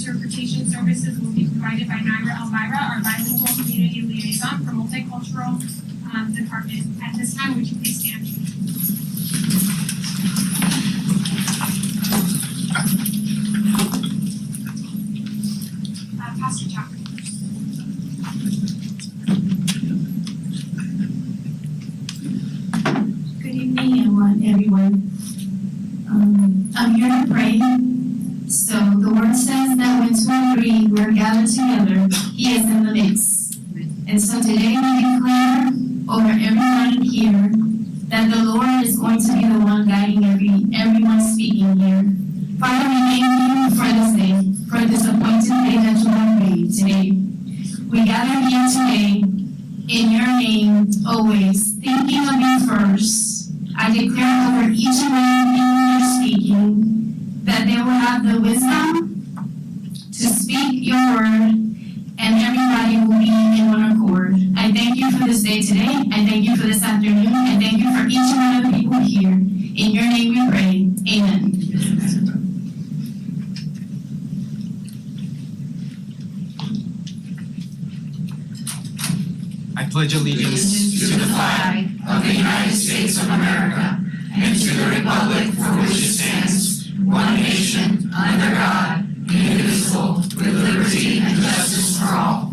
interpretation services will be provided by Naira Elvira, our bilingual community liaison for multicultural department. At this time, would you please stand? Pastor Chaplain. Good evening, everyone. I'm here to pray. So the word says that when 2 or 3 were gathered together, He is in the midst. And so today we declare over everyone here that the Lord is going to be the one guiding everyone speaking here. Father, we thank you for this day, for this appointed day that you have made today. We gather here today in your name, always thinking of you first. I declare over each and every thing you're speaking that they will have the wisdom to speak your word, and everybody will be in one accord. I thank you for this day today. I thank you for this afternoon. I thank you for each and every people here. In your name we pray. Amen. I pledge allegiance to the flag of the United States of America and to the republic for which it stands, one nation, under God, indivisible, with liberty and justice for all.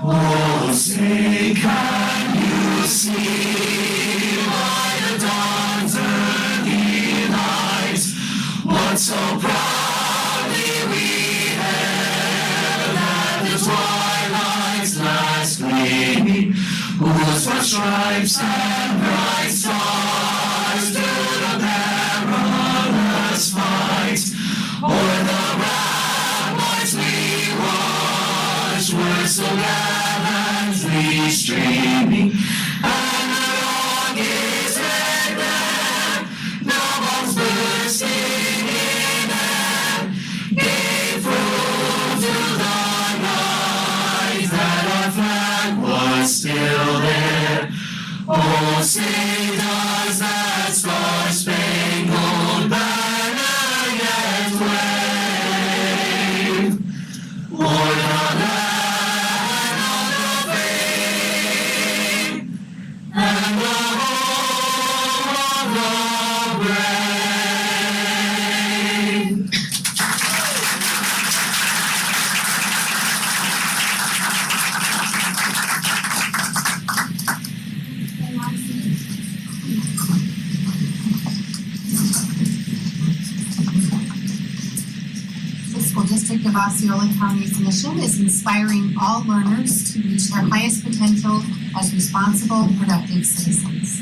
Oh, say, can you see by the dawn's early light what so proudly we hailed at the twilight's last gleaming, whose broad stripes and bright stars do the perilous fight o'er the ramparts we watched were so gallantly streaming, and along his red band, no bombs bursting in air, gave proof to the night that our flag was still there. Oh, say does that star-spangled banner yet wave o'er the land of the brave and the home of the brave? The School District of Osceola County's mission is inspiring all learners to reach their highest potential as responsible, productive citizens.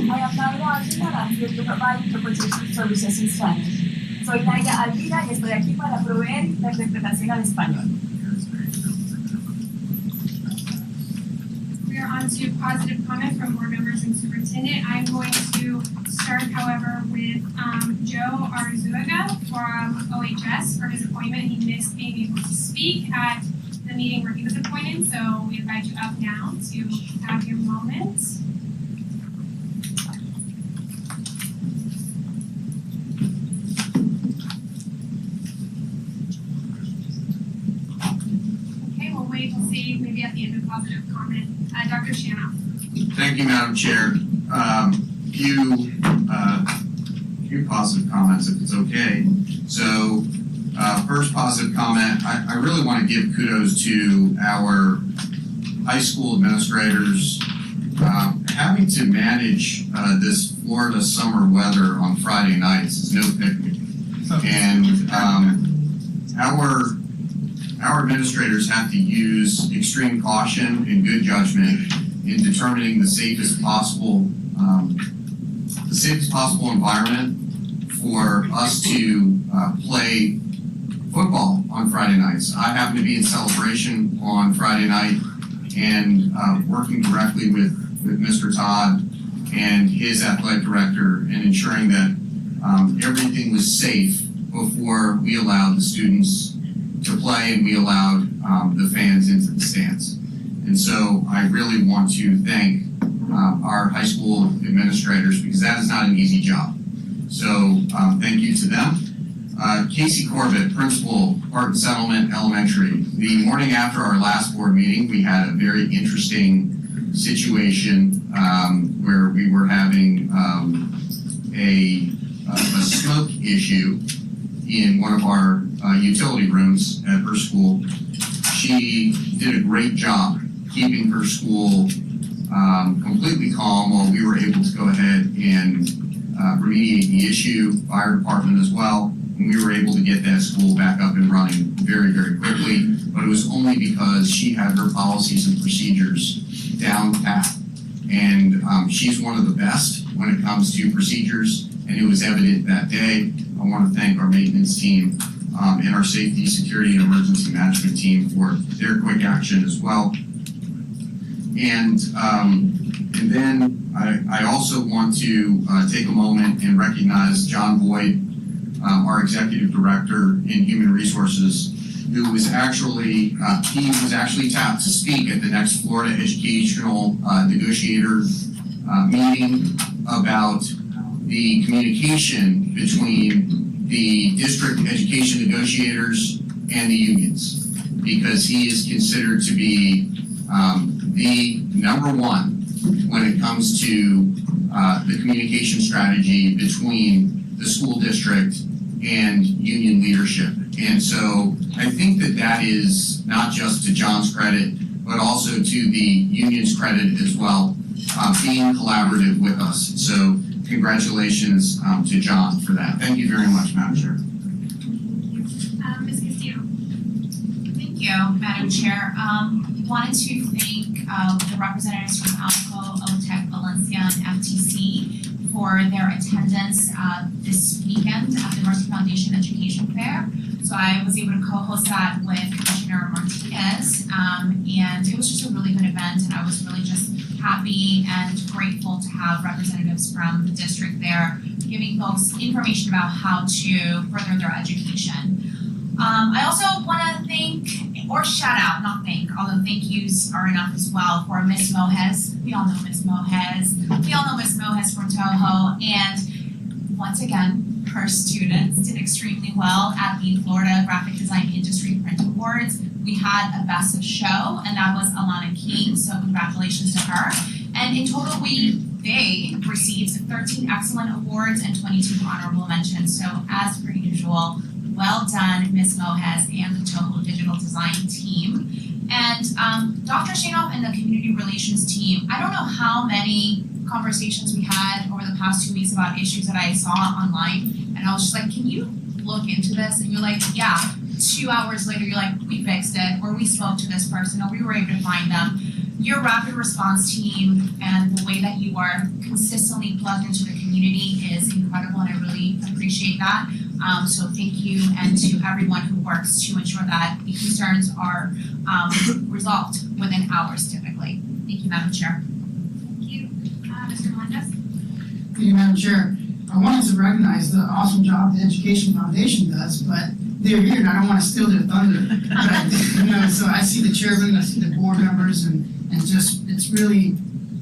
I am Naira Alvira, I'm here to provide interpretation services in Spanish. Soy Naira Alvira y estoy aquí para proveer la interpretación al español. We are on to positive comment from board members and superintendent. I'm going to start, however, with Joe Arzuaga from OHS for his appointment. He missed being able to speak at the meeting where he was appointed, so we invite you up now to have your moment. Okay, we'll wait and see, maybe at the end of positive comment. Dr. Shanoff. Thank you, Madam Chair. Few positive comments, if it's okay. So, first positive comment, I really want to give kudos to our high school administrators having to manage this Florida summer weather on Friday nights is no picnic. And our administrators have to use extreme caution and good judgment in determining the safest possible environment for us to play football on Friday nights. I happened to be in celebration on Friday night and working directly with Mr. Todd and his athletic director and ensuring that everything was safe before we allowed the students to play and we allowed the fans into the stands. And so I really want to thank our high school administrators because that is not an easy job. So thank you to them. Casey Corbett, principal, Barton Settlement Elementary. The morning after our last board meeting, we had a very interesting situation where we were having a smoke issue in one of our utility rooms at her school. She did a great job keeping her school completely calm while we were able to go ahead and remediate the issue, fire department as well, and we were able to get that school back up and running very, very quickly, but it was only because she had her policies and procedures down pat. And she's one of the best when it comes to procedures, and it was evident that day. I want to thank our maintenance team and our safety, security, and emergency management team for their quick action as well. And then I also want to take a moment and recognize John Boyd, our executive director in human resources, who was actually tapped to speak at the next Florida Educational Negotiator meeting about the communication between the district education negotiators and the unions, because he is considered to be the number one when it comes to the communication strategy between the school district and union leadership. And so I think that is not just to John's credit, but also to the union's credit as well, being collaborative with us. So congratulations to John for that. Thank you very much, Madam Chair. Ms. Castillo. Thank you, Madam Chair. Wanted to thank the representatives from ALCO, OTEC, Valencia, and FTC for their attendance this weekend at the Mercy Foundation Education Fair. So I was able to co-host that with Commissioner Martinez, and it was just a really good event, and I was really just happy and grateful to have representatives from the district there giving folks information about how to further their education. I also want to thank, or shout out, not thank, although thank yous are enough as well, for Miss Mojes. We all know Miss Mojes. We all know Miss Mojes from Toho. And once again, her students did extremely well at the Florida Graphic Design Industry Print Awards. We had a best of show, and that was Alana King, so congratulations to her. And in total, they received 13 excellent awards and 22 honorable mentions. So as per usual, well done, Ms. Mojes and the Toho Digital Design team. And Dr. Shanoff and the Community Relations team, I don't know how many conversations we had over the past 2 weeks about issues that I saw online. And I was just like, can you look into this? And you're like, yeah. 2 hours later, you're like, we fixed it, or we spoke to this person, or we were able to find them. Your rapid response team and the way that you are consistently plugged into the community is incredible, and I really appreciate that. So thank you, and to everyone who works to ensure that the concerns are resolved within hours typically. Thank you, Madam Chair. Thank you. Mr. Melendez. Thank you, Madam Chair. I wanted to recognize the awesome job the Education Foundation does, but they're here and I don't want to steal their thunder. So I see the chairman, I see the board members, and just it's really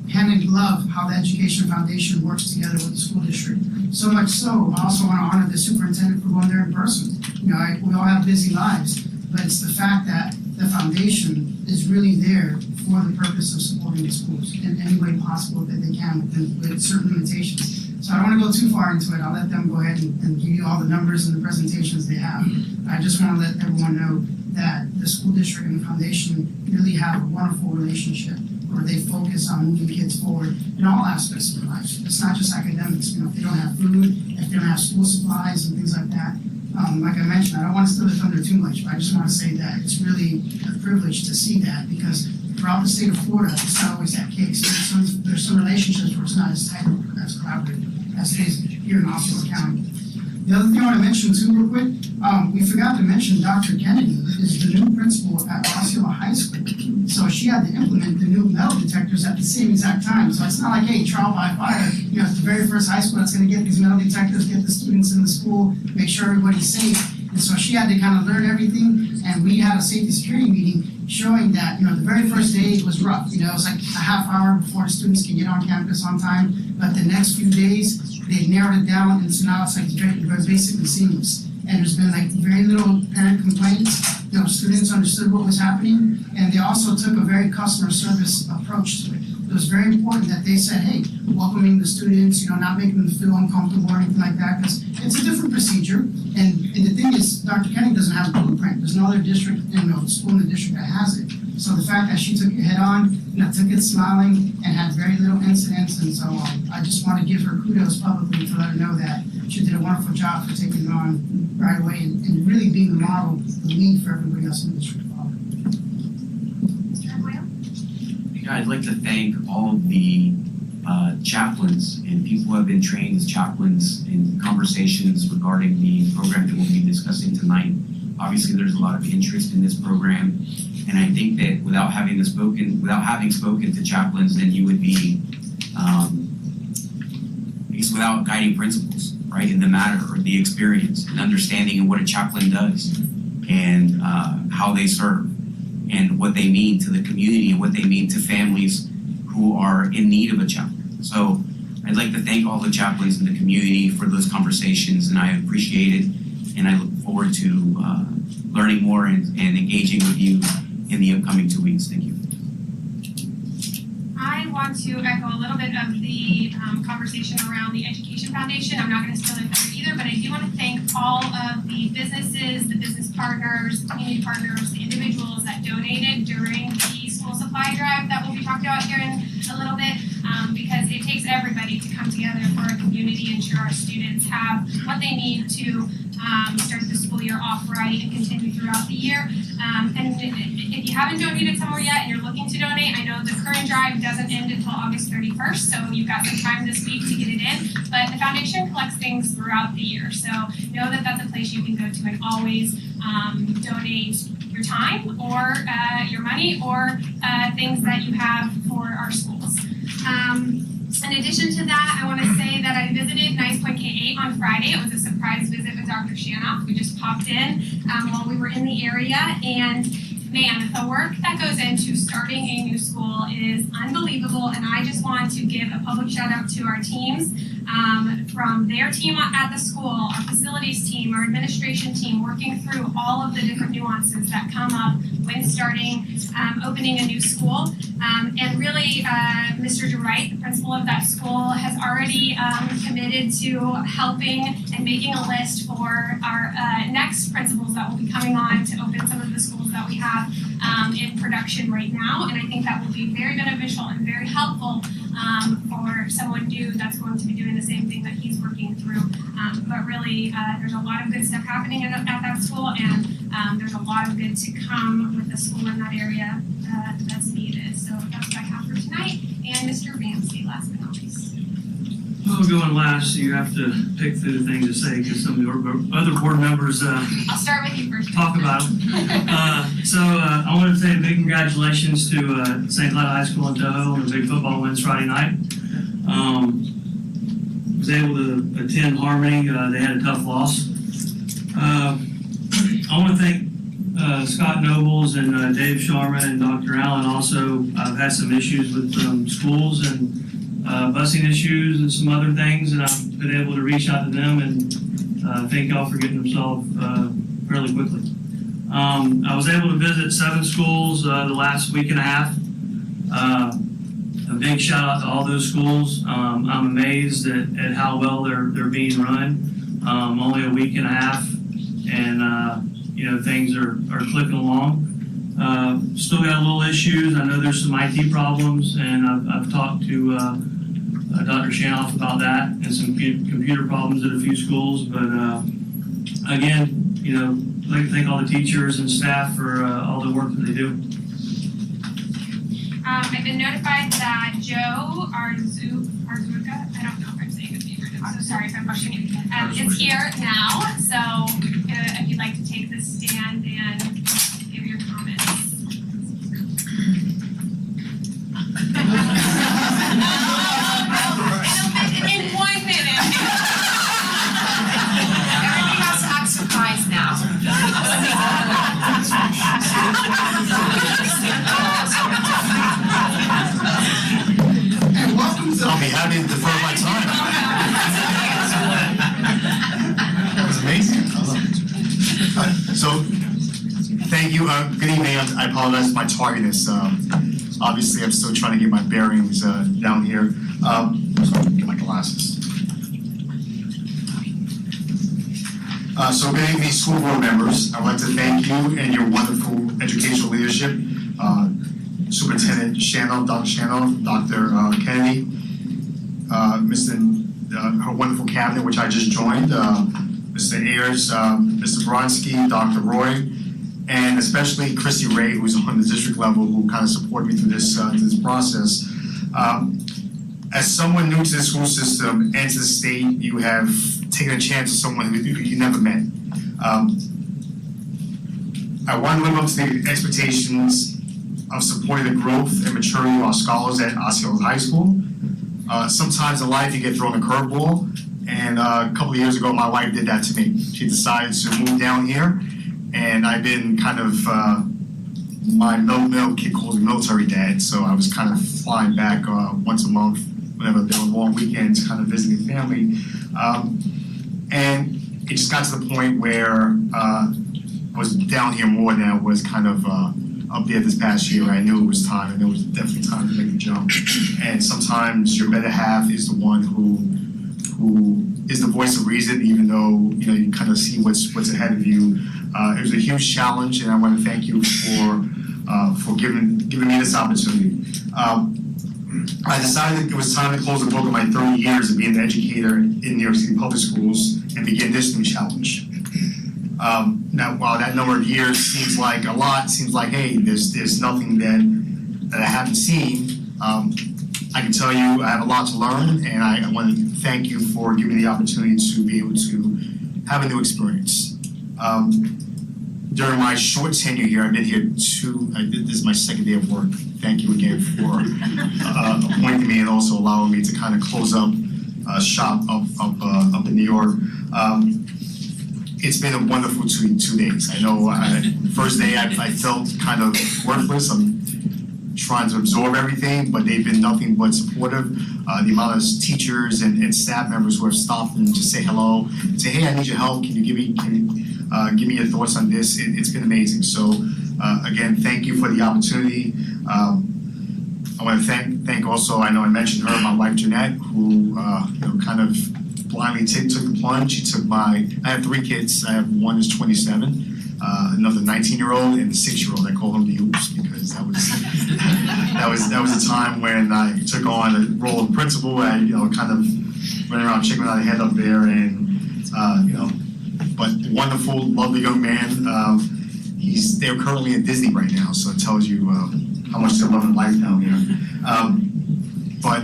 hand in glove how the Education Foundation works together with the school district. So much so, I also want to honor the superintendent for going there in person. We all have busy lives, but it's the fact that the foundation is really there for the purpose of supporting the schools in any way possible that they can with certain limitations. So I don't want to go too far into it. I'll let them go ahead and give you all the numbers and the presentations they have. I just want to let everyone know that the school district and the foundation really have a wonderful relationship where they focus on moving kids forward in all aspects of their lives. It's not just academics. If they don't have food, if they don't have school supplies and things like that. Like I mentioned, I don't want to steal the thunder too much, but I just want to say that it's really a privilege to see that, because throughout the state of Florida, it's not always that case. There's some relationships where it's not as tight, as collaborative as it is here in Osceola County. The other thing I wanna mention too real quick, we forgot to mention Dr. Kennedy is the new principal at Osceola High School. So she had to implement the new metal detectors at the same exact time. So it's not like, hey, trial by fire, you know, it's the very first high school that's gonna get these metal detectors, get the students in the school, make sure everybody's safe. And so she had to kind of learn everything, and we had a safety security meeting showing that, you know, the very first day was rough. You know, it was like a half hour before the students could get on campus on time, but the next few days, they narrowed it down, and so now it's like very basically seamless. And there's been like very little parent complaints. You know, students understood what was happening, and they also took a very customer service approach to it. It was very important that they said, hey, welcoming the students, you know, not making them feel uncomfortable or anything like that, because it's a different procedure. And the thing is, Dr. Kenny doesn't have a blueprint. There's no other district, you know, school in the district that has it. So the fact that she took it head on, you know, took it smiling and had very little incidents, and so I just want to give her kudos publicly to let her know that she did a wonderful job for taking it on right away and really being the model, the lead for everybody else in the district. Mr. Aguayo? Yeah, I'd like to thank all of the chaplains and people who have been trained as chaplains in conversations regarding the program that we'll be discussing tonight. Obviously, there's a lot of interest in this program, and I think that without having spoken to chaplains, then you would be, I guess, without guiding principles, right, in the matter or the experience and understanding of what a chaplain does and how they serve and what they mean to the community and what they mean to families who are in need of a chaplain. So I'd like to thank all the chaplains in the community for those conversations, and I appreciate it, and I look forward to learning more and engaging with you in the upcoming 2 weeks. Thank you. I want to echo a little bit of the conversation around the Education Foundation. I'm not going to steal their thunder either, but I do want to thank all of the businesses, the business partners, the community partners, the individuals that donated during the school supply drive that we'll be talking about here in a little bit, because it takes everybody to come together for a community, ensure our students have what they need to start the school year off right and continue throughout the year. And if you haven't donated somewhere yet and you're looking to donate, I know the current drive doesn't end until August 31st, so you've got some time this week to get it in. But the foundation collects things throughout the year, so know that that's a place you can go to and always donate your time or your money or things that you have for our schools. In addition to that, I want to say that I visited Nice Point K-8 on Friday. It was a surprise visit with Dr. Shanoff. We just popped in while we were in the area, and man, the work that goes into starting a new school is unbelievable, and I just want to give a public shout out to our teams, from their team at the school, our facilities team, our administration team, working through all of the different nuances that come up when starting, opening a new school. And really, Mr. DeWright, the principal of that school, has already committed to helping and making a list for our next principals that will be coming on to open some of the schools that we have in production right now. And I think that will be very beneficial and very helpful for someone new that's going to be doing the same thing that he's working through. But really, there's a lot of good stuff happening at that school, and there's a lot of good to come with the school in that area that's needed. So that's what I have for tonight. And Mr. Ramsey, last but not least. Well, going last, so you have to pick through the things to say because some of the other board members I'll start with you first. talk about them. I want to say a big congratulations to St. Cloud High School in Toho on the big football wins Friday night. Was able to attend Harmony. They had a tough loss. I want to thank Scott Nobles and Dave Sharma and Dr. Allen. Also, I've had some issues with schools and busing issues and some other things, and I've been able to reach out to them and thank y'all for getting them solved fairly quickly. I was able to visit 7 schools the last week and a half. A big shout out to all those schools. I'm amazed at how well they're being run. Only a week and a half, and things are clicking along. Still got a little issues. I know there's some IT problems, and I've talked to Dr. Shanoff about that and some computer problems at a few schools. But again, I'd like to thank all the teachers and staff for all the work that they do. I've been notified that Joe Arzuga, I don't know if I'm saying his name right, So sorry if I'm rushing it. It's here now, so if you'd like to take the stand and give your comments. In 1 minute. Everybody has to act surprised now. And welcome to. I'll be happy to defer my time. That was amazing. I love it. So, thank you. Good evening. I apologize for my tardiness. Obviously, I'm still trying to get my bearings down here. Get my glasses. So good evening, school board members. I'd like to thank you and your wonderful educational leadership. Superintendent Shannon, Dr. Shannon, Dr. Kennedy, her wonderful cabinet, which I just joined, Mr. Ayers, Mr. Bronski, Dr. Roy, and especially Christy Ray, who's on the district level, who kind of supported me through this process. As someone new to the school system and to the state, you have taken a chance with someone who you never met. I want to live up to the expectations of supporting the growth and maturity of our scholars at Osceola High School. Sometimes in life you get thrown a curveball, and a couple of years ago my wife did that to me. She decided to move down here, and I've been kind of, my middle kid calls me military dad, so I was kind of flying back once a month whenever there were long weekends, kind of visiting family. And it just got to the point where I was down here more than I was kind of up there this past year. I knew it was time, and it was definitely time to make the jump. And sometimes your better half is the one who is the voice of reason, even though you kind of see what's ahead of you. It was a huge challenge, and I want to thank you for giving me this opportunity. I decided it was time to close the book of my 30 years of being an educator in New York City public schools and begin this new challenge. Now, while that number of years seems like a lot, seems like, hey, there's nothing that I haven't seen, I can tell you I have a lot to learn, and I want to thank you for giving me the opportunity to be able to have a new experience. During my short tenure here, I've been here this is my second day of work. Thank you again for appointing me and also allowing me to kind of close up shop up in New York. It's been a wonderful two days. I know first day I felt kind of worthless. I'm trying to absorb everything, but they've been nothing but supportive. The amount of teachers and staff members who have stopped and just say hello, say, hey, I need your help. Can you give me your thoughts on this? It's been amazing. So again, thank you for the opportunity. I want to thank also, I know I mentioned her, my wife Jeanette, who kind of blindly took the plunge. She took I have 3 kids. I have one is 27, another 19-year-old, and a 6-year-old. I call him the Oops because that was a time when I took on a role of principal and kind of running around checking out the head up there, and but wonderful, lovely young man. They're currently in Disney right now, so it tells you how much they're loving life down here. But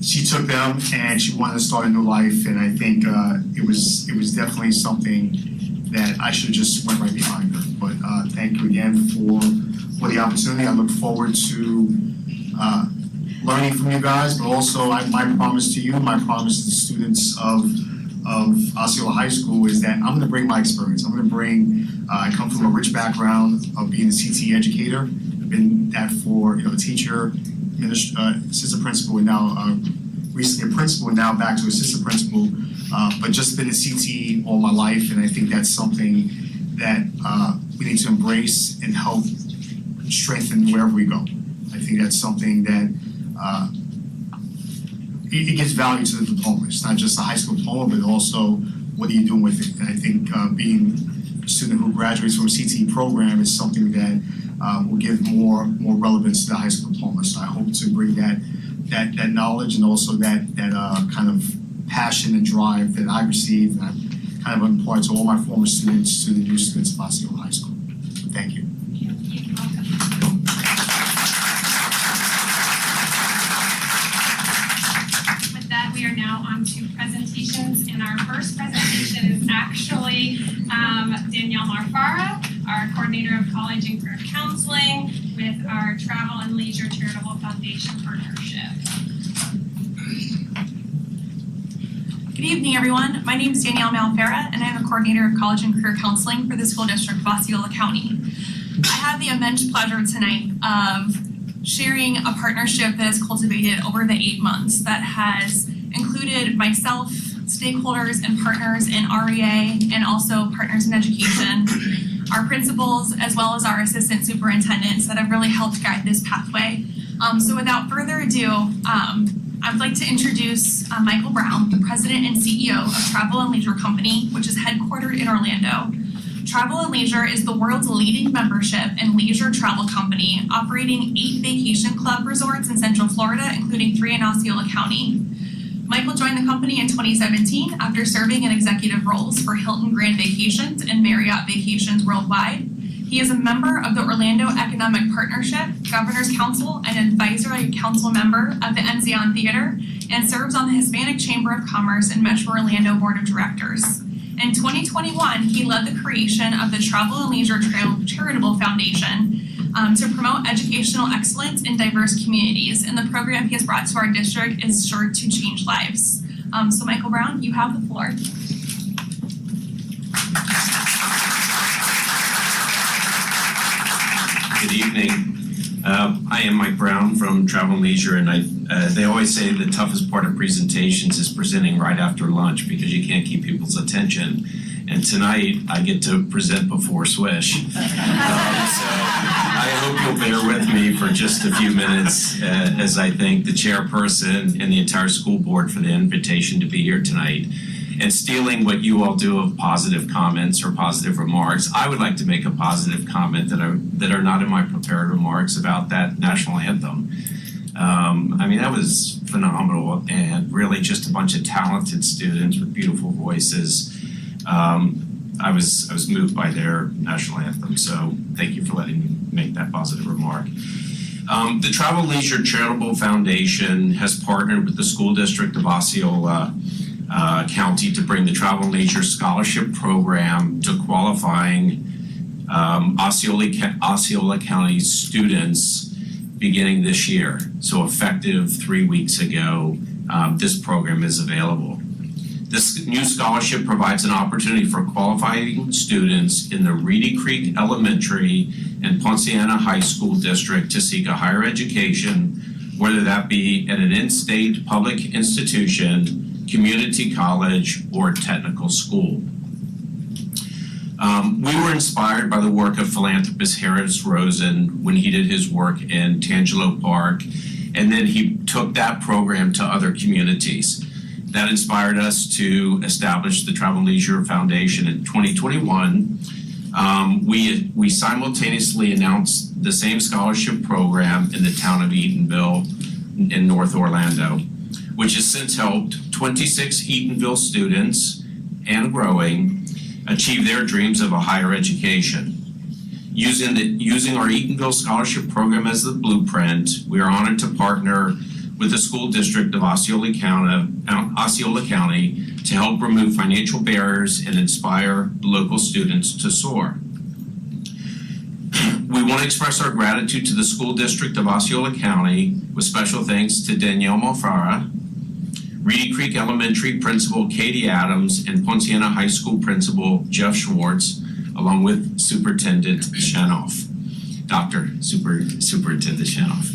she took them and she wanted to start a new life, and I think it was definitely something that I should have just went right behind her. But thank you again for the opportunity. I look forward to learning from you guys, but also my promise to you, my promise to the students of Osceola High School is that I'm going to bring my experience. I'm going to bring, I come from a rich background of being a CTE educator. I've been that for, a teacher, assistant principal, and now recently a principal, and now back to assistant principal, but just been a CTE all my life, and I think that's something that we need to embrace and help strengthen wherever we go. I think that's something that it gives value to the diploma. It's not just a high school diploma, but also what are you doing with it? And I think being a student who graduates from a CTE program is something that will give more relevance to the high school diploma. So I hope to bring that knowledge and also that kind of passion and drive that I received, and I kind of impart to all my former students, to the new students of Osceola High School. Thank you. You're welcome. With that, we are now on to President Danielle Marfara, our coordinator of college and career counseling with our Travel and Leisure Charitable Foundation partnership. Good evening, everyone. My name is Danielle Malfera, and I'm the coordinator of college and career counseling for the school district of Osceola County. I have the immense pleasure tonight of sharing a partnership that has cultivated over the 8 months that has included myself, stakeholders and partners in REA, and also partners in education, our principals, as well as our assistant superintendents that have really helped guide this pathway. So without further ado, I'd like to introduce Michael Brown, the president and CEO of Travel and Leisure Company, which is headquartered in Orlando. Travel and Leisure is the world's leading membership and leisure travel company, operating 8 vacation club resorts in Central Florida, including 3 in Osceola County. Michael joined the company in 2017 after serving in executive roles for Hilton Grand Vacations and Marriott Vacations Worldwide. He is a member of the Orlando Economic Partnership, Governor's Council, and Advisory Council member of the Enzion Theater, and serves on the Hispanic Chamber of Commerce and Metro Orlando Board of Directors. In 2021, he led the creation of the Travel and Leisure Charitable Foundation to promote educational excellence in diverse communities, and the program he has brought to our district is sure to change lives. So Michael Brown, you have the floor. Good evening. I am Mike Brown from Travel and Leisure, and they always say the toughest part of presentations is presenting right after lunch because you can't keep people's attention. And tonight I get to present before Swish. So I hope you'll bear with me for just a few minutes as I thank the chairperson and the entire school board for the invitation to be here tonight. And stealing what you all do of positive comments or positive remarks, I would like to make a positive comment that are not in my prepared remarks about that national anthem. I mean, that was phenomenal and really just a bunch of talented students with beautiful voices. I was moved by their national anthem, so thank you for letting me make that positive remark. The Travel Leisure Charitable Foundation has partnered with the school district of Osceola County to bring the Travel and Leisure Scholarship Program to qualifying Osceola County students beginning this year. So effective 3 weeks ago, this program is available. This new scholarship provides an opportunity for qualifying students in the Reedy Creek Elementary and Ponciana High School District to seek a higher education, whether that be at an in-state public institution, community college, or technical school. We were inspired by the work of philanthropist Harris Rosen when he did his work in Tangelo Park, and then he took that program to other communities. That inspired us to establish the Travel and Leisure Foundation in 2021. We simultaneously announced the same scholarship program in the town of Eatonville in North Orlando, which has since helped 26 Eatonville students and growing achieve their dreams of a higher education. Using our Eatonville Scholarship Program as the blueprint, we are honored to partner with the school district of Osceola County to help remove financial barriers and inspire local students to soar. We want to express our gratitude to the school district of Osceola County with special thanks to Danielle Malfara, Reedy Creek Elementary Principal Katie Adams, and Ponciana High School Principal Jeff Schwartz, along with Superintendent Shanoff, Superintendent Shanoff,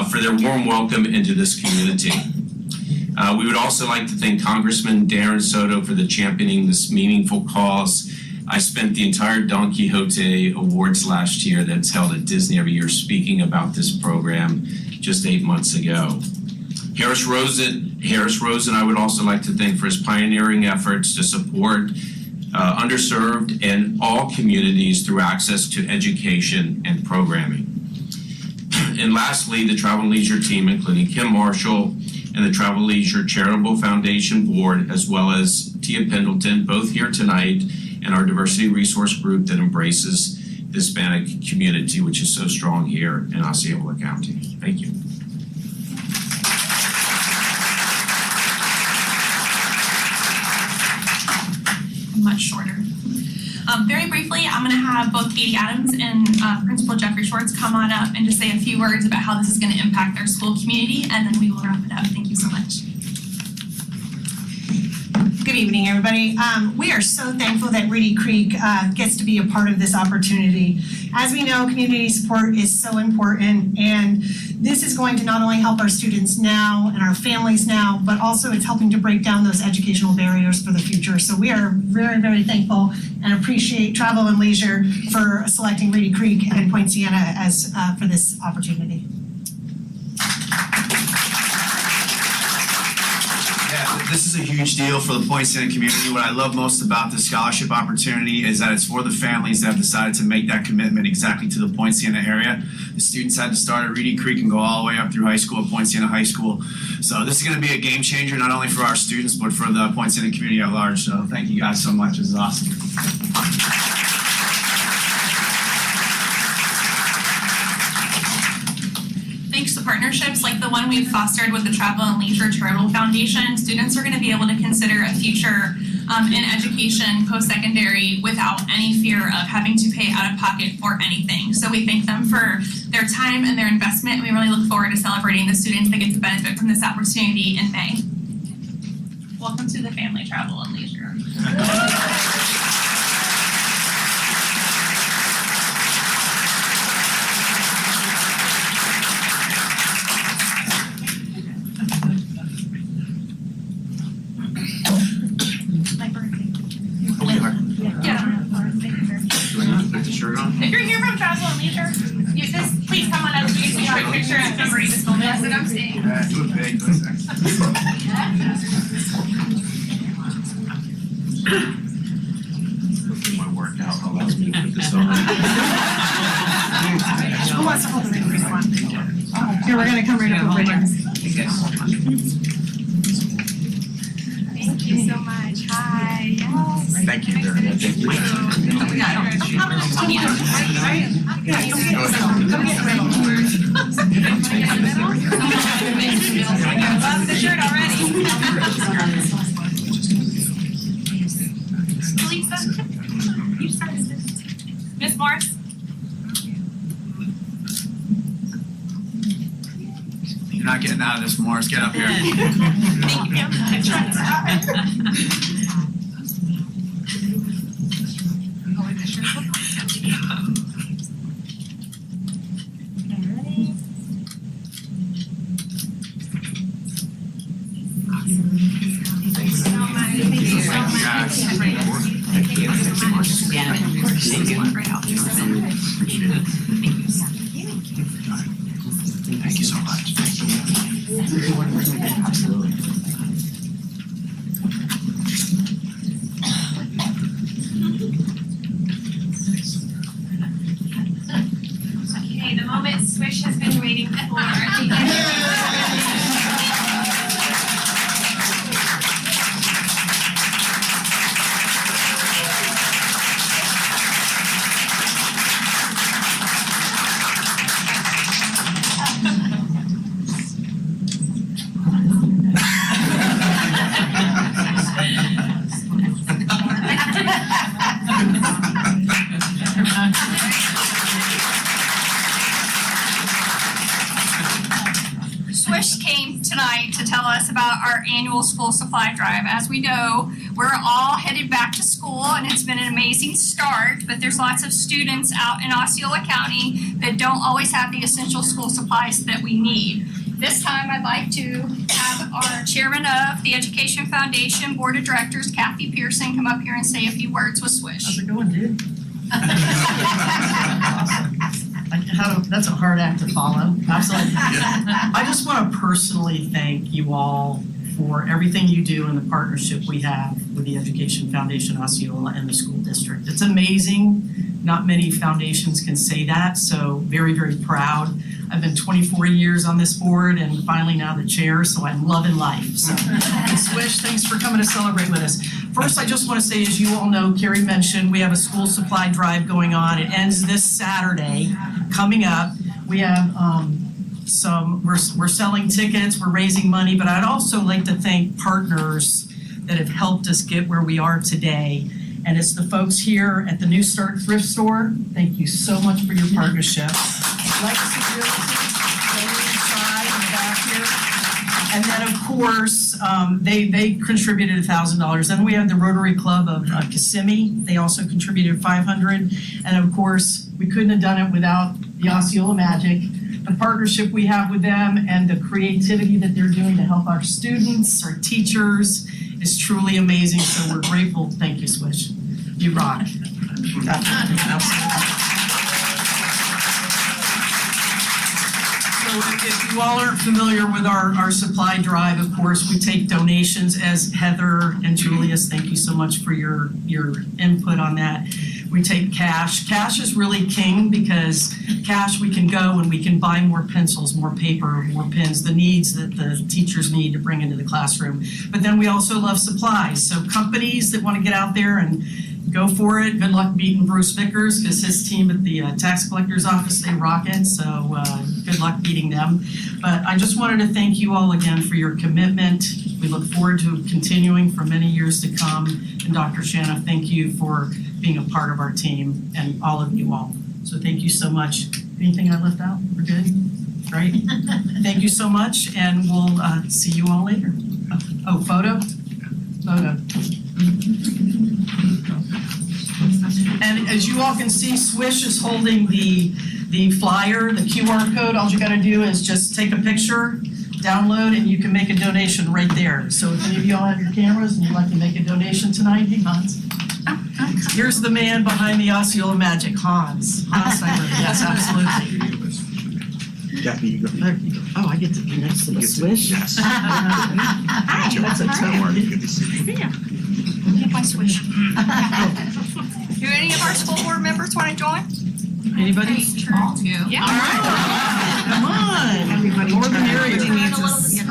for their warm welcome into this community. We would also like to thank Congressman Darren Soto for the championing this meaningful cause. I spent the entire Don Quixote Awards last year that's held at Disney every year speaking about this program just 8 months ago. Harris Rosen, I would also like to thank for his pioneering efforts to support underserved and all communities through access to education and programming. And lastly, the Travel and Leisure team, including Kim Marshall and the Travel and Leisure Charitable Foundation Board, as well as Tia Pendleton, both here tonight, and our diversity resource group that embraces the Hispanic community, which is so strong here in Osceola County. Thank you. Much shorter. Very briefly, I'm going to have both Katie Adams and Principal Jeffrey Schwartz come on up and just say a few words about how this is going to impact their school community, and then we will wrap it up. Thank you so much. Good evening, everybody. We are so thankful that Reedy Creek gets to be a part of this opportunity. As we know, community support is so important, and this is going to not only help our students now and our families now, but also it's helping to break down those educational barriers for the future. So we are very, very thankful and appreciate Travel and Leisure for selecting Reedy Creek and Point Siena as for this opportunity. This is a huge deal for the Point Siena community. What I love most about this scholarship opportunity is that it's for the families that have decided to make that commitment exactly to the Point Siena area. The students had to start at Reedy Creek and go all the way up through high school at Point Siena High School. So this is going to be a game changer, not only for our students, but for the Point Siena community at large. So thank you guys so much. This is awesome. Thanks to partnerships like the one we've fostered with the Travel and Leisure Charitable Foundation, students are going to be able to consider a future in education post-secondary without any fear of having to pay out of pocket for anything. So we thank them for their time and their investment, and we really look forward to celebrating the students that get to benefit from this opportunity in May. Welcome to the family, Travel and Leisure. If you're here from Travel and Leisure, you just please come on up so you can take a picture and commemorate this moment. That's what I'm saying. Do it big. Hopefully my workout allows me to put this on. Who wants to hold the microphone on? Here, we're gonna come right up over here. Thank you so much. Hi. Yes. Thank you very much. Thank you. I love the shirt already. Lisa, you started this. Miss Morris. You're not getting out of this, Morris. Get up here. Thank you. I tried so hard. Thank you so much. Okay, the moment Swish has been waiting for. Swish came tonight to tell us about our annual school supply drive. As we know, we're all headed back to school and it's been an amazing start, but there's lots of students out in Osceola County that don't always have the essential school supplies that we need. This time I'd like to have our chairman of the Education Foundation Board of Directors, Kathy Pearson, come up here and say a few words with Swish. How's it going, dude? That's a hard act to follow. Absolutely. I just want to personally thank you all for everything you do and the partnership we have with the Education Foundation Osceola and the school district. It's amazing. Not many foundations can say that, so very, very proud. I've been 24 years on this board and finally now the chair, so I'm loving life. So, Swish, thanks for coming to celebrate with us. First, I just want to say, as you all know, Carrie mentioned, we have a school supply drive going on. It ends this Saturday. Coming up, we have we're selling tickets, we're raising money, but I'd also like to thank partners that have helped us get where we are today. And it's the folks here at the New Start Thrift Store. Thank you so much for your partnership. Legacy Realty, going inside and back here. And then, of course, they contributed $1,000. Then we have the Rotary Club of Kissimmee. They also contributed $500. And of course, we couldn't have done it without the Osceola Magic. The partnership we have with them and the creativity that they're doing to help our students, our teachers, is truly amazing. So we're grateful. Thank you, Swish. You rock. So if you all aren't familiar with our supply drive, of course, we take donations, as Heather and Julius, thank you so much for your input on that. We take cash. Cash is really king because cash we can go and we can buy more pencils, more paper, more pens, the needs that the teachers need to bring into the classroom. But then we also love supplies. So companies that want to get out there and go for it. Good luck beating Bruce Vickers because his team at the tax collector's office, they rock it. So good luck beating them. But I just wanted to thank you all again for your commitment. We look forward to continuing for many years to come. And Dr. Shanna, thank you for being a part of our team and all of you all. So thank you so much. Anything I left out? We're good? Great. Thank you so much, and we'll see you all later. Oh, photo? Photo. And as you all can see, Swish is holding the flyer, the QR code. All you gotta do is just take a picture, download, and you can make a donation right there. So if any of y'all have your cameras and you'd like to make a donation tonight, hey Hans. Here's the man behind the Osceola Magic, Hans. Hans Seiber. Yes, absolutely. Jackie, you go. Oh, I get to be next to the Swish? Yes. Hi. That's a tough Good to see you. Get my Swish. Do any of our school board members want to join? Anybody? Yeah. All right. Come on. Everybody. More than merrier.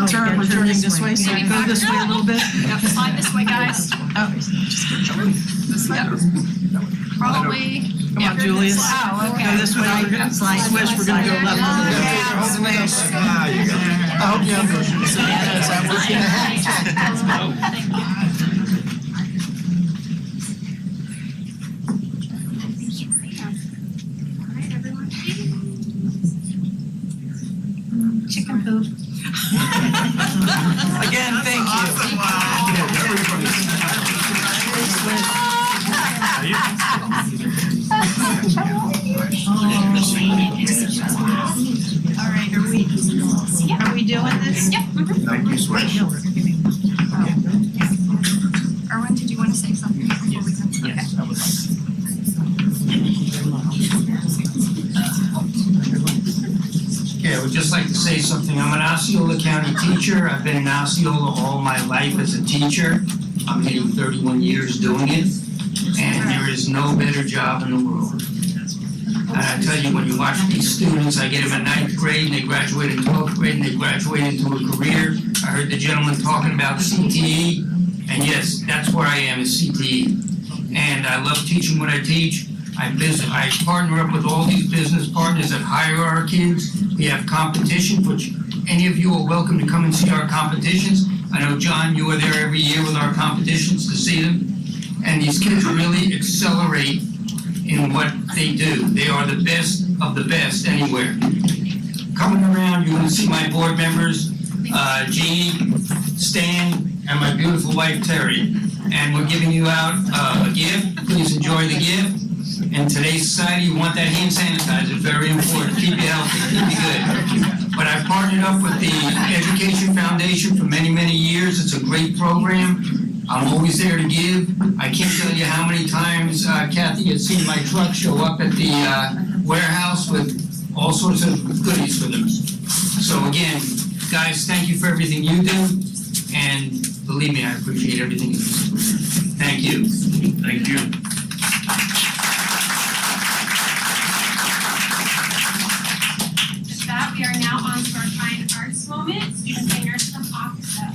Turn, we're turning this way, so go this way a little bit. Slide this way, guys. Probably. Come on, Julius. Oh, okay. Go this way. Swish, we're gonna go left. Ah, you got it. I hope you have Savannah, is that working? Chicken poop. Again, thank you. All right, are we doing this? Yeah. Thank you, Swish. Erwin, did you want to say something before we come? Yes, I would like to. Okay, I would just like to say something. I'm an Osceola County teacher. I've been in Osceola all my life as a teacher. I'm hitting 31 years doing it, and there is no better job in the world. And I tell you, when you watch these students, I get them in 9th grade, and they graduate in 12th grade, and they graduate into a career. I heard the gentleman talking about CTE, and yes, that's where I am, is CTE. And I love teaching what I teach. I partner up with all these business partners that hire our kids. We have competitions, which any of you are welcome to come and see our competitions. I know, John, you are there every year with our competitions to see them. And these kids really accelerate in what they do. They are the best of the best anywhere. Coming around, you're going to see my board members, Jean, Stan, and my beautiful wife, Terry. And we're giving you out a gift. Please enjoy the gift. In today's society, you want that hand sanitizer, very important. Keep you healthy, keep you good. But I've partnered up with the Education Foundation for many, many years. It's a great program. I'm always there to give. I can't tell you how many times Kathy has seen my truck show up at the warehouse with all sorts of goodies for them. So again, guys, thank you for everything you do. And believe me, I appreciate everything you do. Thank you. Thank you. With that, we are now on to our fine arts moment. Student singers from Osceola.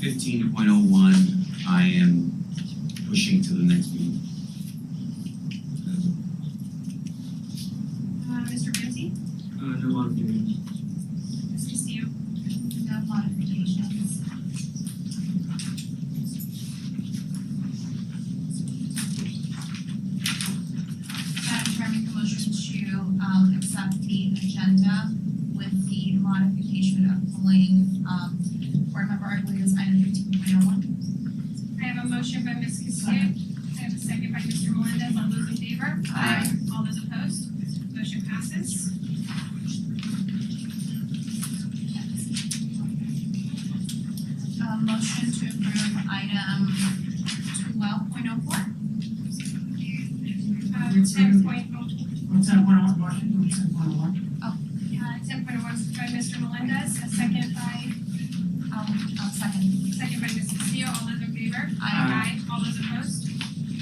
15.01, I am pushing to the next meeting. Mr. Ramsey? No modifications. Ms. Castillo? No modifications. Madam Chair, I make a motion to accept the agenda with the modification of pulling board member, I believe it's item 15.01. I have a motion by Ms. Castillo. I have a second by Mr. Melendez. All those in favor? Aye. All those opposed? Motion passes. Motion to approve item 12.04. 10.01. 10.01. By Mr. Melendez, a second by, second by Ms. Castillo. All those in favor? Aye. All those opposed?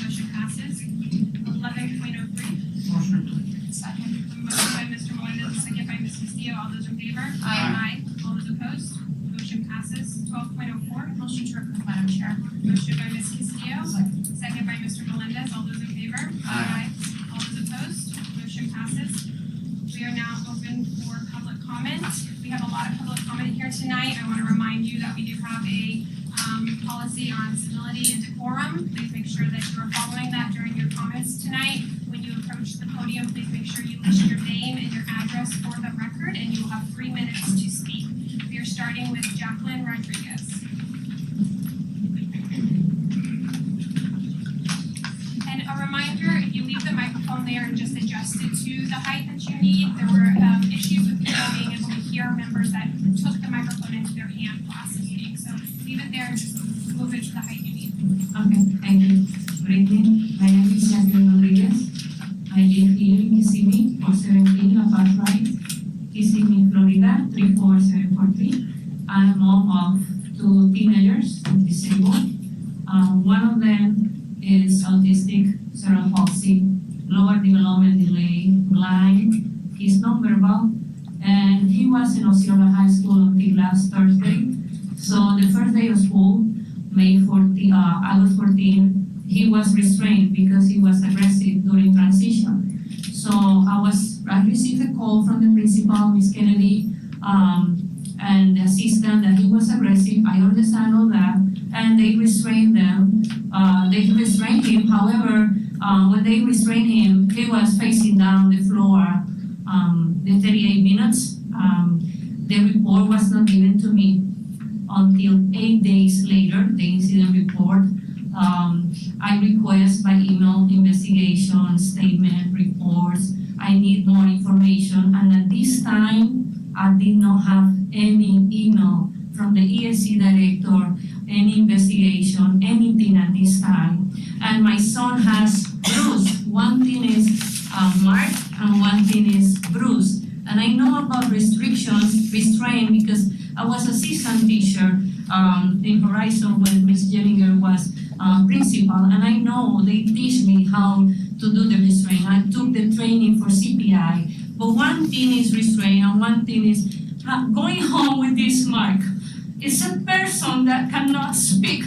Motion passes. 11.03. Second. A motion by Mr. Melendez, a second by Ms. Castillo. All those in favor? Aye. All those opposed? Motion passes. 12.04. Motion to approve, Madam Chair. Motion by Ms. Castillo. Second by Mr. Melendez. All those in favor? Aye. All those opposed? Motion passes. We are now open for public comment. We have a lot of public comment here tonight. I want to remind you that we do have a policy on civility and decorum. Please make sure that you are following that during your comments tonight. When you approach the podium, please make sure you list your name and your address for the record, and you will have 3 minutes to speak. We are starting with Jacqueline Rodriguez. And a reminder, if you leave the microphone there and just adjust it to the height that you need, there were issues with people being able to hear members that took the microphone into their hand last meeting. So leave it there and just move it to the height you need. Okay, thank you. Good evening, my name is Jacqueline Rodriguez. I live here in Kissimmee, 417 La Paz Drive, Kissimmee, Florida, 34743. I'm a mom of two teenagers who are disabled. One of them is autistic, cerebral palsy, lower development delay, blind, he's nonverbal, and he was in Osceola High School until last Thursday. So the first day of school, August 14, he was restrained because he was aggressive during transition. So I received a call from the principal, Miss Kennedy, and the assistant that he was aggressive. I understand all that, and they restrained them. They restrained him. However, when they restrained him, he was facing down the floor. The 38 minutes. The report was not given to me until 8 days later. The incident report. I request by email investigation, statement, reports. I need more information, and at this time, I did not have any email from the ESC director, any investigation, anything at this time. And my son has bruise. One thing is marked, and one thing is bruise. And I know about restraint, because I was assistant teacher in Horizon when Ms. Jenninger was principal, and I know they teach me how to do the restraint. I took the training for CPI, but one thing is restraint, and one thing is going home with this mark. It's a person that cannot speak.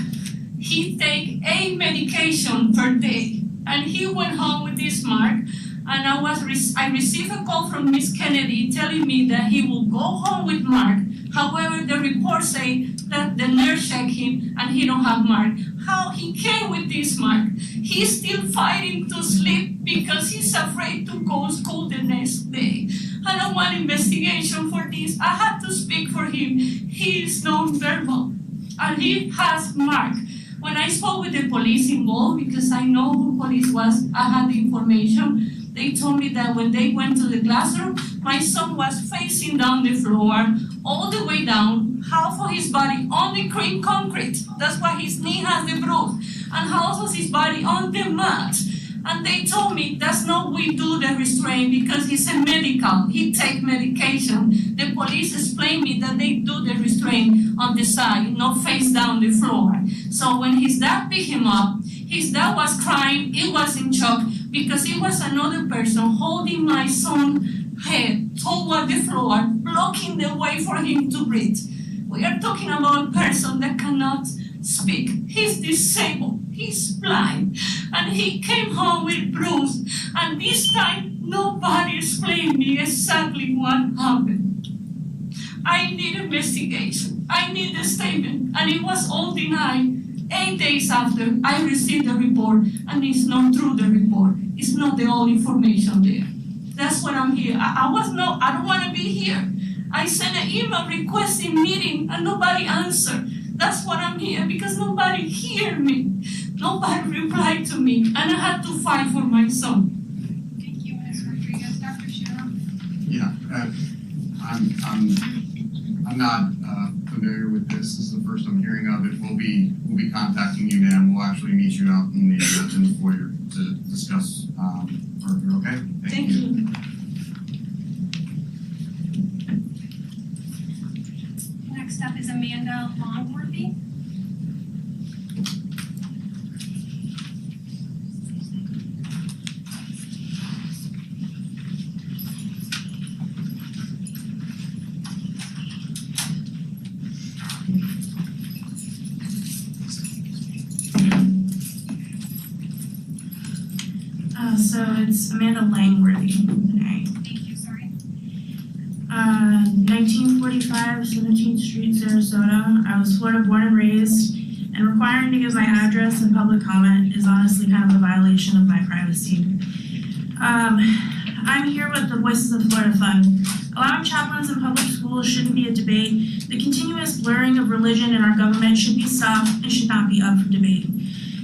He take 8 medication per day, and he went home with this mark. And I received a call from Miss Kennedy telling me that he will go home with Mark. However, the report say that the nurse checked him and he don't have Mark. How he came with this Mark? He's still fighting to sleep because he's afraid to go to school the next day. I don't want investigation for this. I had to speak for him. He is non-verbal and he has Mark. When I spoke with the police involved, because I know who police was, I had the information. They told me that when they went to the classroom, my son was facing down the floor, all the way down, half of his body on the cream concrete. That's why his knee has the bruise, and half of his body on the mat. And they told me that's not we do the restraint because he's a medical, he take medication. The police explained me that they do the restraint on the side, not face down the floor. So when his dad picked him up, his dad was crying, he was in shock because it was another person holding my son's head toward the floor, blocking the way for him to breathe. We are talking about a person that cannot speak. He's disabled, he's blind, and he came home with bruise. And this time, nobody explained me exactly what happened. I need investigation, I need a statement, and it was all denied. 8 days after I received the report, and it's not true, the report. It's not the all information there. That's what I'm here. I don't want to be here. I sent an email requesting meeting and nobody answered. That's what I'm here, because nobody heard me. Nobody replied to me, and I had to fight for my son. Thank you, Ms. Rodriguez. Dr. Shiro? Yeah, I'm not familiar with this. This is the first I'm hearing of it. We'll be contacting you, ma'am. We'll actually meet you out in the foyer to discuss further. Okay? Thank you. Next up is Amanda Longworthy. So it's Amanda Langworthy. Thank you, sorry. 1945 17th Street, Sarasota. I was Florida born and raised, and requiring to give my address and public comment is honestly kind of a violation of my privacy. I'm here with the Voices of Florida Fund. Allowing chaplains in public schools shouldn't be a debate. The continuous blurring of religion in our government should be stopped and should not be up for debate.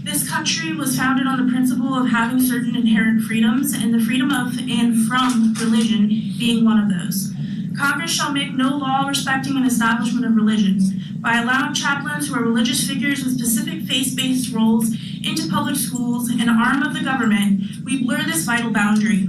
This country was founded on the principle of having certain inherent freedoms, and the freedom of and from religion being one of those. Congress shall make no law respecting an establishment of religion. By allowing chaplains who are religious figures with specific faith-based roles into public schools, an arm of the government, we blur this vital boundary.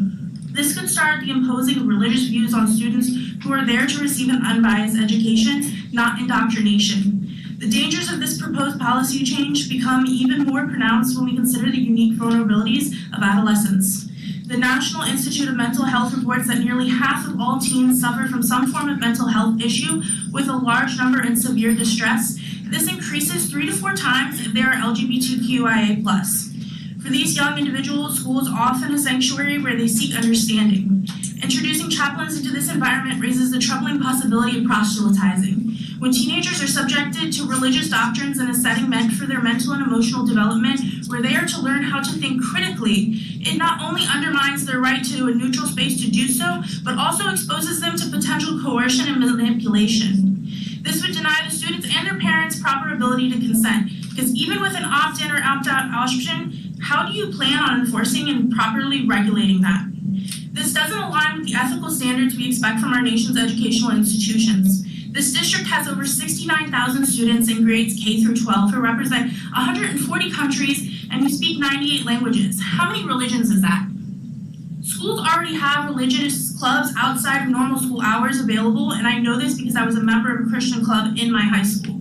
This could start the imposing of religious views on students who are there to receive an unbiased education, not indoctrination. The dangers of this proposed policy change become even more pronounced when we consider the unique vulnerabilities of adolescents. The National Institute of Mental Health reports that nearly half of all teens suffer from some form of mental health issue, with a large number in severe distress. This increases 3 to 4 times if they are LGBTQIA+. For these young individuals, school is often a sanctuary where they seek understanding. Introducing chaplains into this environment raises the troubling possibility of proselytizing. When teenagers are subjected to religious doctrines in a setting meant for their mental and emotional development, where they are to learn how to think critically, it not only undermines their right to a neutral space to do so, but also exposes them to potential coercion and manipulation. This would deny the students and their parents proper ability to consent, because even with an opt-in or opt-out option, how do you plan on enforcing and properly regulating that? This doesn't align with the ethical standards we expect from our nation's educational institutions. This district has over 69,000 students in grades K through 12 who represent 140 countries and who speak 98 languages. How many religions is that? Schools already have religious clubs outside of normal school hours available, and I know this because I was a member of a Christian club in my high school.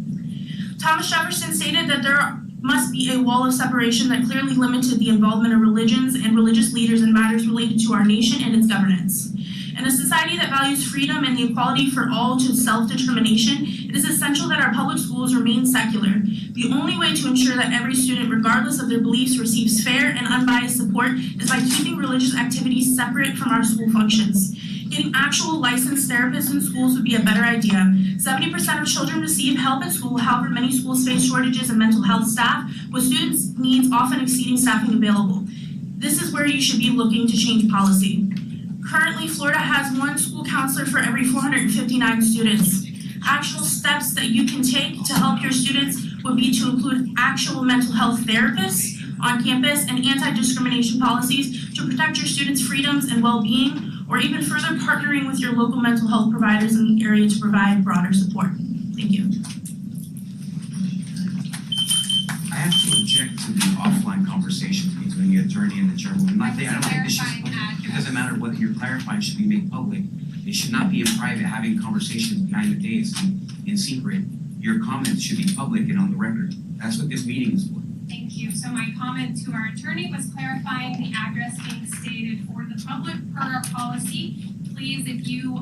Thomas Jefferson stated that there must be a wall of separation that clearly limited the involvement of religions and religious leaders in matters related to our nation and its governance. In a society that values freedom and the equality for all to self-determination, it is essential that our public schools remain secular. The only way to ensure that every student, regardless of their beliefs, receives fair and unbiased support is by keeping religious activities separate from our school functions. Getting actual licensed therapists in schools would be a better idea. 70% of children receive help at school, however, many schools face shortages in mental health staff, with students' needs often exceeding staffing available. This is where you should be looking to change policy. Currently, Florida has 1 school counselor for every 459 students. Actual steps that you can take to help your students would be to include actual mental health therapists on campus and anti-discrimination policies to protect your students' freedoms and well-being, or even further partnering with your local mental health providers in the area to provide broader support. Thank you. I have to object to the offline conversations between the attorney and the chairwoman. I don't think this should, it doesn't matter whether you're clarifying, it should be made public. It should not be in private, having conversations behind the dais in secret. Your comments should be public and on the record. That's what this meeting is for. Thank you. So my comment to our attorney was clarifying the address being stated for the public per our policy. Please, if you,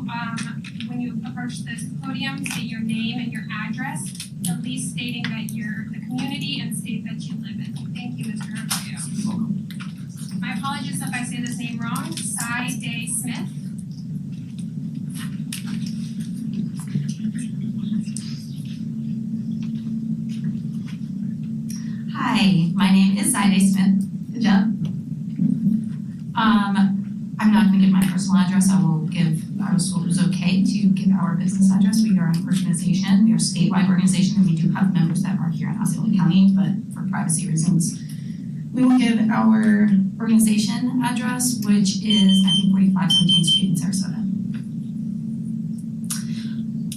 when you approach this podium, state your name and your address, at least stating that you're the community and state that you live in. Thank you, Mr. Arroyo. My apologies if I say this name wrong. Cy Day Smith. Hi, my name is Cy Smith. Good job. I'm not going to give my personal address. I will was told it was okay to give our business address. We are an organization. We are a statewide organization, and we do have members that are here in Osceola County, but for privacy reasons, we will give our organization address, which is 1945 17th Street in Sarasota.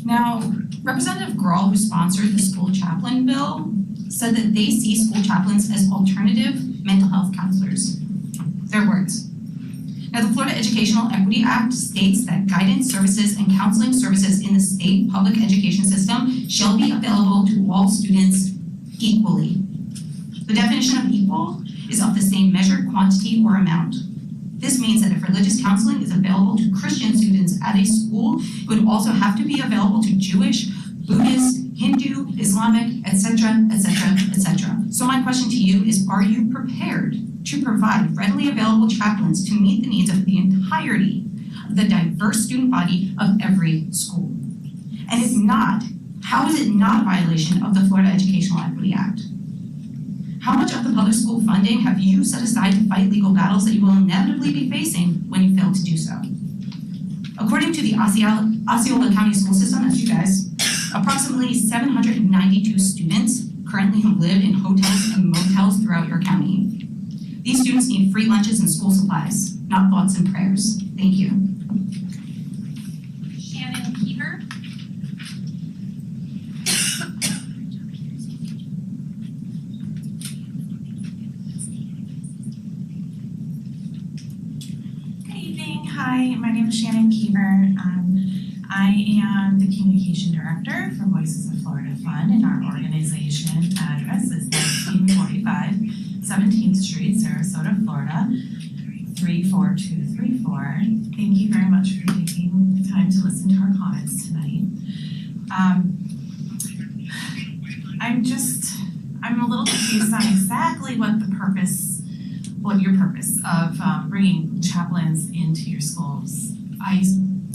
Now, Representative Grawl, who sponsored the school chaplain bill, said that they see school chaplains as alternative mental health counselors. Their words. Now, the Florida Educational Equity Act states that guidance services and counseling services in the state public education system shall be available to all students equally. The definition of equal is of the same measure, quantity, or amount. This means that if religious counseling is available to Christian students at a school, it would also have to be available to Jewish, Buddhist, Hindu, Islamic, etc., etc., etc. So my question to you is, are you prepared to provide readily available chaplains to meet the needs of the entirety of the diverse student body of every school? And if not, how is it not a violation of the Florida Educational Equity Act? How much of the public school funding have you set aside to fight legal battles that you will inevitably be facing when you fail to do so? According to the Osceola County school system, that's you guys, approximately 792 students currently live in hotels and motels throughout your county. These students need free lunches and school supplies, not thoughts and prayers. Thank you. Shannon Hi, my name is Shannon Keever. I am the Communication Director for Voices of Florida Fund, and our organization address is 1945 17th Street, Sarasota, Florida, 34234. Thank you very much for taking the time to listen to our comments tonight. I'm a little confused on exactly what your purpose of bringing chaplains into your schools. I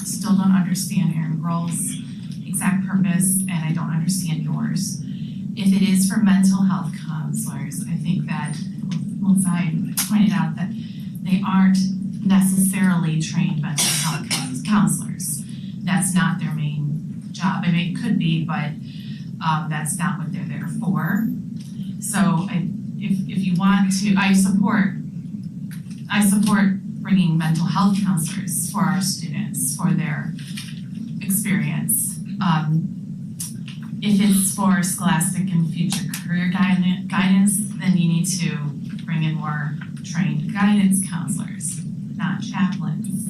still don't understand Aaron Grohl's exact purpose, and I don't understand yours. If it is for mental health counselors, I think that Melissa pointed out that they aren't necessarily trained mental health counselors. That's not their main job. I mean, it could be, but that's not what they're there for. So if you want to, I support bringing mental health counselors for our students, for their experience. If it's for scholastic and future career guidance, then you need to bring in more trained guidance counselors, not chaplains.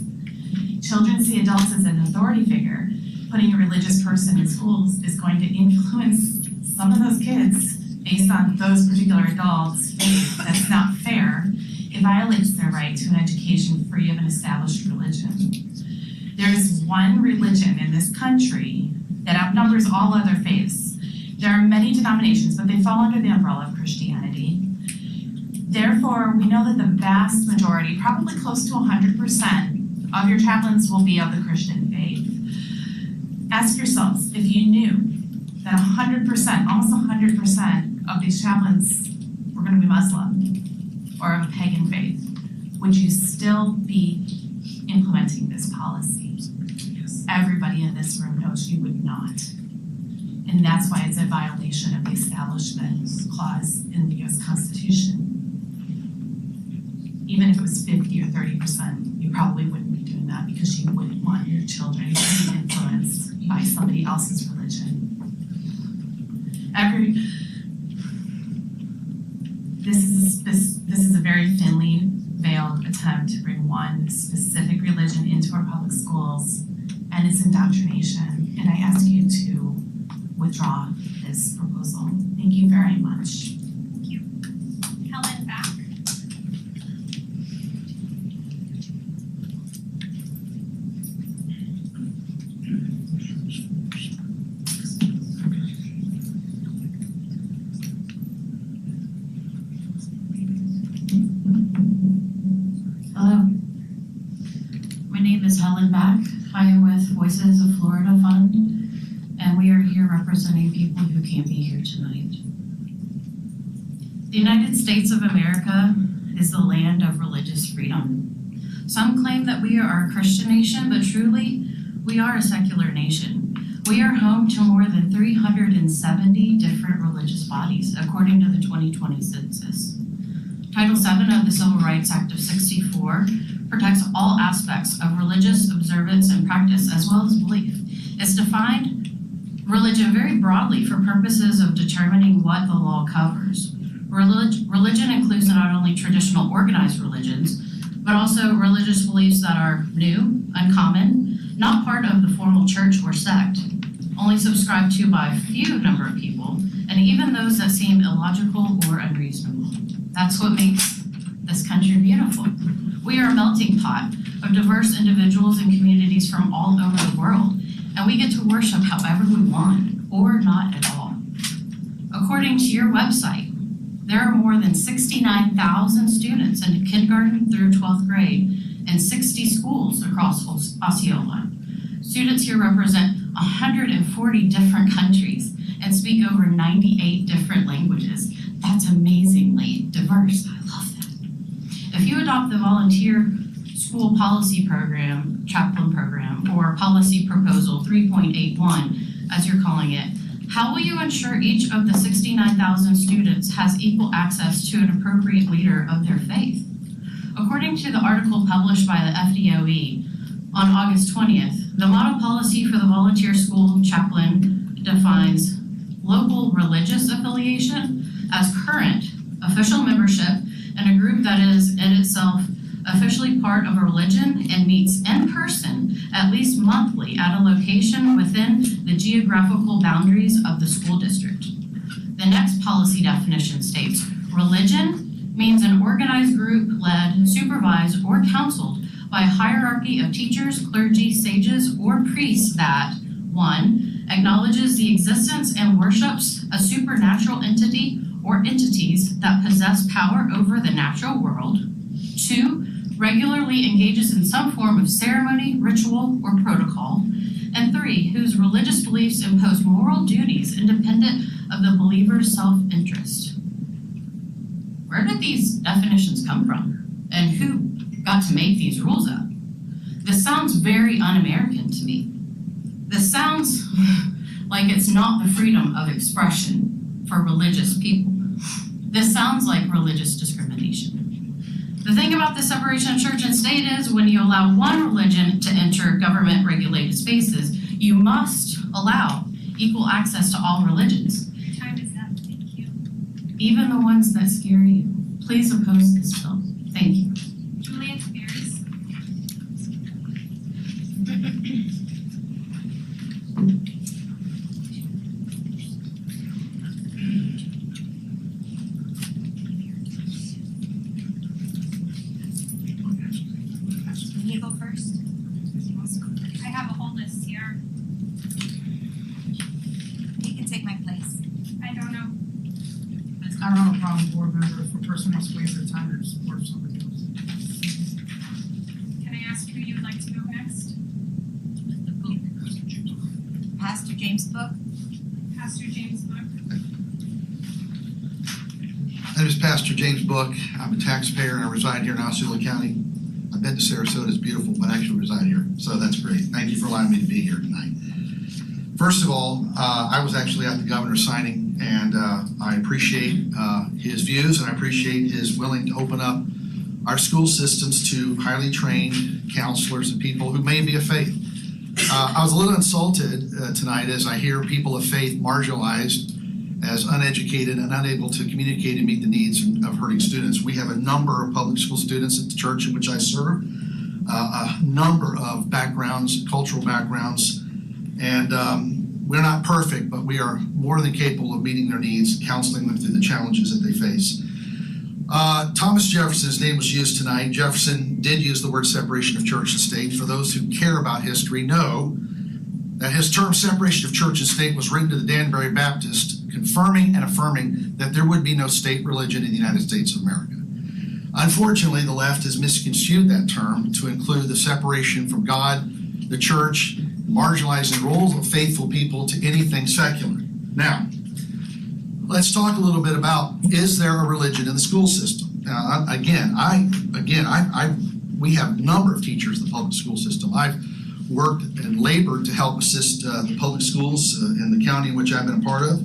Children see adults as an authority figure. Putting a religious person in schools is going to influence some of those kids based on those particular adults' faith. That's not fair. It violates their right to an education free of an established religion. There is one religion in this country that outnumbers all other faiths. There are many denominations, but they fall under the umbrella of Christianity. Therefore, we know that the vast majority, probably close to 100% of your chaplains will be of the Christian faith. Ask yourselves if you knew that 100%, almost 100% of these chaplains were going to be Muslim or of a pagan faith, would you still be implementing this policy? Yes. Everybody in this room knows you would not. And that's why it's a violation of the Establishment Clause in the US Constitution. Even if it was 50 or 30%, you probably wouldn't be doing that because you wouldn't want your children to be influenced by somebody else's religion. This is a very thinly veiled attempt to bring one specific religion into our public schools, and it's indoctrination. And I ask you to withdraw this proposal. Thank you very much. Thank you. Helen back. Hello. My name is Helen Back. I am with Voices of Florida Fund, and we are here representing people who can't be here tonight. The United States of America is the land of religious freedom. Some claim that we are a Christian nation, but truly, we are a secular nation. We are home to more than 370 different religious bodies, according to the 2020 census. Title VII of the Civil Rights Act of '64 protects all aspects of religious observance and practice, as well as belief. It's defined religion very broadly for purposes of determining what the law covers. Religion includes not only traditional organized religions, but also religious beliefs that are new, uncommon, not part of the formal church or sect, only subscribed to by a few number of people, and even those that seem illogical or unreasonable. That's what makes this country beautiful. We are a melting pot of diverse individuals and communities from all over the world, and we get to worship however we want, or not at all. According to your website, there are more than 69,000 students in kindergarten through 12th grade in 60 schools across Osceola. Students here represent 140 different countries and speak over 98 different languages. That's amazingly diverse. I love that. If you adopt the volunteer school policy program, chaplain program, or policy proposal 3.81, as you're calling it, how will you ensure each of the 69,000 students has equal access to an appropriate leader of their faith? According to the article published by the FDOE on August 20th, the model policy for the volunteer school chaplain defines local religious affiliation as current official membership in a group that is in itself a officially part of a religion and meets in person at least monthly at a location within the geographical boundaries of the school district. The next policy definition states, religion means an organized group led, supervised, or counseled by a hierarchy of teachers, clergy, sages, or priests that, 1, acknowledges the existence and worships a supernatural entity or entities that possess power over the natural world. 2, regularly engages in some form of ceremony, ritual, or protocol. And 3, whose religious beliefs impose moral duties independent of the believer's self-interest. Where did these definitions come from? And who got to make these rules up? This sounds very un-American to me. This sounds like it's not the freedom of expression for religious people. This sounds like religious discrimination. The thing about the separation of church and state is when you allow one religion to enter government-regulated spaces, you must allow equal access to all religions. Time is up, thank you. Even the ones that scare you. Please oppose this bill. Thank you. Juliet Spears. Can you go first? I have a whole list here. You can take my place. I don't know. I don't have a problem with board member if a person wants to waste their time to support somebody else. Can I ask who you'd like to go next? Pastor James Book. Pastor James Book. My name is Pastor James Book. I'm a taxpayer and I reside here in Osceola County. I've been to Sarasota, it's beautiful, but I actually reside here, so that's great. Thank you for allowing me to be here tonight. First of all, I was actually at the governor's signing, and I appreciate his views, and I appreciate his willing to open up our school systems to highly trained counselors and people who may be of faith. I was a little insulted tonight as I hear people of faith marginalized as uneducated and unable to communicate and meet the needs of hurting students. We have a number of public school students at the church in which I serve, a number of backgrounds, cultural backgrounds, and we're not perfect, but we are more than capable of meeting their needs, counseling them through the challenges that they face. Thomas Jefferson's name was used tonight. Jefferson did use the word separation of church and state. For those who care about history, know that his term separation of church and state was written to the Danbury Baptist, confirming and affirming that there would be no state religion in the United States of America. Unfortunately, the left has misconstrued that term to include the separation from God, the church, marginalizing roles of faithful people to anything secular. Now, let's talk a little bit about, is there a religion in the school system? Now, we have a number of teachers in the public school system. I've worked and labored to help assist the public schools in the county in which I've been a part of.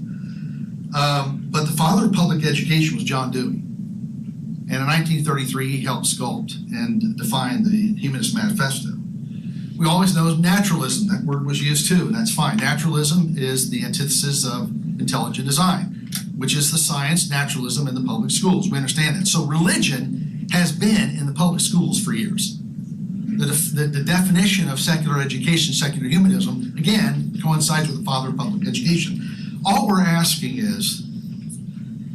But the father of public education was John Dewey. And in 1933, he helped sculpt and define the Humanist Manifesto. We always know naturalism, that word was used too, and that's fine. Naturalism is the antithesis of intelligent design, which is the science, naturalism in the public schools. We understand that. So religion has been in the public schools for years. The definition of secular education, secular humanism, again, coincides with the father of public education. All we're asking is,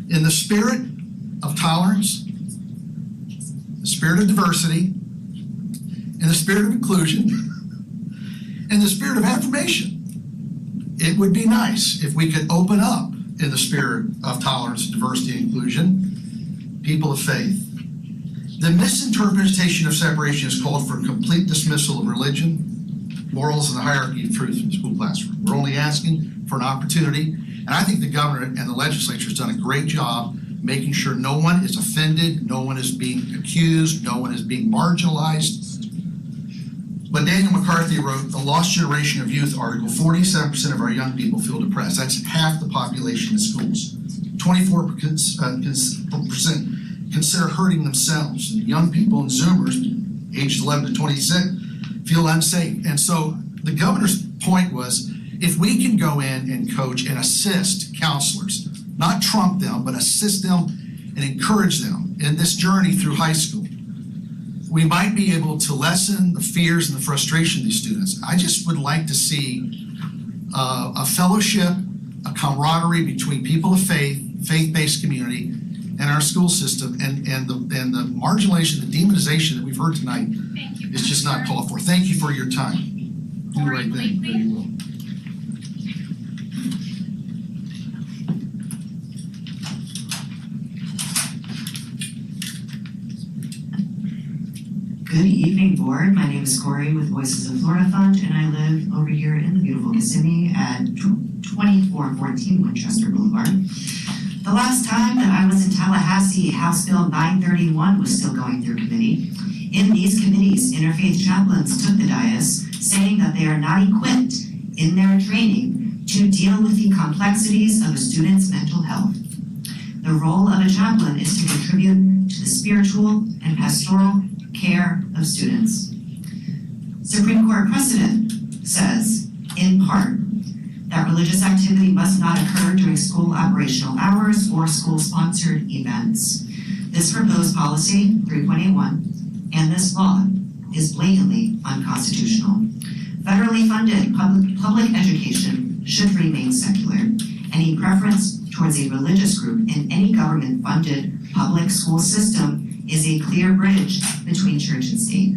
in the spirit of tolerance, the spirit of diversity, in the spirit of inclusion, in the spirit of affirmation, it would be nice if we could open up in the spirit of tolerance, diversity, and inclusion, people of faith. The misinterpretation of separation is called for complete dismissal of religion, morals, and the hierarchy of truth in the school classroom. We're only asking for an opportunity, and I think the governor and the legislature has done a great job making sure no one is offended, no one is being accused, no one is being marginalized. But Daniel McCarthy wrote the Lost Generation of Youth article, 47% of our young people feel depressed. That's half the population in schools. 24% consider hurting themselves. And young people and Zoomers, aged 11 to 26, feel unsafe. And so the governor's point was, if we can go in and coach and assist counselors, not trump them, but assist them and encourage them in this journey through high school, we might be able to lessen the fears and the frustration of these students. I just would like to see a fellowship, a camaraderie between people of faith, faith-based community, and our school system, and the marginalization, the demonization that we've heard tonight Thank you, is just not Pastor. called for. Thank you for your time. Do the Lori right thing. Blakely. You will. Good evening, board. My name is Corey with Voices of Florida Fund, and I live over here in the beautiful Kissimmee at 2414 Winchester Boulevard. The last time that I was in Tallahassee, House Bill 931 was still going through committee. In these committees, interfaith chaplains took the dais, saying that they are not equipped in their training to deal with the complexities of a student's mental health. The role of a chaplain is to contribute to the spiritual and pastoral care of students. Supreme Court precedent says, in part, that religious activity must not occur during school operational hours or school-sponsored events. This proposed policy, 3.81, and this law is blatantly unconstitutional. Federally funded public education should remain secular. Any preference towards a religious group in any government-funded public school system is a clear bridge between church and state.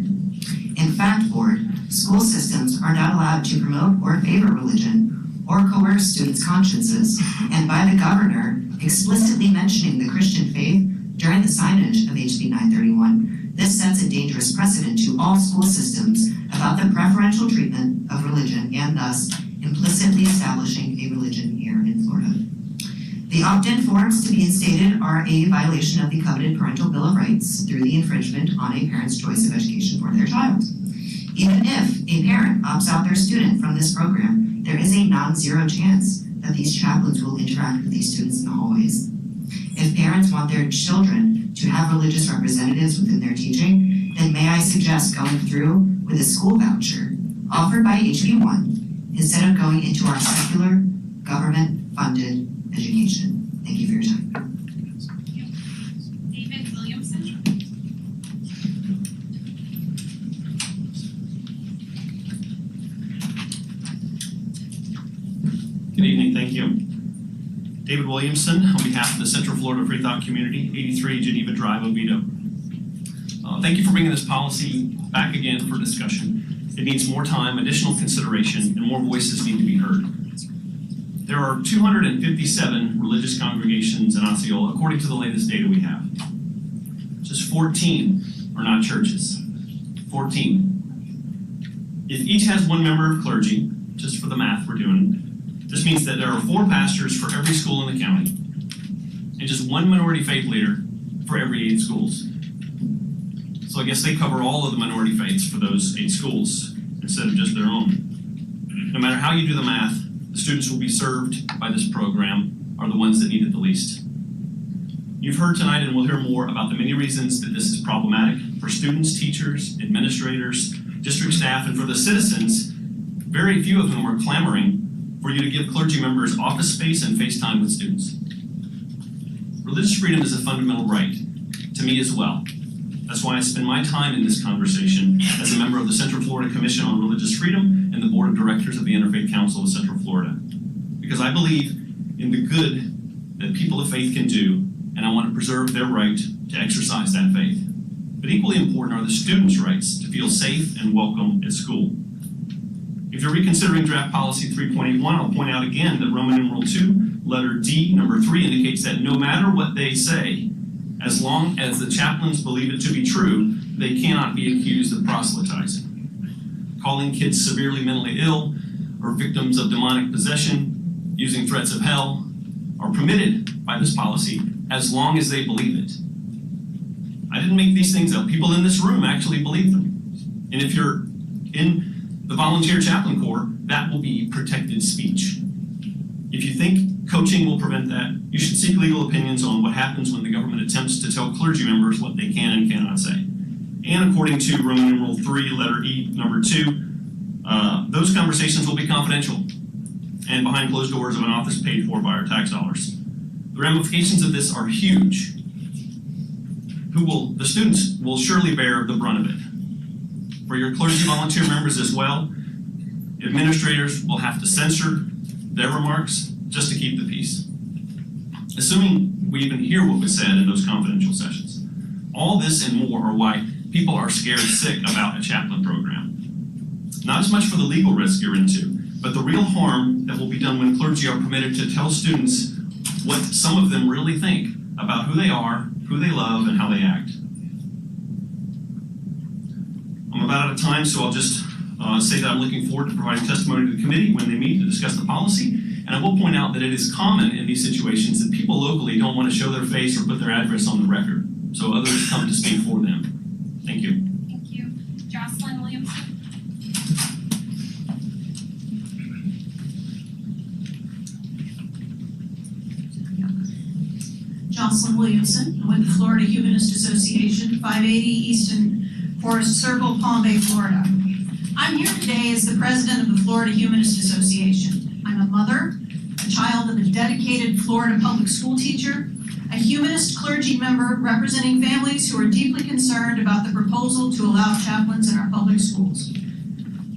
In fact, board, school systems are not allowed to promote or favor religion or coerce students' consciences, and by the governor explicitly mentioning the Christian faith during the signage of HB 931, this sets a dangerous precedent to all school systems about the preferential treatment of religion and thus implicitly establishing a religion here in Florida. The opt-in forms to be instated are a violation of the coveted parental bill of rights through the infringement on a parent's choice of education for their child. Even if a parent opts out their student from this program, there is a non-zero chance that these chaplains will interact with these students in the hallways. If parents want their children to have religious representatives within their teaching, then may I suggest going through with a school voucher offered by HB 1 instead of going into our secular, government-funded education. Thank you for your time. David Williamson. Good evening, thank you. David Williamson on behalf of the Central Florida Free Thought Community, 83 Geneva Drive, Oviedo. Thank you for bringing this policy back again for discussion. It needs more time, additional consideration, and more voices need to be heard. There are 257 religious congregations in Osceola, according to the latest data we have. Just 14 are not churches. 14. If each has one member of clergy, just for the math we're doing, this means that there are 4 pastors for every school in the county, and just 1 minority faith leader for every 8 schools. So I guess they cover all of the minority faiths for those 8 schools instead of just their own. No matter how you do the math, the students who will be served by this program are the ones that need it the least. You've heard tonight and we'll hear more about the many reasons that this is problematic for students, teachers, administrators, district staff, and for the citizens. Very few of whom are clamoring for you to give clergy members office space and face time with students. Religious freedom is a fundamental right, to me as well. That's why I spend my time in this conversation as a member of the Central Florida Commission on Religious Freedom and the Board of Directors of the Interfaith Council of Central Florida. Because I believe in the good that people of faith can do, and I want to preserve their right to exercise that faith. But equally important are the students' rights to feel safe and welcome at school. If you're reconsidering draft policy 3.81, I'll point out again that Roman numeral 2, letter D, number 3 indicates that no matter what they say, as long as the chaplains believe it to be true, they cannot be accused of proselytizing. Calling kids severely mentally ill or victims of demonic possession, using threats of hell, are permitted by this policy as long as they believe it. I didn't make these things up. People in this room actually believe them. And if you're in the volunteer chaplain corps, that will be protected speech. If you think coaching will prevent that, you should seek legal opinions on what happens when the government attempts to tell clergy members what they can and cannot say. And according to Roman numeral 3, letter E, number 2, those conversations will be confidential and behind closed doors of an office paid for by our tax dollars. The ramifications of this are huge. the students will surely bear the brunt of it. For your clergy volunteer members as well, administrators will have to censor their remarks just to keep the peace. Assuming we even hear what was said in those confidential sessions. All this and more are why people are scared sick about a chaplain program. Not as much for the legal risk you're into, but the real harm that will be done when clergy are permitted to tell students what some of them really think about who they are, who they love, and how they act. I'm about out of time, so I'll just say that I'm looking forward to providing testimony to the committee when they meet to discuss the policy. And I will point out that it is common in these situations that people locally don't want to show their face or put their address on the record. So others come to speak for them. Thank you. Thank you. Jocelyn Williamson. Jocelyn Williamson, with the Florida Humanist Association, 580 Easton Forest Circle, Palm Bay, Florida. I'm here today as the president of the Florida Humanist Association. I'm a mother, a child of a dedicated Florida public school teacher, a humanist clergy member representing families who are deeply concerned about the proposal to allow chaplains in our public schools.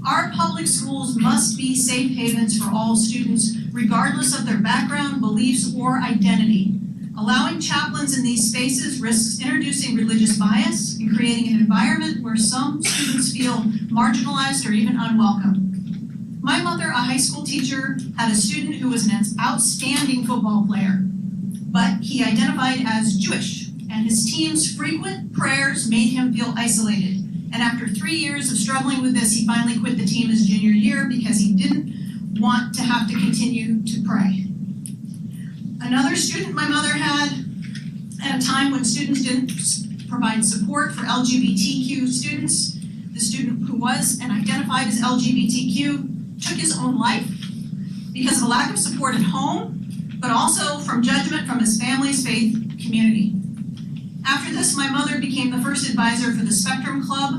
Our public schools must be safe havens for all students, regardless of their background, beliefs, or identity. Allowing chaplains in these spaces risks introducing religious bias and creating an environment where some students feel marginalized or even unwelcome. My mother, a high school teacher, had a student who was an outstanding football player, but he identified as Jewish, and his team's frequent prayers made him feel isolated. And after 3 years of struggling with this, he finally quit the team his junior year because he didn't want to have to continue to pray. Another student my mother had, at a time when students didn't provide support for LGBTQ students, the student who was and identified as LGBTQ took his own life because of a lack of support at home, but also from judgment from his family's faith community. After this, my mother became the first advisor for the Spectrum Club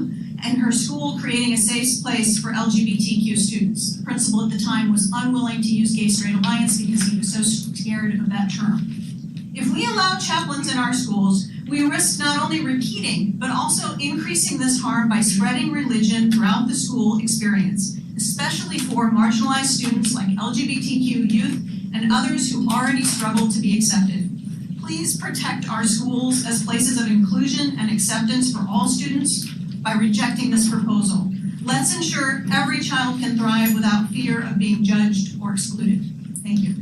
and her school, creating a safe place for LGBTQ students. The principal at the time was unwilling to use Gay Straight Alliance because he was so scared of that term. If we allow chaplains in our schools, we risk not only repeating, but also increasing this harm by spreading religion throughout the school experience, especially for marginalized students like LGBTQ youth and others who already struggle to be accepted. Please protect our schools as places of inclusion and acceptance for all students by rejecting this proposal. Let's ensure every child can thrive without fear of being judged or excluded. Thank you.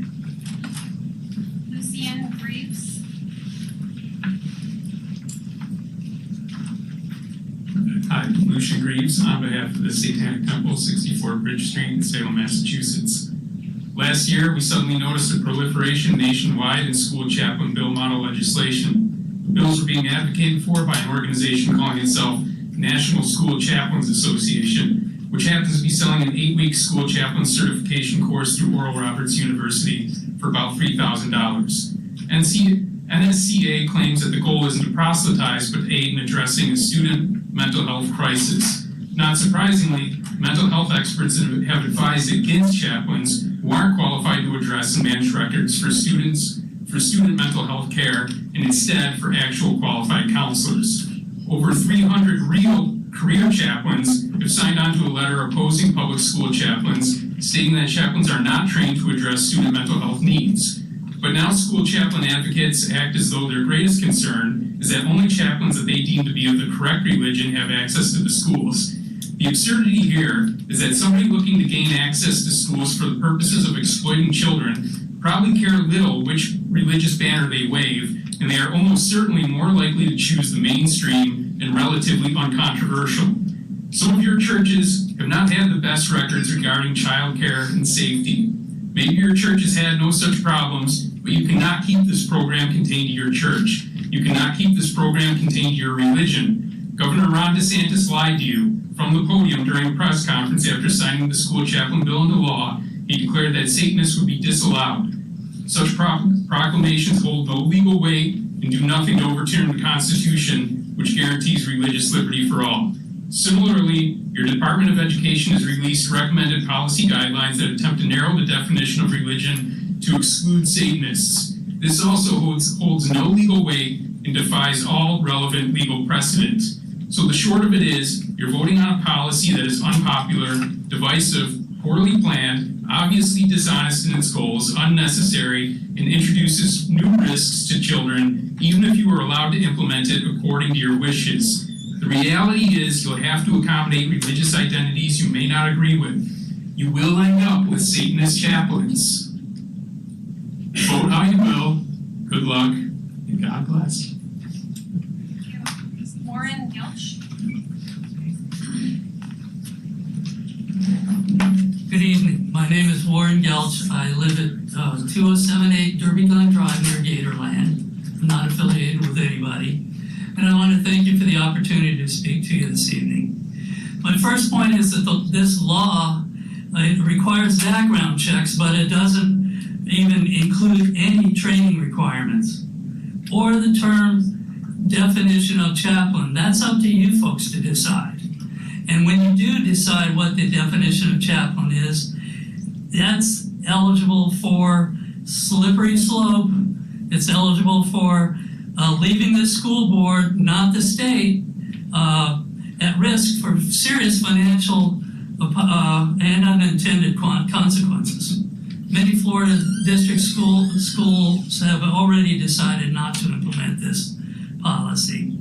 Lucienne Greaves. Hi, Lucia Greaves on behalf of the Satanic Temple, 64 Bridge Street in Salem, Massachusetts. Last year, we suddenly noticed a proliferation nationwide in school chaplain bill model legislation. The bills were being advocated for by an organization calling itself National School Chaplains Association, which happens to be selling an 8-week school chaplain certification course through Oral Roberts University for about $3,000. NSCA claims that the goal isn't to proselytize, but to aid in addressing a student mental health crisis. Not surprisingly, mental health experts have advised against chaplains who aren't qualified to address and manage records for student mental health care, and instead for actual qualified counselors. Over 300 real career chaplains have signed on to a letter opposing public school chaplains, stating that chaplains are not trained to address student mental health needs. But now school chaplain advocates act as though their greatest concern is that only chaplains that they deem to be of the correct religion have access to the schools. The absurdity here is that somebody looking to gain access to schools for the purposes of exploiting children probably care little which religious banner they wave, and they are almost certainly more likely to choose the mainstream and relatively uncontroversial. Some of your churches have not had the best records regarding childcare and safety. Maybe your church has had no such problems, but you cannot keep this program contained to your church. You cannot keep this program contained to your religion. Governor Ron DeSantis lied to you from the podium during a press conference after signing the school chaplain bill into law. He declared that Satanists would be disallowed. Such proclamations hold no legal weight and do nothing to overturn the Constitution, which guarantees religious liberty for all. Similarly, your Department of Education has released recommended policy guidelines that attempt to narrow the definition of religion to exclude Satanists. This also holds no legal weight and defies all relevant legal precedent. So the short of it is, you're voting on a policy that is unpopular, divisive, poorly planned, obviously dishonest in its goals, unnecessary, and introduces new risks to children, even if you are allowed to implement it according to your wishes. The reality is you'll have to accommodate religious identities you may not agree with. You will end up with Satanist chaplains. Vote how you will. Good luck, and God bless. Warren Gilch. Good evening. My name is Warren Gelch. I live at 2078 Derby Glen Drive near Gatorland. I'm not affiliated with anybody. And I want to thank you for the opportunity to speak to you this evening. My first point is that this law, it requires background checks, but it doesn't even include any training requirements or the term definition of chaplain. That's up to you folks to decide. And when you do decide what the definition of chaplain is, that's eligible for slippery slope. It's eligible for leaving the school board, not the state, at risk for serious financial and unintended consequences. Many Florida district schools have already decided not to implement this policy.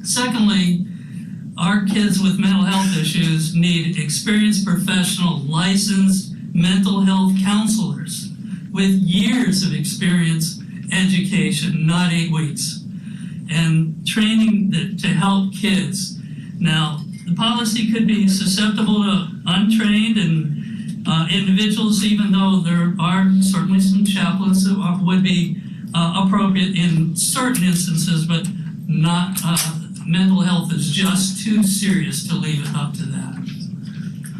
Secondly, our kids with mental health issues need experienced professional licensed mental health counselors with years of experience, education, not 8 weeks, and training to help kids. Now, the policy could be susceptible to untrained and individuals, even though there are certainly some chaplains that would be appropriate in certain instances, but not mental health is just too serious to leave it up to that.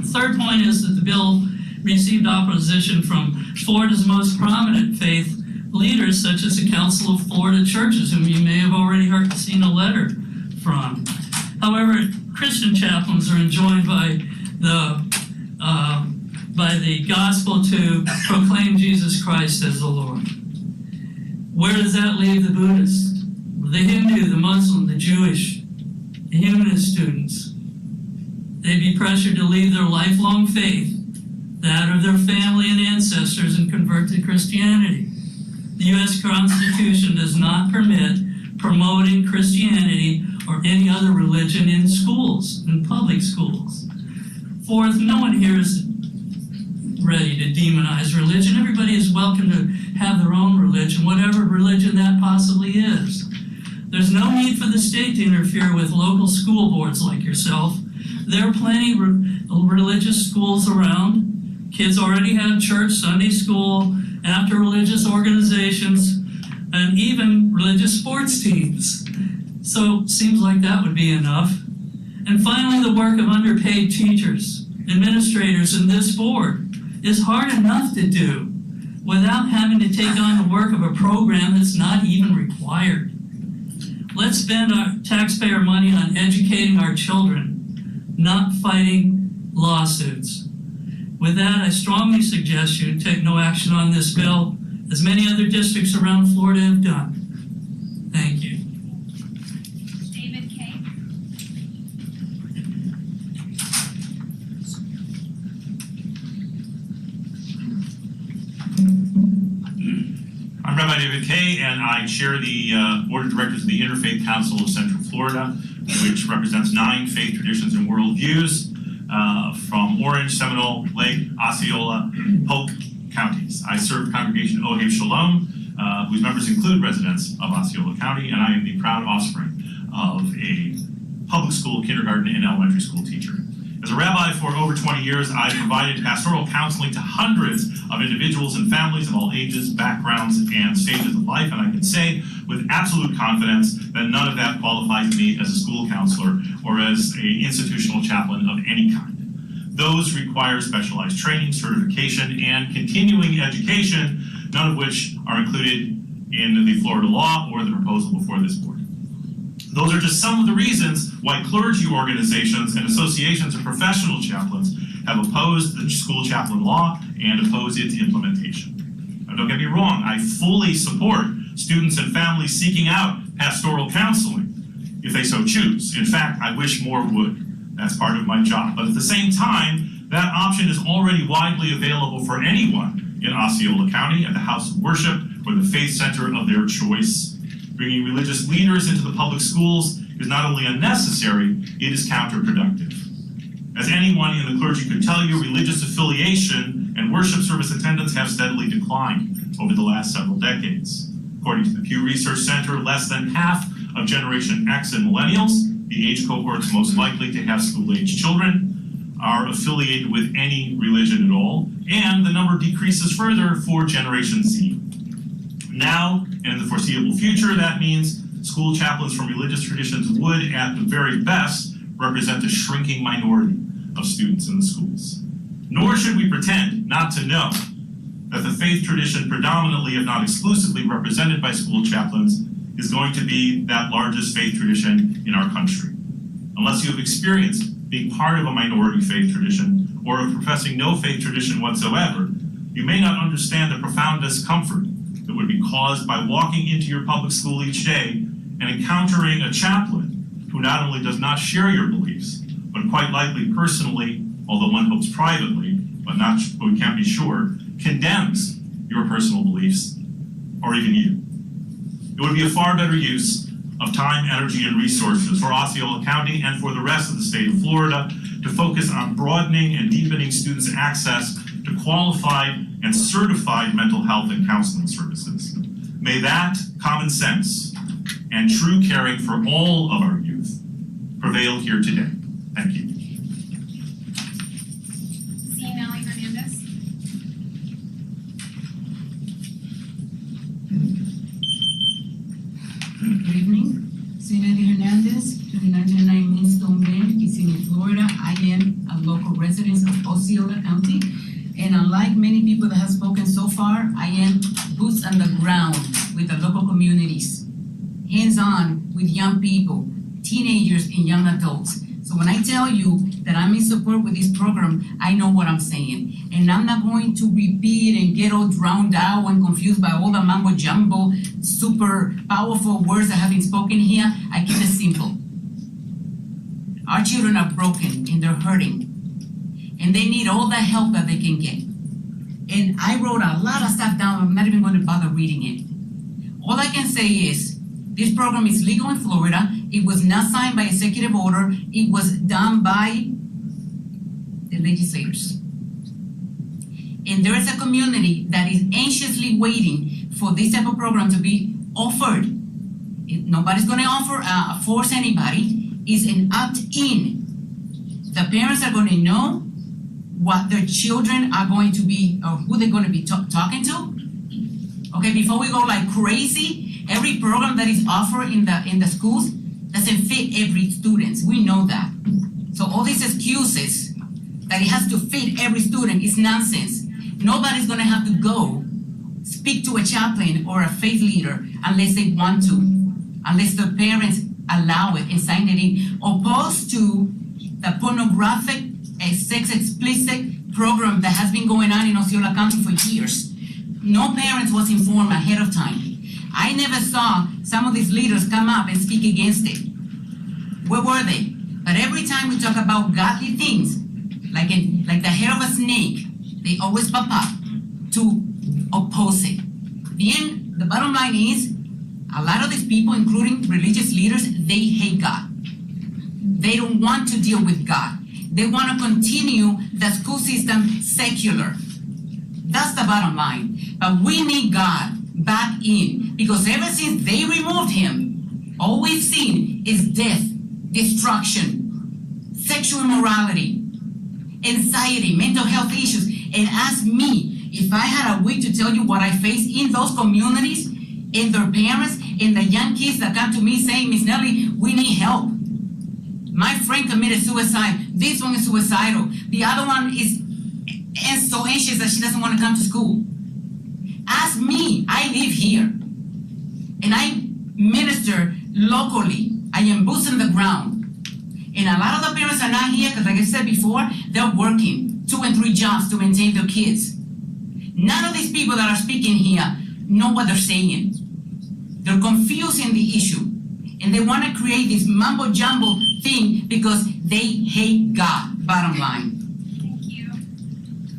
The third point is that the bill received opposition from Florida's most prominent faith leaders, such as the Council of Florida Churches, whom you may have already seen a letter from. However, Christian chaplains are enjoined by the gospel to proclaim Jesus Christ as the Lord. Where does that leave the Buddhist, the Hindu, the Muslim, the Jewish, the humanist students? They'd be pressured to leave their lifelong faith, that of their family and ancestors, and convert to Christianity. The U.S. Constitution does not permit promoting Christianity or any other religion in schools, in public schools. Fourth, no one here is ready to demonize religion. Everybody is welcome to have their own religion, whatever religion that possibly is. There's no need for the state to interfere with local school boards like yourself. There are plenty of religious schools around. Kids already have church, Sunday school, after religious organizations, and even religious sports teams. So it seems like that would be enough. And finally, the work of underpaid teachers, administrators, and this board is hard enough to do without having to take on the work of a program that's not even required. Let's spend our taxpayer money on educating our children, not fighting lawsuits. With that, I strongly suggest you take no action on this bill, as many other districts around Florida have done. Thank you. David Kay. I'm Rabbi David Kay, and I chair the Board of Directors of the Interfaith Council of Central Florida, which represents 9 faith traditions and worldviews from Orange, Seminole, Lake, Osceola, Polk counties. I serve Congregation Ohev Shalom, whose members include residents of Osceola County, and I am the proud offspring of a public school, kindergarten, and elementary school teacher. As a rabbi for over 20 years, I've provided pastoral counseling to hundreds of individuals and families of all ages, backgrounds, and stages of life, and I can say with absolute confidence that none of that qualifies me as a school counselor or as an institutional chaplain of any kind. Those require specialized training, certification, and continuing education, none of which are included in the Florida law or the proposal before this board. Those are just some of the reasons why clergy organizations and associations of professional chaplains have opposed the school chaplain law and oppose its implementation. Now, don't get me wrong, I fully support students and families seeking out pastoral counseling, if they so choose. In fact, I wish more would. That's part of my job. But at the same time, that option is already widely available for anyone in Osceola County at the house of worship or the faith center of their choice. Bringing religious leaders into the public schools is not only unnecessary, it is counterproductive. As anyone in the clergy could tell you, religious affiliation and worship service attendance have steadily declined over the last several decades. According to the Pew Research Center, less than half of Generation X and Millennials, the age cohorts most likely to have school-age children, are affiliated with any religion at all, and the number decreases further for Generation Z. Now, and in the foreseeable future, that means school chaplains from religious traditions would, at the very best, represent a shrinking minority of students in the schools. Nor should we pretend not to know that the faith tradition predominantly, if not exclusively, represented by school chaplains is going to be that largest faith tradition in our country. Unless you have experienced being part of a minority faith tradition or of professing no faith tradition whatsoever, you may not understand the profound discomfort that would be caused by walking into your public school each day and encountering a chaplain who not only does not share your beliefs, but quite likely personally, although one hopes privately, but we can't be sure, condemns your personal beliefs, or even you. It would be a far better use of time, energy, and resources for Osceola County and for the rest of the state of Florida to focus on broadening and deepening students' access to qualified and certified mental health and counseling services. May that common sense and true caring for all of our youth prevail here today. Thank you. Nelly Hernandez. Good evening. Nelly Hernandez, 2909 Moonstone Lane, Kissimmee, Florida. I am a local resident of Osceola County. And unlike many people that have spoken so far, I am boots on the ground with the local communities, hands-on with young people, teenagers and young adults. So when I tell you that I'm in support with this program, I know what I'm saying. And I'm not going to repeat and get all drowned out and confused by all the mambo jumbo, super powerful words that have been spoken here. I keep it simple. Our children are broken and they're hurting. And they need all the help that they can get. And I wrote a lot of stuff down. I'm not even going to bother reading it. All I can say is, this program is legal in Florida. It was not signed by executive order. It was done by the legislators. And there is a community that is anxiously waiting for this type of program to be offered. Nobody's going to force anybody. It's an opt-in. The parents are going to know what their children are going to be, or who they're going to be talking to. Okay, before we go like crazy, every program that is offered in the schools doesn't fit every student. We know that. So all these excuses that it has to fit every student is nonsense. Nobody's gonna have to go speak to a chaplain or a faith leader unless they want to, unless their parents allow it and sign it in, opposed to the pornographic and sex explicit program that has been going on in Osceola County for years. No parents was informed ahead of time. I never saw some of these leaders come up and speak against it. Where were they? But every time we talk about godly things, like the hair of a snake, they always pop up to oppose it. The bottom line is, a lot of these people, including religious leaders, they hate God. They don't want to deal with God. They want to continue the school system secular. That's the bottom line. But we need God back in, because ever since they removed him, all we've seen is death, destruction, sexual immorality, anxiety, mental health issues. And ask me, if I had a week to tell you what I face in those communities, and their parents, and the young kids that come to me saying, Miss Nelly, we need help. My friend committed suicide. This one is suicidal. The other one is so anxious that she doesn't want to come to school. Ask me. I live here. And I minister locally. I am boots on the ground. And a lot of the parents are not here because, like I said before, they're working 2 and 3 jobs to maintain their kids. None of these people that are speaking here know what they're saying. They're confusing the issue. And they wanna create this mumbo jumbo thing because they hate God, bottom line. Thank you.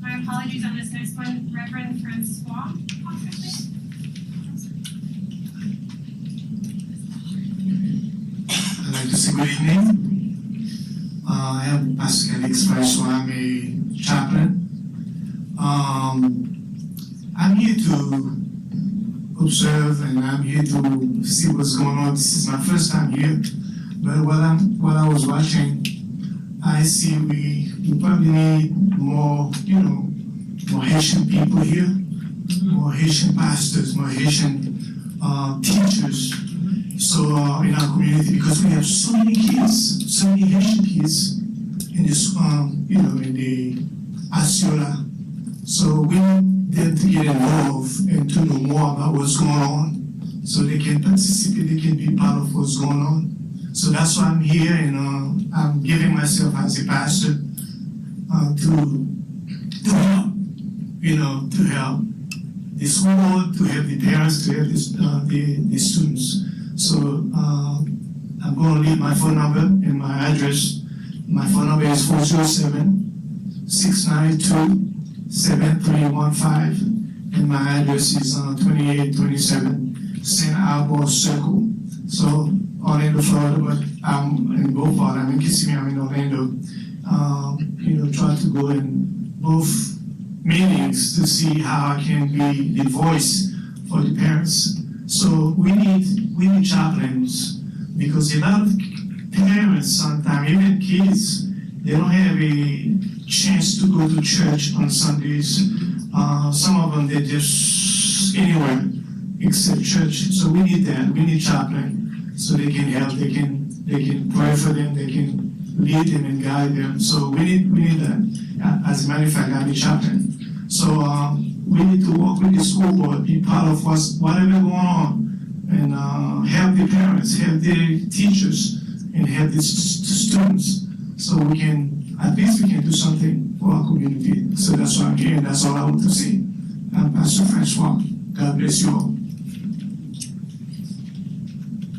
My apologies on this next one, Reverend Francois, possibly? I'd like to say good evening. I am Pastor Felix Francois, I'm a chaplain. I'm here to observe and I'm here to see what's going on. This is my first time here, but what I was watching, I see we probably need more, more Haitian people here, more Haitian pastors, more Haitian teachers. So in our community, because we have so many kids, so many Haitian kids in this, in the Osceola. So we need them to get involved and to know more about what's going on, so they can participate, they can be part of what's going on. So that's why I'm here, and I'm giving myself as a pastor to help, to help this world, to help the parents, to help the students. So I'm going to leave my phone number and my address. My phone number is 407-692-7315, and my address is 2827 St. Albert Circle. So Orlando, Florida, but I'm in both parts. I'm in Kissimmee, I'm in Orlando. Try to go in both meetings to see how I can be the voice for the parents. So we need chaplains, because a lot of parents sometimes, even kids, they don't have a chance to go to church on Sundays. Some of them, they just anywhere except church. So we need that. We need chaplain, so they can help. They can pray for them. They can lead them and guide them. So we need that. As a matter of fact, I'm a chaplain. So we need to work with the school board, be part of whatever going on, and help the parents, help the teachers, and help the students, so we can do something for our community. So that's why I'm here, and that's all I want to say. I'm Pastor Francois. God bless you all.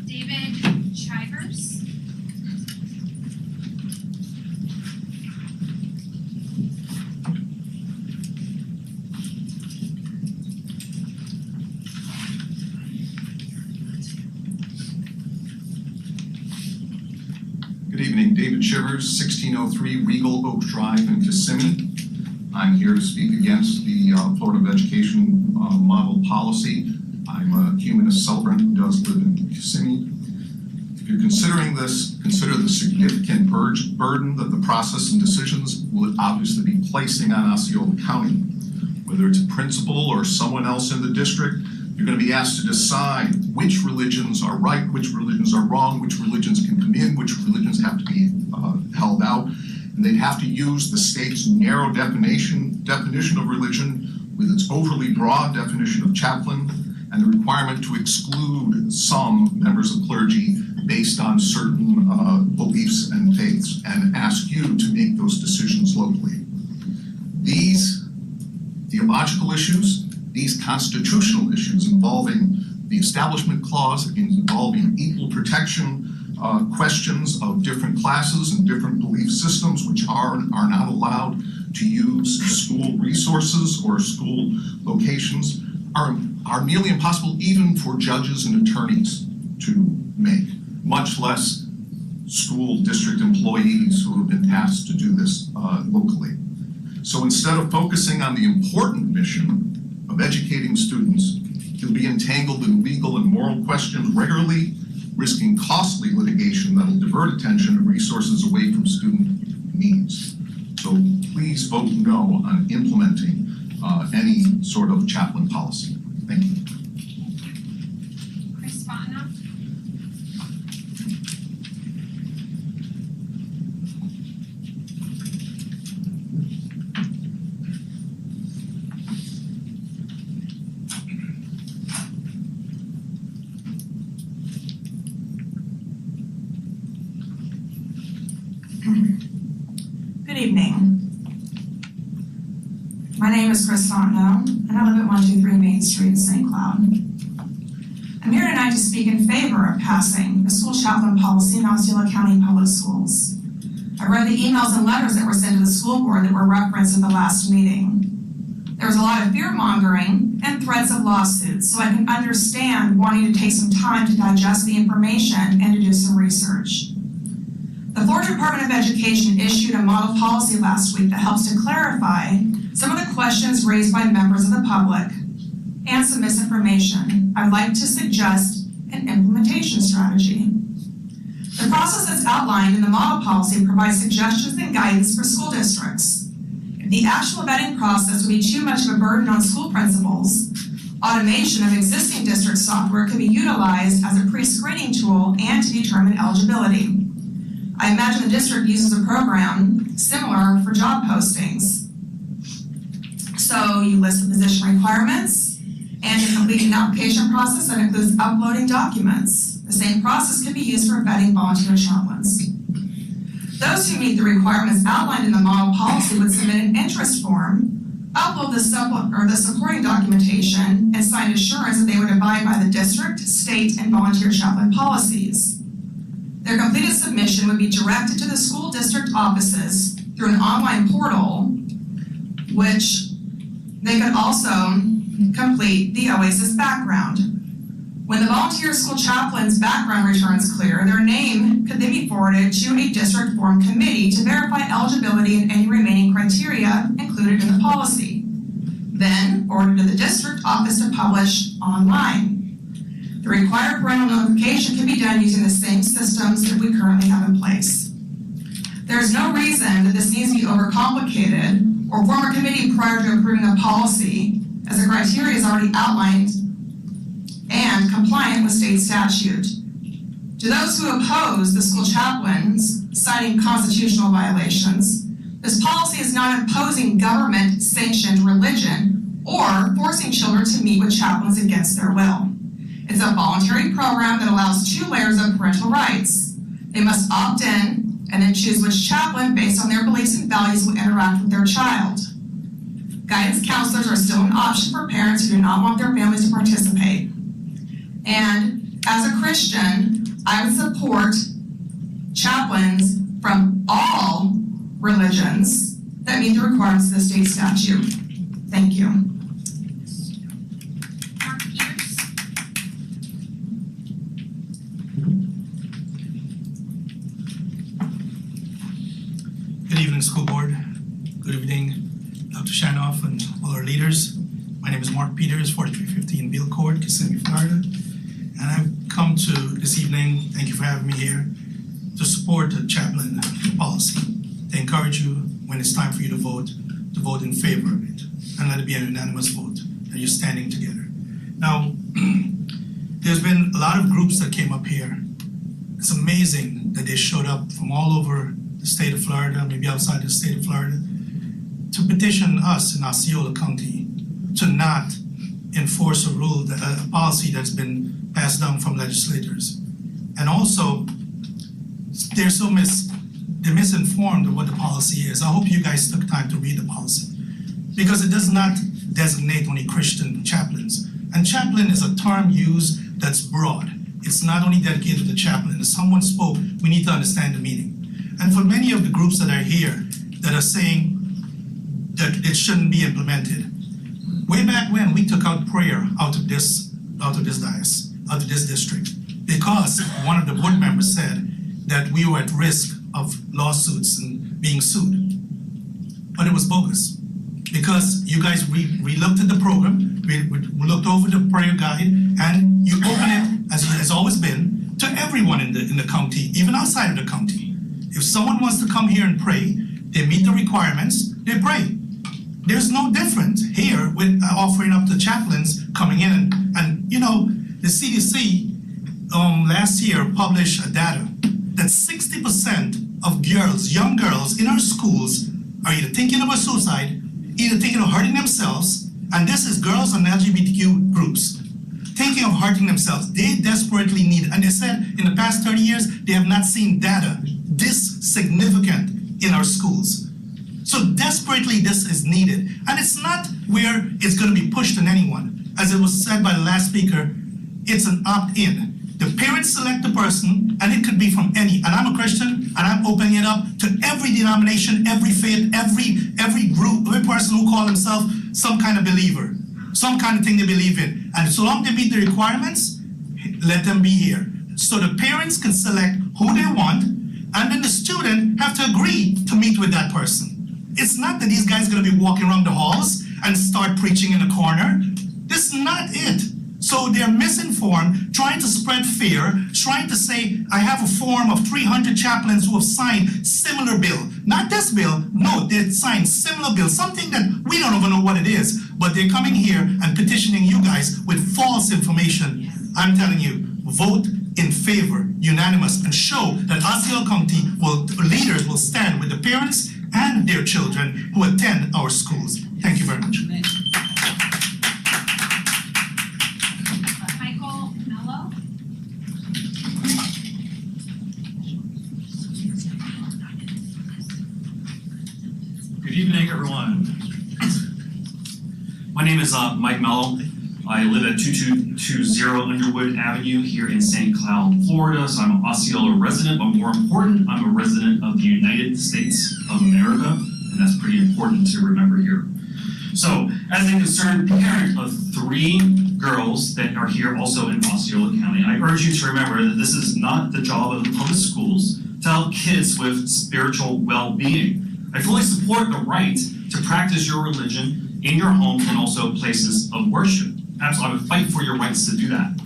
David Chivers. Good evening, David Shivers, 1603 Regal Oak Drive in Kissimmee. I'm here to speak against the Florida of Education model policy. I'm a humanist celebrant who does live in Kissimmee. If you're considering this, consider the significant burden that the process and decisions will obviously be placing on Osceola County. Whether it's a principal or someone else in the district, you're going to be asked to decide which religions are right, which religions are wrong, which religions can come in, which religions have to be held out. And they'd have to use the state's narrow definition of religion with its overly broad definition of chaplain, and the requirement to exclude some members of clergy based on certain beliefs and faiths, and ask you to make those decisions locally. These theological issues, these constitutional issues involving the Establishment Clause, involving equal protection, questions of different classes and different belief systems which are not allowed to use school resources or school locations, are nearly impossible even for judges and attorneys to make, much less school district employees who have been tasked to do this locally. So instead of focusing on the important mission of educating students, you'll be entangled in legal and moral questions regularly, risking costly litigation that'll divert attention and resources away from student needs. So please vote no on implementing any sort of chaplain policy. Thank you. Chris Spotna. Good evening. My name is Chris Fontenot, and I live at 123 Main Street in St. Cloud. I'm here tonight to speak in favor of passing the school chaplain policy in Osceola County Public Schools. I read the emails and letters that were sent to the school board that were referenced at the last meeting. There was a lot of fear-mongering and threats of lawsuits, so I can understand wanting to take some time to digest the information and to do some research. The Florida Department of Education issued a model policy last week that helps to clarify some of the questions raised by members of the public and some misinformation. I'd like to suggest an implementation strategy. The process that's outlined in the model policy provides suggestions and guidance for school districts. If the actual vetting process would be too much of a burden on school principals, automation of existing district software could be utilized as a pre-screening tool and to determine eligibility. I imagine the district uses a program similar for job postings. So you list the position requirements and you complete an application process that includes uploading documents. The same process can be used for vetting volunteer chaplains. Those who meet the requirements outlined in the model policy would submit an interest form, upload the supporting documentation, and sign assurance that they would abide by the district, state, and volunteer chaplain policies. Their completed submission would be directed to the school district offices through an online portal, which they could also complete the OASIS background. When the volunteer school chaplain's background returns clear, their name could then be forwarded to a district form committee to verify eligibility and any remaining criteria included in the policy. Then forwarded to the district office to publish online. The required parental notification can be done using the same systems that we currently have in place. There is no reason that this needs to be overcomplicated or form a committee prior to approving a policy, as the criteria is already outlined and compliant with state statute. To those who oppose the school chaplains, citing constitutional violations, this policy is not imposing government-sanctioned religion or forcing children to meet with chaplains against their will. It's a voluntary program that allows 2 layers of parental rights. They must opt in and then choose which chaplain based on their beliefs and values will interact with their child. Guidance counselors are still an option for parents who do not want their families to participate. And as a Christian, I would support chaplains from all religions that meet the requirements of the state statute. Thank you. Good evening, school board. Good evening, Dr. Shanoff and all our leaders. My name is Mark Peters, 4315 Beale Court, Kissimmee, Florida. And I've come to this evening, thank you for having me here, to support the chaplain policy. To encourage you, when it's time for you to vote in favor of it. And let it be a unanimous vote, that you're standing together. Now, there's been a lot of groups that came up here. It's amazing that they showed up from all over the state of Florida, maybe outside the state of Florida, to petition us in Osceola County to not enforce a rule, a policy that's been passed down from legislators. And also, they're misinformed of what the policy is. I hope you guys took time to read the policy, because it does not designate only Christian chaplains. And chaplain is a term used that's broad. It's not only dedicated to chaplain. As someone spoke, we need to understand the meaning. And for many of the groups that are here that are saying that it shouldn't be implemented, way back when we took out prayer out of this diocese, out of this district, because one of the board members said that we were at risk of lawsuits and being sued. But it was bogus, because you guys we looked at the program, we looked over the prayer guide, and you open it, as it has always been, to everyone in the county, even outside of the county. If someone wants to come here and pray, they meet the requirements, they pray. There's no difference here with offering up the chaplains coming in. And you know, the CDC last year published a data that 60% of girls, young girls in our schools, are either thinking about suicide, either thinking of hurting themselves, and this is girls and LGBTQ groups, thinking of hurting themselves. They desperately need it. And they said in the past 30 years, they have not seen data this significant in our schools. So desperately this is needed. And it's not where it's going to be pushed on anyone. As it was said by the last speaker, it's an opt-in. The parents select the person, and it could be from any, and I'm a Christian, and I'm opening it up to every denomination, every faith, every group, every person who call themselves some kind of believer, some kind of thing they believe in. And so long they meet the requirements, let them be here. So the parents can select who they want, and then the student have to agree to meet with that person. It's not that these guys are gonna be walking around the halls and start preaching in a corner. This is not it. So they're misinformed, trying to spread fear, trying to say, I have a form of 300 chaplains who have signed similar bill. Not this bill, no, they signed similar bill, something that we don't even know what it is, but they're coming here and petitioning you guys with false information. I'm telling you, vote in favor, unanimous, and show that Osceola County leaders will stand with the parents and their children who attend our schools. Thank you very much. Good evening, everyone. My name is Mike Mello. I live at 2220 Underwood Avenue here in St. Cloud, Florida. So I'm an Osceola resident, but more important, I'm a resident of the United States of America, and that's pretty important to remember here. So, as a concerned parent of 3 girls that are here also in Osceola County, I urge you to remember that this is not the job of the public schools to help kids with spiritual well-being. I fully support the right to practice your religion in your home and also places of worship. Absolutely, I would fight for your rights to do that.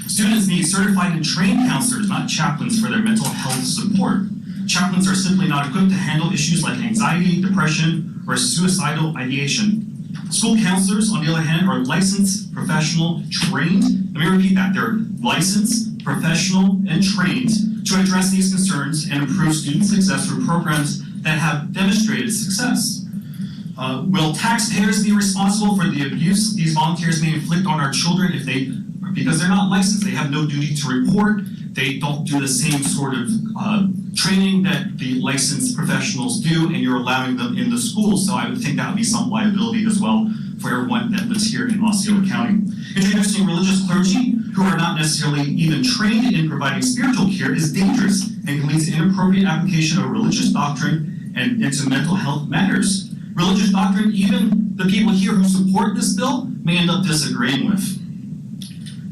Students need certified and trained counselors, not chaplains, for their mental health support. Chaplains are simply not equipped to handle issues like anxiety, depression, or suicidal ideation. School counselors, on the other hand, are licensed, professional, trained. Let me repeat that. They're licensed, professional, and trained to address these concerns and improve student success through programs that have demonstrated success. Will taxpayers be responsible for the abuse these volunteers may inflict on our children because they're not licensed, they have no duty to report, they don't do the same sort of training that the licensed professionals do, and you're allowing them in the schools, so I would think that would be some liability as well for everyone that lives here in Osceola County. Introducing religious clergy who are not necessarily even trained in providing spiritual care is dangerous and can lead to inappropriate application of religious doctrine and into mental health matters. Religious doctrine, even the people here who support this bill may end up disagreeing with.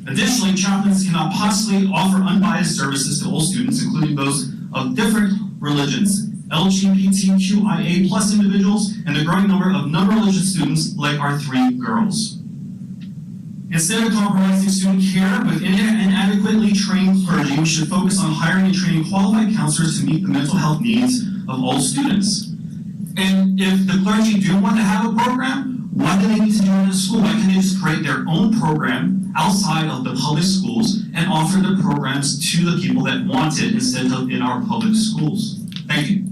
Additionally, chaplains cannot possibly offer unbiased services to all students, including those of different religions, LGBTQIA+ individuals, and the growing number of non-religious students like our 3 girls. Instead of compromising student care with inadequately trained clergy, we should focus on hiring and training qualified counselors to meet the mental health needs of all students. And if the clergy do want to have a program, why do they need to do it in a school? Why can't they just create their own program outside of the public schools and offer the programs to the people that want it instead of in our public schools? Thank you.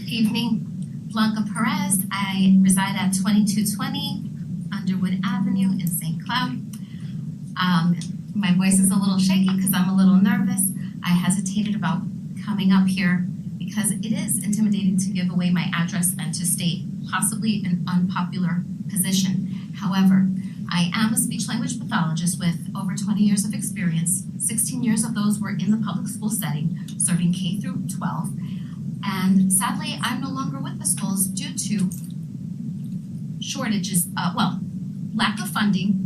Evening, Blanca Perez. I reside at 2220 Underwood Avenue in St. Cloud. My voice is a little shaky because I'm a little nervous. I hesitated about coming up here because it is intimidating to give away my address and to state possibly an unpopular position. However, I am a speech-language pathologist with over 20 years of experience. 16 years of those were in the public school setting, serving K through 12. And sadly, I'm no longer with the schools due to shortages, lack of funding.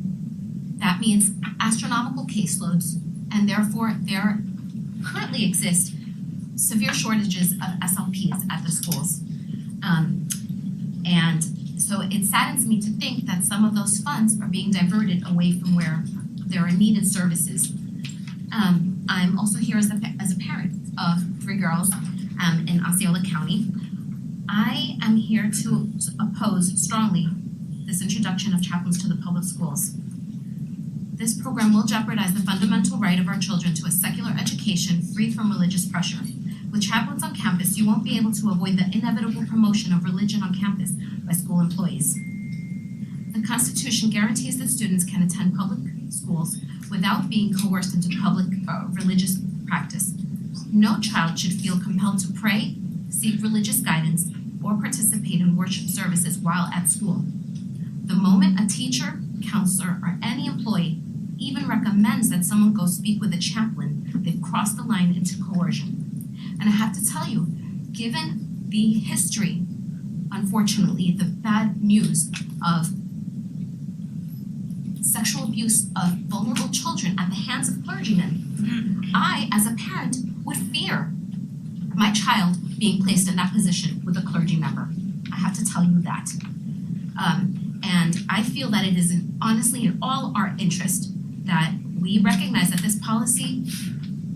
That means astronomical caseloads, and therefore there currently exist severe shortages of SLPs at the schools. And so it saddens me to think that some of those funds are being diverted away from where there are needed services. I'm also here as a parent of 3 girls in Osceola County. I am here to oppose strongly this introduction of chaplains to the public schools. This program will jeopardize the fundamental right of our children to a secular education free from religious pressure. With chaplains on campus, you won't be able to avoid the inevitable promotion of religion on campus by school employees. The Constitution guarantees that students can attend public schools without being coerced into public religious practice. No child should feel compelled to pray, seek religious guidance, or participate in worship services while at school. The moment a teacher, counselor, or any employee even recommends that someone go speak with a chaplain, they've crossed the line into coercion. And I have to tell you, given the history, unfortunately, the bad news of sexual abuse of vulnerable children at the hands of clergymen, I, as a parent, would fear my child being placed in that position with a clergy member. I have to tell you that. And I feel that it is honestly in all our interest that we recognize that this policy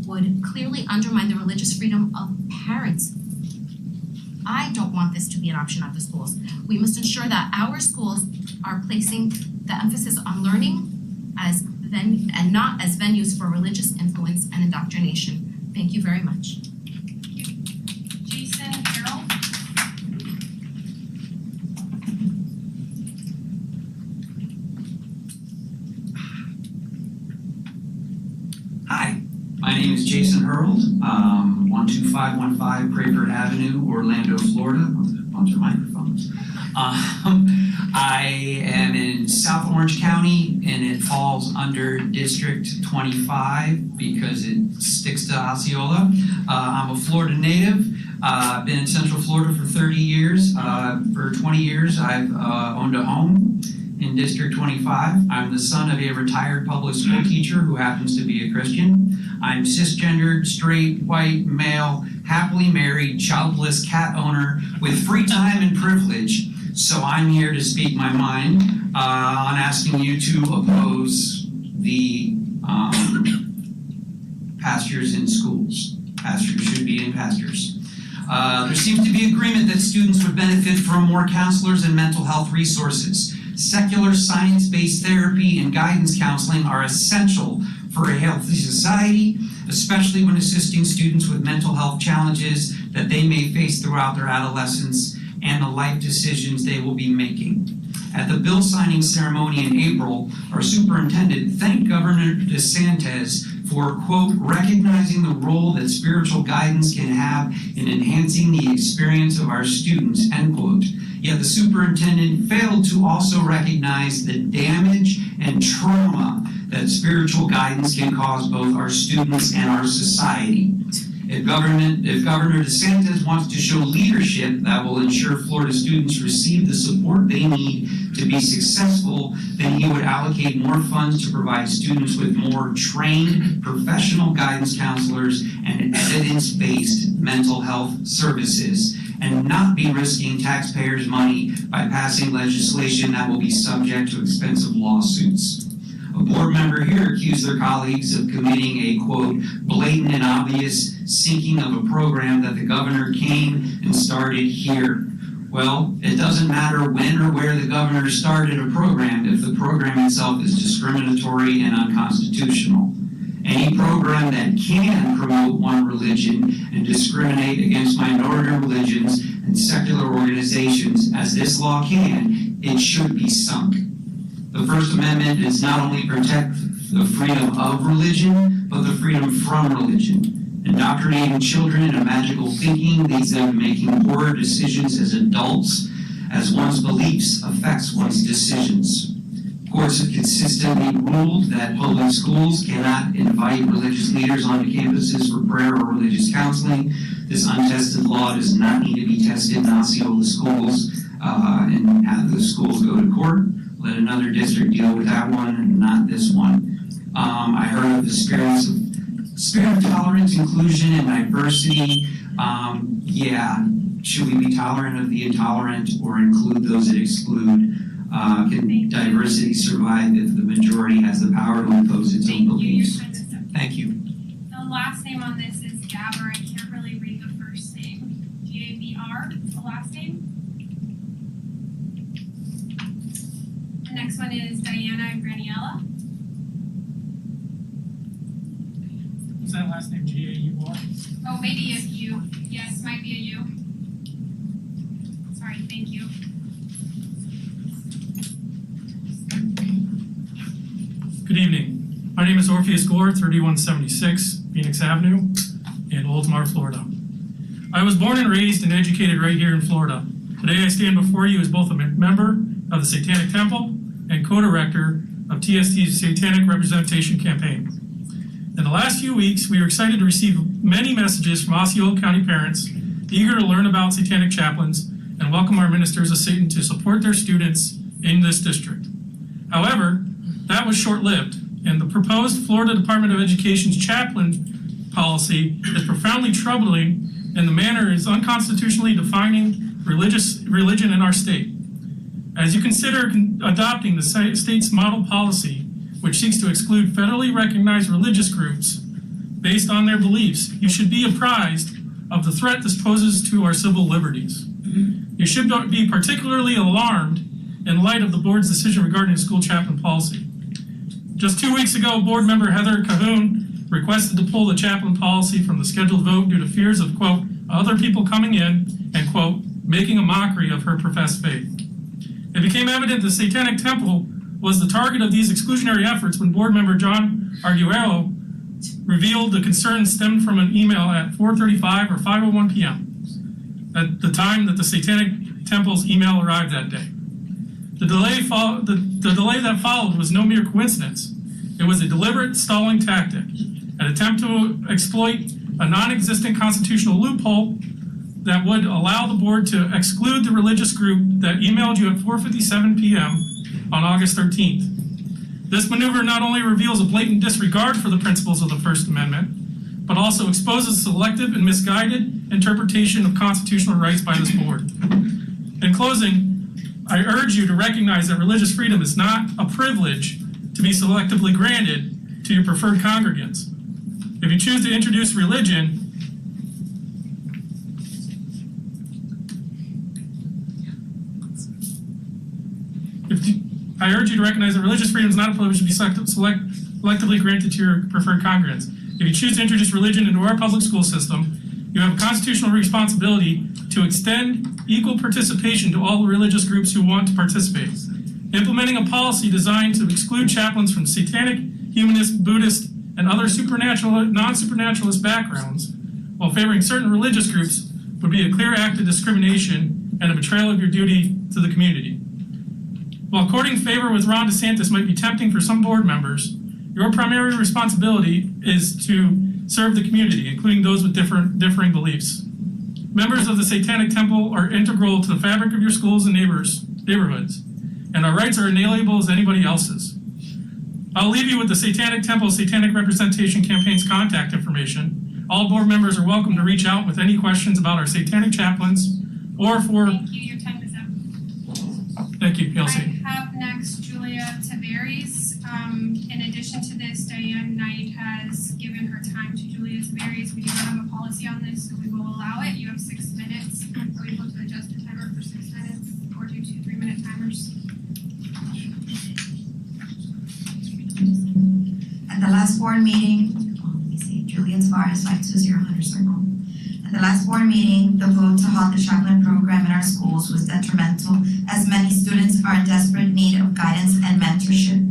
would clearly undermine the religious freedom of parents. I don't want this to be an option at the schools. We must ensure that our schools are placing the emphasis on learning and not as venues for religious influence and indoctrination. Thank you very much. Jason Harold. Hi, my name is Jason Hurld, 12515 Crayford Avenue, Orlando, Florida. A bunch of microphones. I am in South Orange County, and it falls under District 25 because it sticks to Osceola. I'm a Florida native. I've been in Central Florida for 30 years. For 20 years, I've owned a home in District 25. I'm the son of a retired public school teacher who happens to be a Christian. I'm cisgendered, straight, white, male, happily married, childless cat owner with free time and privilege. So I'm here to speak my mind on asking you to oppose the pastures in schools. Pastures should be in pastures. There seems to be agreement that students would benefit from more counselors and mental health resources. Secular science-based therapy and guidance counseling are essential for a healthy society, especially when assisting students with mental health challenges that they may face throughout their adolescence and the life decisions they will be making. At the bill signing ceremony in April, our superintendent thanked Governor DeSantis for, quote, recognizing the role that spiritual guidance can have in enhancing the experience of our students, end quote. Yet the superintendent failed to also recognize the damage and trauma that spiritual guidance can cause both our students and our society. If Governor DeSantis wants to show leadership that will ensure Florida students receive the support they need to be successful, then he would allocate more funds to provide students with more trained professional guidance counselors and evidence-based mental health services, and not be risking taxpayers' money by passing legislation that will be subject to expensive lawsuits. A board member here accused their colleagues of committing a, quote, blatant and obvious sinking of a program that the governor came and started here. Well, it doesn't matter when or where the governor started a program if the program itself is discriminatory and unconstitutional. Any program that can promote one religion and discriminate against minority religions and secular organizations, as this law can, it should be sunk. The First Amendment does not only protect the freedom of religion, but the freedom from religion. Indoctrinating children into magical thinking leads them to making poor decisions as adults, as one's beliefs affects one's decisions. Courts have consistently ruled that public schools cannot invite religious leaders onto campuses for prayer or religious counseling. This untested law does not need to be tested in Osceola schools, and have the schools go to court. Let another district deal with that one and not this one. I heard of the spirit of tolerance, inclusion, and diversity. Should we be tolerant of the intolerant or include those that exclude? Can diversity survive if the majority has the power to impose its own beliefs? Thank you. The last name on this is Gabber. I can't really read the first name. G-A-B-R, the last name. The next one is Diana Graniella. Is that last name G-A-U-R? Oh, maybe a U. Yes, might be a U. Sorry, thank you. Good evening. My name is Orpheus Gore, 3176 Phoenix Avenue in Oldsmar, Florida. I was born and raised and educated right here in Florida. Today I stand before you as both a member of the Satanic Temple and co-director of TST's Satanic Representation Campaign. In the last few weeks, we were excited to receive many messages from Osceola County parents eager to learn about Satanic chaplains and welcome our ministers of Satan to support their students in this district. However, that was short-lived, and the proposed Florida Department of Education's chaplain policy is profoundly troubling, and the manner is unconstitutionally defining religion in our state. As you consider adopting the state's model policy, which seeks to exclude federally recognized religious groups based on their beliefs, you should be apprised of the threat this poses to our civil liberties. You should be particularly alarmed in light of the board's decision regarding the school chaplain policy. Just 2 weeks ago, board member Heather Cahoon requested to pull the chaplain policy from the scheduled vote due to fears of, quote, other people coming in and, quote, making a mockery of her professed faith. It became evident the Satanic Temple was the target of these exclusionary efforts when board member John Arguello revealed the concerns stemmed from an email at 4:35 or 5:01 p.m. at the time that the Satanic Temple's email arrived that day. The delay that followed was no mere coincidence. It was a deliberate stalling tactic, an attempt to exploit a non-existent constitutional loophole that would allow the board to exclude the religious group that emailed you at 4:57 p.m. on August 13th. This maneuver not only reveals a blatant disregard for the principles of the First Amendment, but also exposes selective and misguided interpretation of constitutional rights by this board. In closing, I urge you to recognize that religious freedom is not a privilege to be selectively granted to your preferred congregants. If you choose to introduce religion, I urge you to recognize that religious freedom is not a privilege to be selectively granted to your preferred congregants. If you choose to introduce religion into our public school system, you have a constitutional responsibility to extend equal participation to all the religious groups who want to participate. Implementing a policy designed to exclude chaplains from satanic, humanist, Buddhist, and other non-supernaturalist backgrounds while favoring certain religious groups would be a clear act of discrimination and a betrayal of your duty to the community. While courting favor with Ron DeSantis might be tempting for some board members, your primary responsibility is to serve the community, including those with differing beliefs. Members of the Satanic Temple are integral to the fabric of your schools and neighborhoods, and our rights are inalienable as anybody else's. I'll leave you with the Satanic Temple Satanic Representation Campaign's contact information. All board members are welcome to reach out with any questions about our satanic chaplains or for... Thank you, your time is up. Thank you, PLC. I have next Julia Tavares. In addition to this, Diane Knight has given her time to Julia Tavares. We do not have a policy on this, so we will allow it. You have 6 minutes. Are we able to adjust the timer for 6 minutes or do 2 3-minute timers? At the last board meeting, let me see, Julia Tavares, 520 Hunter Circle. At the last board meeting, the vote to halt the chaplain program in our schools was detrimental as many students are in desperate need of guidance and mentorship.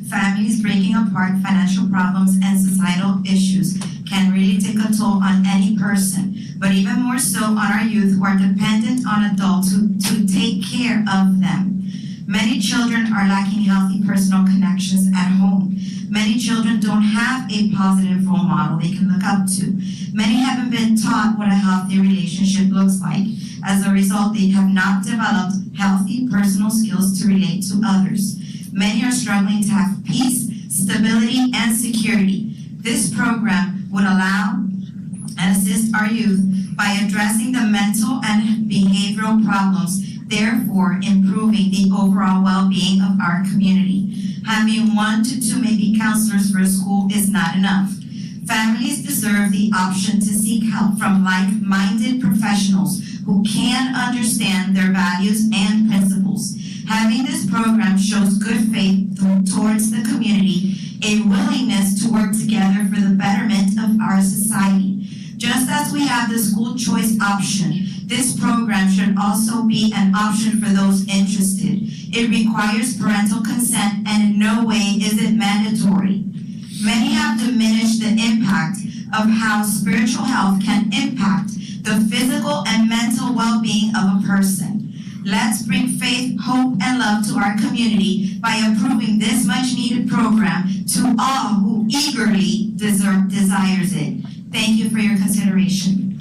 Families breaking apart, financial problems, and societal issues can really take a toll on any person, but even more so on our youth who are dependent on adults to take care of them. Many children are lacking healthy personal connections at home. Many children don't have a positive role model they can look up to. Many haven't been taught what a healthy relationship looks like. As a result, they have not developed healthy personal skills to relate to others. Many are struggling to have peace, stability, and security. This program would allow and assist our youth by addressing the mental and behavioral problems, therefore improving the overall well-being of our community. Having 1 to 2 maybe counselors for a school is not enough. Families deserve the option to seek help from like-minded professionals who can understand their values and principles. Having this program shows good faith towards the community, a willingness to work together for the betterment of our society. Just as we have the school choice option, this program should also be an option for those interested. It requires parental consent and in no way is it mandatory. Many have diminished the impact of how spiritual health can impact the physical and mental well-being of a person. Let's bring faith, hope, and love to our community by approving this much-needed program to all who eagerly desires it. Thank you for your consideration.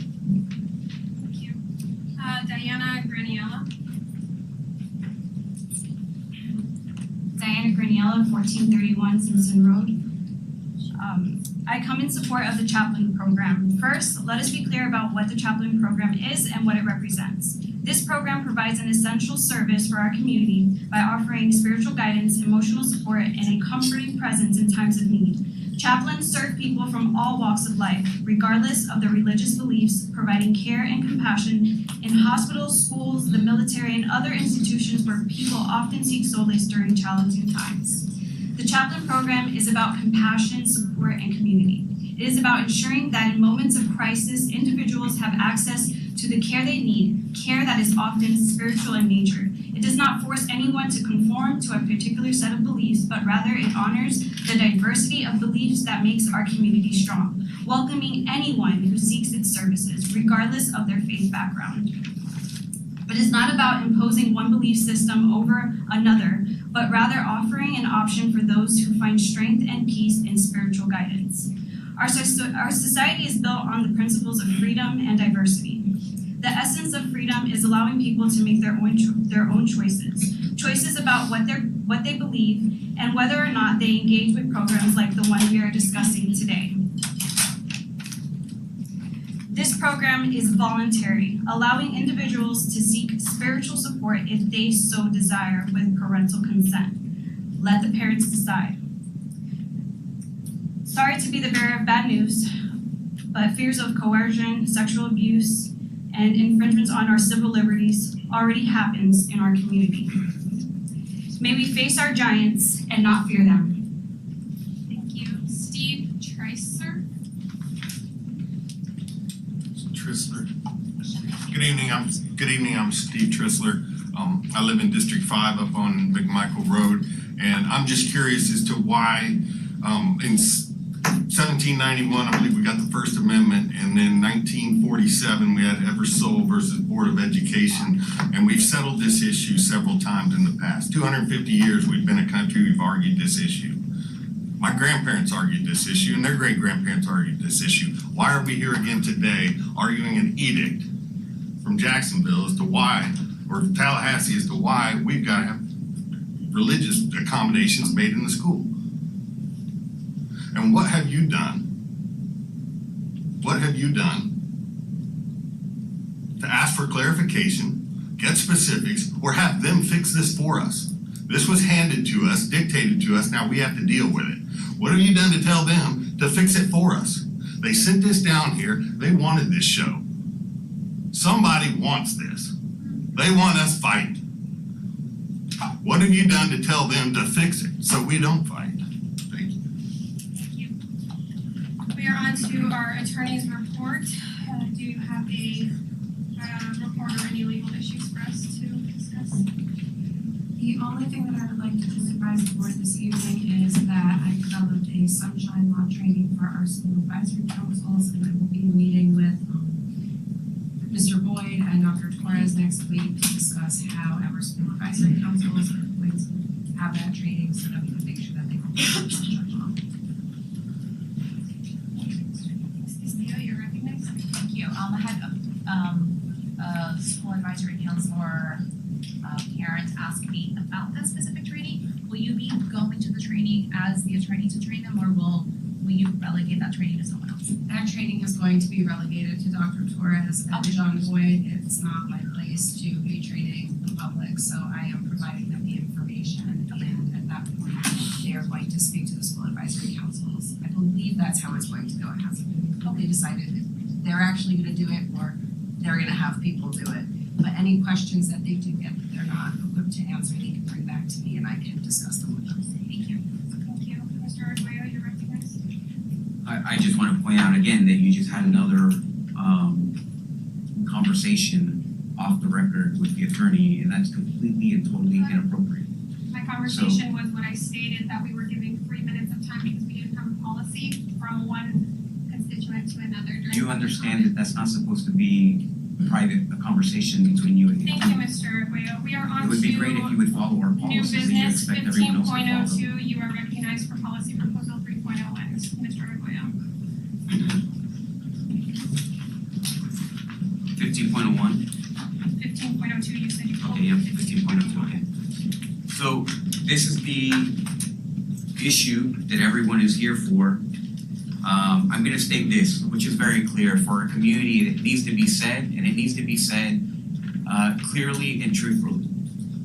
Thank you. Diana Graniella. Diana Graniella, 1431 Simpson Road. I come in support of the chaplain program. First, let us be clear about what the chaplain program is and what it represents. This program provides an essential service for our community by offering spiritual guidance, emotional support, and a comforting presence in times of need. Chaplains serve people from all walks of life, regardless of their religious beliefs, providing care and compassion in hospitals, schools, the military, and other institutions where people often seek solace during challenging times. The chaplain program is about compassion, support, and community. It is about ensuring that in moments of crisis, individuals have access to the care they need, care that is often spiritual in nature. It does not force anyone to conform to a particular set of beliefs, but rather it honors the diversity of beliefs that makes our community strong, welcoming anyone who seeks its services, regardless of their faith background. But it's not about imposing one belief system over another, but rather offering an option for those who find strength and peace in spiritual guidance. Our society is built on the principles of freedom and diversity. The essence of freedom is allowing people to make their own choices about what they believe and whether or not they engage with programs like the one we are discussing today. This program is voluntary, allowing individuals to seek spiritual support if they so desire with parental consent. Let the parents decide. Sorry to be the bearer of bad news, but fears of coercion, sexual abuse, and infringements on our civil liberties already happens in our community. May we face our giants and not fear them. Thank you. Steve Treisler. Trissler. Good evening, I'm Steve Trissler. I live in District 5 up on McMichael Road, and I'm just curious as to why in 1791, I believe we got the First Amendment, and then 1947 we had Eversole versus Board of Education, and we've settled this issue several times in the past. 250 years we've been a country, we've argued this issue. My grandparents argued this issue, and their great-grandparents argued this issue. Why are we here again today arguing an edict from Jacksonville as to why, or Tallahassee as to why we've got to have religious accommodations made in the school? And what have you done? What have you done to ask for clarification, get specifics, or have them fix this for us? This was handed to us, dictated to us, now we have to deal with it. What have you done to tell them to fix it for us? They sent this down here, they wanted this show. Somebody wants this. They want us fighting. What have you done to tell them to fix it so we don't fight? Thank you. Thank you. We are on to our attorney's report. Do you have a report or any legal issues for us to discuss? The only thing that I would like to just advise the board this evening is that I developed a sunshine law training for our school advisory councils, and I will be meeting with Mr. Boyd and Dr. Torres next week to discuss how our school advisory councils are going to have that training so that we can make sure that they comply with sunshine law. Ms. Castillo, you're recognized. Thank you. I had a school advisory counselor parents ask me about that specific training. Will you be going to the training as the attorney to train them, or will you relegate that training to someone else? That training is going to be relegated to Dr. Torres and John Boyd. It's not my place to be training the public, so I am providing them the information, and at that point, they are going to speak to the school advisory councils. I believe that's how it's going to go. It hasn't been fully decided if they're actually gonna do it or they're gonna have people do it. But any questions that they do get that they're not equipped to answer, they can bring back to me and I can discuss them with them. Thank you. Thank you. Mr. Arguello, you're recognized. I just want to point out again that you just had another conversation off the record with the attorney, and that's completely and totally inappropriate. My conversation was when I stated that we were giving 3 minutes of time because we didn't have a policy from one constituent to another you understand that that's not supposed to be private, a conversation between you and him. Thank you, Mr. Arguello. We are on It would be great if you would follow our new policies that you business expect everyone else to follow. 15.02. You are recognized for policy proposal 3.01, Mr. Arguello. 15.01. 15.02, you said you called. Okay, yep, 15.02, okay. So this is the issue that everyone is here for. I'm gonna state this, which is very clear for a community. It needs to be said, and it needs to be said clearly and truthfully.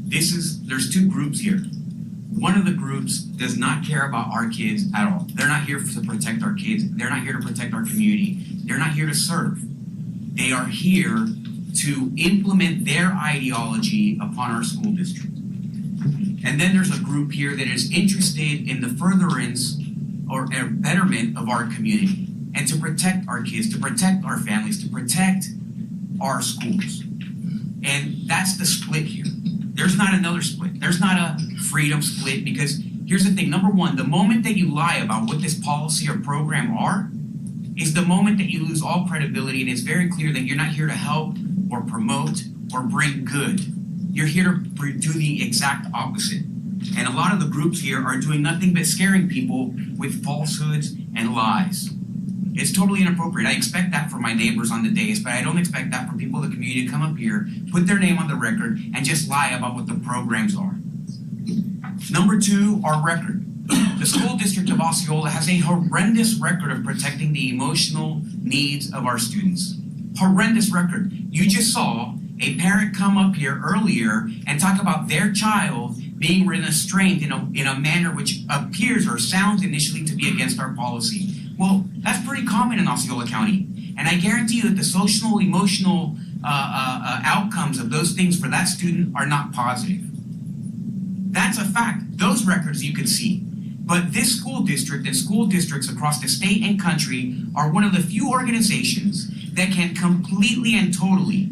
There's two groups here. One of the groups does not care about our kids at all. They're not here to protect our kids. They're not here to protect our community. They're not here to serve. They are here to implement their ideology upon our school district. And then there's a group here that is interested in the furtherance or betterment of our community and to protect our kids, to protect our families, to protect our schools. And that's the split here. There's not another split. There's not a freedom split, because here's the thing. Number one, the moment that you lie about what this policy or program are is the moment that you lose all credibility, and it's very clear that you're not here to help or promote or bring good. You're here to do the exact opposite. And a lot of the groups here are doing nothing but scaring people with falsehoods and lies. It's totally inappropriate. I expect that from my neighbors on the dais, but I don't expect that from people in the community to come up here, put their name on the record, and just lie about what the programs are. Number two, our record. The school district of Osceola has a horrendous record of protecting the emotional needs of our students. Horrendous record. You just saw a parent come up here earlier and talk about their child being restrained in a manner which appears or sounds initially to be against our policy. Well, that's pretty common in Osceola County. And I guarantee you that the social, emotional outcomes of those things for that student are not positive. That's a fact. Those records you can see. But this school district and school districts across the state and country are one of the few organizations that can completely and totally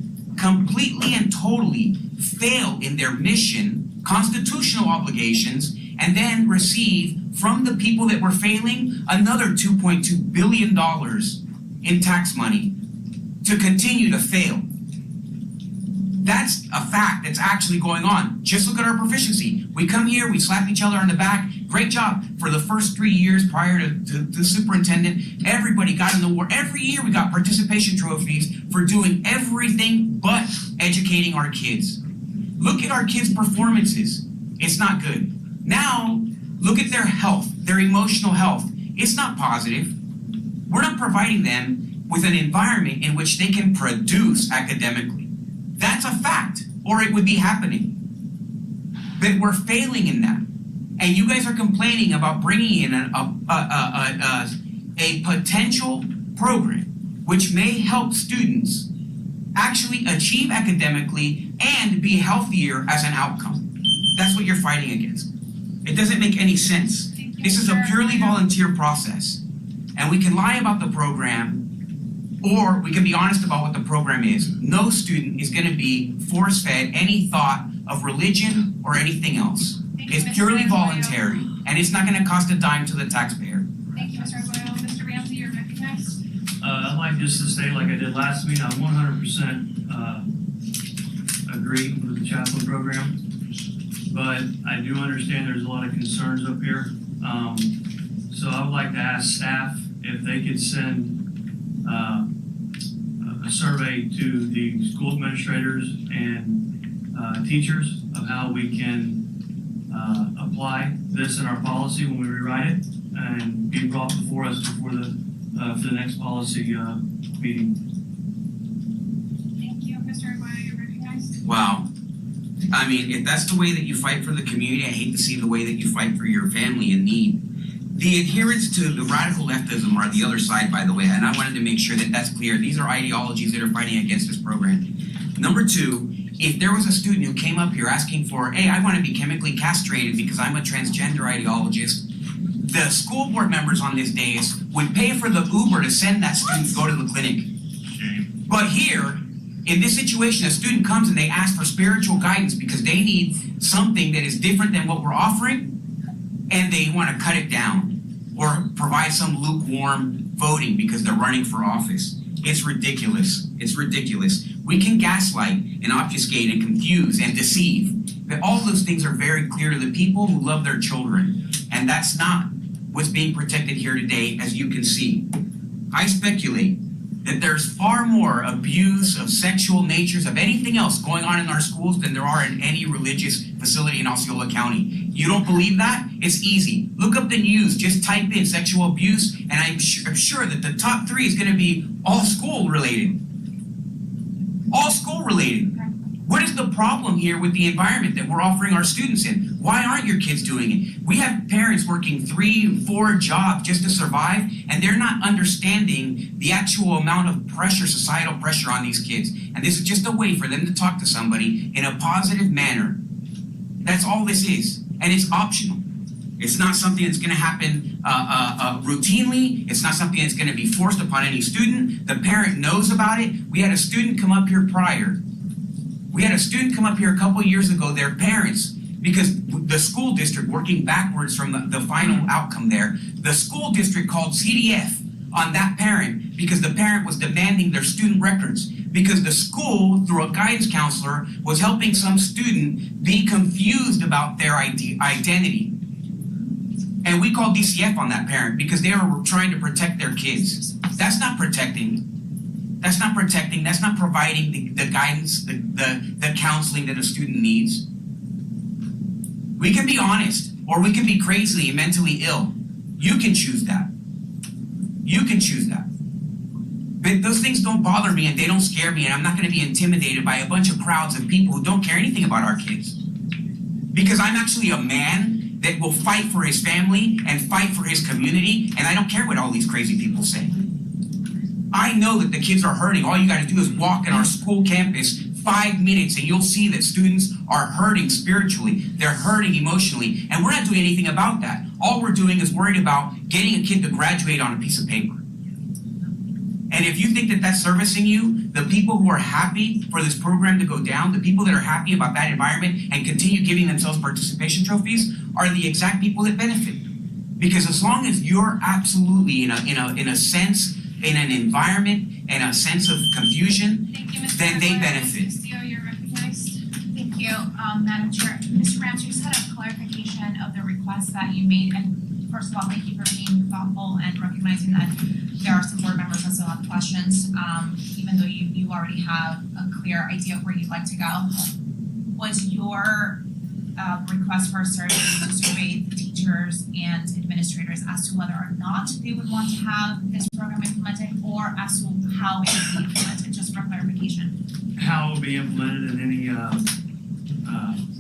fail in their mission, constitutional obligations, and then receive from the people that were failing another $2.2 billion in tax money to continue to fail. That's a fact that's actually going on. Just look at our proficiency. We come here, we slap each other on the back. Great job. For the first 3 years prior to the superintendent, everybody got an award. Every year we got participation trophies for doing everything but educating our kids. Look at our kids' performances. It's not good. Now, look at their health, their emotional health. It's not positive. We're not providing them with an environment in which they can produce academically. That's a fact, or it would be happening. But we're failing in that. And you guys are complaining about bringing in a potential program which may help students actually achieve academically and be healthier as an outcome. That's what you're fighting against. It doesn't make any sense. This is a purely volunteer process. And we can lie about the program, or we can be honest about what the program is. No student is going to be force-fed any thought of religion or anything else. It's purely voluntary, and it's not going to cost a dime to the taxpayer. Thank you, Mr. Arguello. Mr. Ramsey, you're recognized. I'd like just to say, like I did last week, I 100% agree with the chaplain program, but I do understand there's a lot of concerns up here. So I would like to ask staff if they could send a survey to the school administrators and teachers of how we can apply this in our policy when we rewrite it and be brought before us for the next policy meeting. Thank you. Mr. Arguello, you're recognized. Wow. I mean, if that's the way that you fight for the community, I hate to see the way that you fight for your family in need. The adherents to the radical leftism are the other side, by the way, and I wanted to make sure that that's clear. These are ideologies that are fighting against this program. Number two, if there was a student who came up here asking for, hey, I want to be chemically castrated because I'm a transgender ideologist, the school board members on this dais would pay for the Uber to send that student to go to the clinic. But here, in this situation, a student comes and they ask for spiritual guidance because they need something that is different than what we're offering, and they want to cut it down or provide some lukewarm voting because they're running for office. It's ridiculous. It's ridiculous. We can gaslight and obfuscate and confuse and deceive, but all those things are very clear to the people who love their children, and that's not what's being protected here today, as you can see. I speculate that there's far more abuse of sexual natures, of anything else going on in our schools than there are in any religious facility in Osceola County. You don't believe that? It's easy. Look up the news, just type in sexual abuse, and I'm sure that the top 3 is gonna be all school related. All school related. What is the problem here with the environment that we're offering our students in? Why aren't your kids doing it? We have parents working 3, 4 jobs just to survive, and they're not understanding the actual amount of pressure, societal pressure on these kids. And this is just a way for them to talk to somebody in a positive manner. That's all this is, and it's optional. It's not something that's gonna happen routinely. It's not something that's gonna be forced upon any student. The parent knows about it. We had a student come up here a couple years ago, their parents, because the school district, working backwards from the final outcome there, the school district called CDF on that parent because the parent was demanding their student records, because the school, through a guidance counselor, was helping some student be confused about their identity. And we called DCF on that parent because they were trying to protect their kids. That's not protecting. That's not protecting. That's not providing the guidance, the counseling that a student needs. We can be honest, or we can be crazily and mentally ill. You can choose that. You can choose that. But those things don't bother me and they don't scare me, and I'm not going to be intimidated by a bunch of crowds of people who don't care anything about our kids. Because I'm actually a man that will fight for his family and fight for his community, and I don't care what all these crazy people say. I know that the kids are hurting. All you got to do is walk in our school campus 5 minutes and you'll see that students are hurting spiritually. They're hurting emotionally, and we're not doing anything about that. All we're doing is worried about getting a kid to graduate on a piece of paper. And if you think that that's servicing you, the people who are happy for this program to go down, the people that are happy about that environment and continue giving themselves participation trophies, are the exact people that benefit. Because as long as you're absolutely in a sense, in an environment, in a sense of confusion, then they benefit. You're recognized. Thank you, Madam Chair. Mr. Ramsey, just had a clarification of the request that you made. And first of all, thank you for being thoughtful and recognizing that there are some board members that still have questions, even though you already have a clear idea of where you'd like to go. Was your request for a survey to survey the teachers and administrators as to whether or not they would want to have this program implemented, or as to how it would be implemented, just for clarification? How it will be implemented and any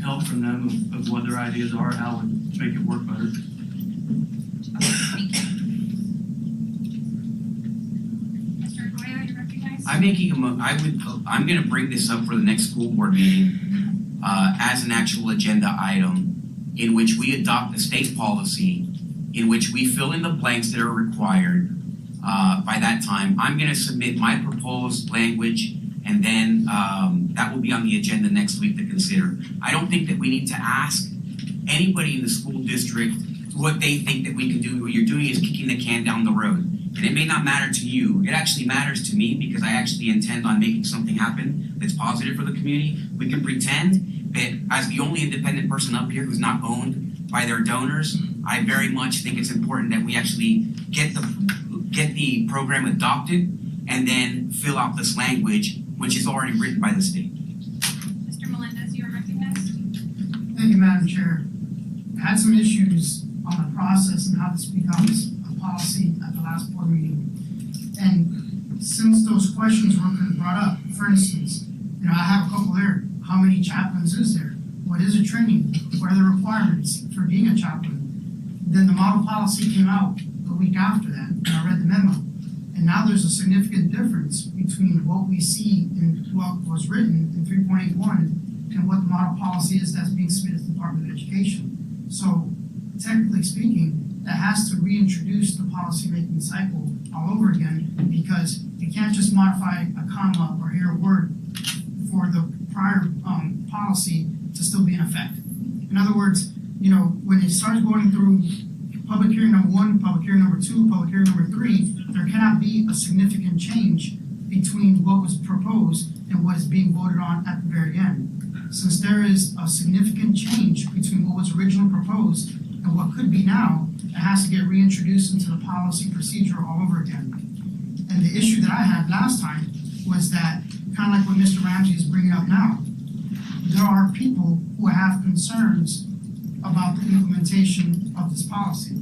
help from them of what their ideas are, how it would make it work better. Thank you. Mr. Arroyo, you're recognized. I'm gonna bring this up for the next school board meeting as an actual agenda item in which we adopt the state's policy, in which we fill in the blanks that are required. By that time, I'm gonna submit my proposed language, and then that will be on the agenda next week to consider. I don't think that we need to ask anybody in the school district what they think that we can do. What you're doing is kicking the can down the road. And it may not matter to you. It actually matters to me because I actually intend on making something happen that's positive for the community. We can pretend that as the only independent person up here who's not owned by their donors, I very much think it's important that we actually get the program adopted and then fill out this language, which is already written by the state. Mr. Melendez, you are recognized. Thank you, Madam Chair. I had some issues on the process and how this becomes a policy at the last board meeting. And since those questions were brought up, for instance, I have a couple there. How many chaplains is there? What is a training? What are the requirements for being a chaplain? Then the model policy came out a week after that, and I read the memo. And now there's a significant difference between what we see in what was written in 3.81 and what the model policy is that's being submitted to the Department of Education. So technically speaking, that has to reintroduce the policy-making cycle all over again, because you can't just modify a comma or hear a word for the prior policy to still be in effect. In other words, when it starts going through public hearing number 1, public hearing number 2, public hearing number 3, there cannot be a significant change between what was proposed and what is being voted on at the very end. Since there is a significant change between what was originally proposed and what could be now, it has to get reintroduced into the policy procedure all over again. And the issue that I had last time was that, kind of like what Mr. Ramsey is bringing up now, there are people who have concerns about the implementation of this policy.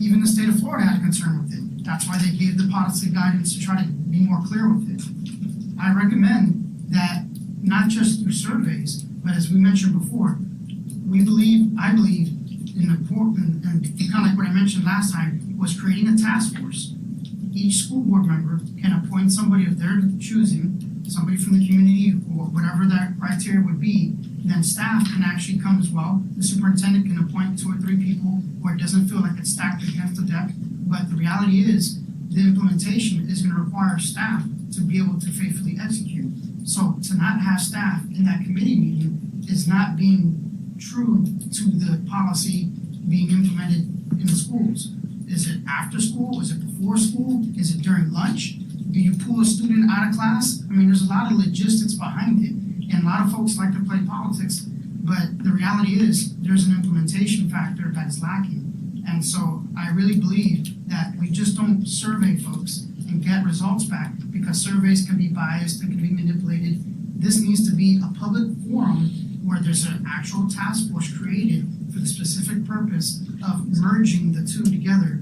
Even the state of Florida had a concern with it. That's why they gave the policy guidance to try to be more clear with it. I recommend that not just through surveys, but as we mentioned before, I believe in the important, and kind of like what I mentioned last time, was creating a task force. Each school board member can appoint somebody of their choosing, somebody from the community or whatever that criteria would be. Then staff can actually come as well. The superintendent can appoint 2 or 3 people where it doesn't feel like it's stacked against the deck. But the reality is, the implementation is gonna require staff to be able to faithfully execute. So to not have staff in that committee meeting is not being true to the policy being implemented in the schools. Is it after school? Is it before school? Is it during lunch? Do you pull a student out of class? I mean, there's a lot of logistics behind it. And a lot of folks like to play politics, but the reality is there's an implementation factor that is lacking. And so I really believe that we just don't survey folks and get results back, because surveys can be biased and can be manipulated. This needs to be a public forum where there's an actual task force created for the specific purpose of merging the two together.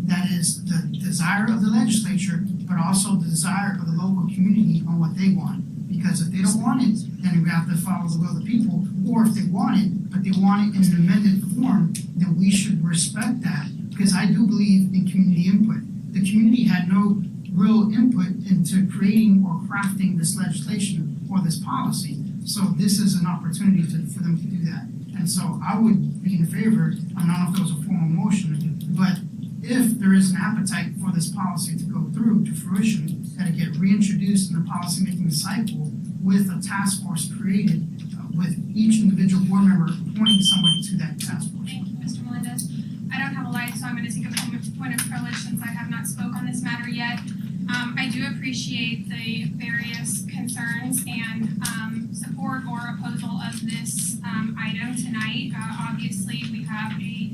That is the desire of the legislature, but also the desire of the local community on what they want. Because if they don't want it, then we have to follow the will of the people. Or if they want it, but they want it in an amended form, then we should respect that. Because I do believe in community input. The community had no real input into creating or crafting this legislation or this policy. So this is an opportunity for them to do that. And so I would be in favor, I don't know if there was a formal motion, but if there is an appetite for this policy to go through to fruition, that it get reintroduced in the policymaking cycle with a task force created with each individual board member appointing somebody to that task force. Thank you, Mr. Melendez. I don't have a light, so I'm gonna take a point of privilege since I have not spoke on this matter yet. I do appreciate the various concerns and support or opposal of this item tonight. Obviously, we have a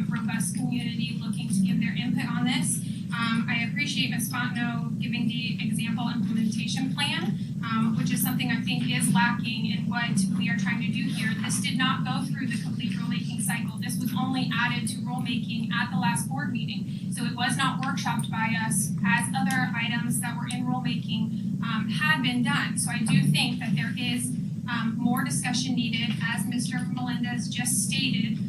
robust community looking to give their input on this. I appreciate Ms. Fontenot giving the example implementation plan, which is something I think is lacking in what we are trying to do here. This did not go through the complete rulemaking cycle. This was only added to rulemaking at the last board meeting. So it was not workshopped by us as other items that were in rulemaking had been done. So I do think that there is more discussion needed. As Mr. Melendez just stated,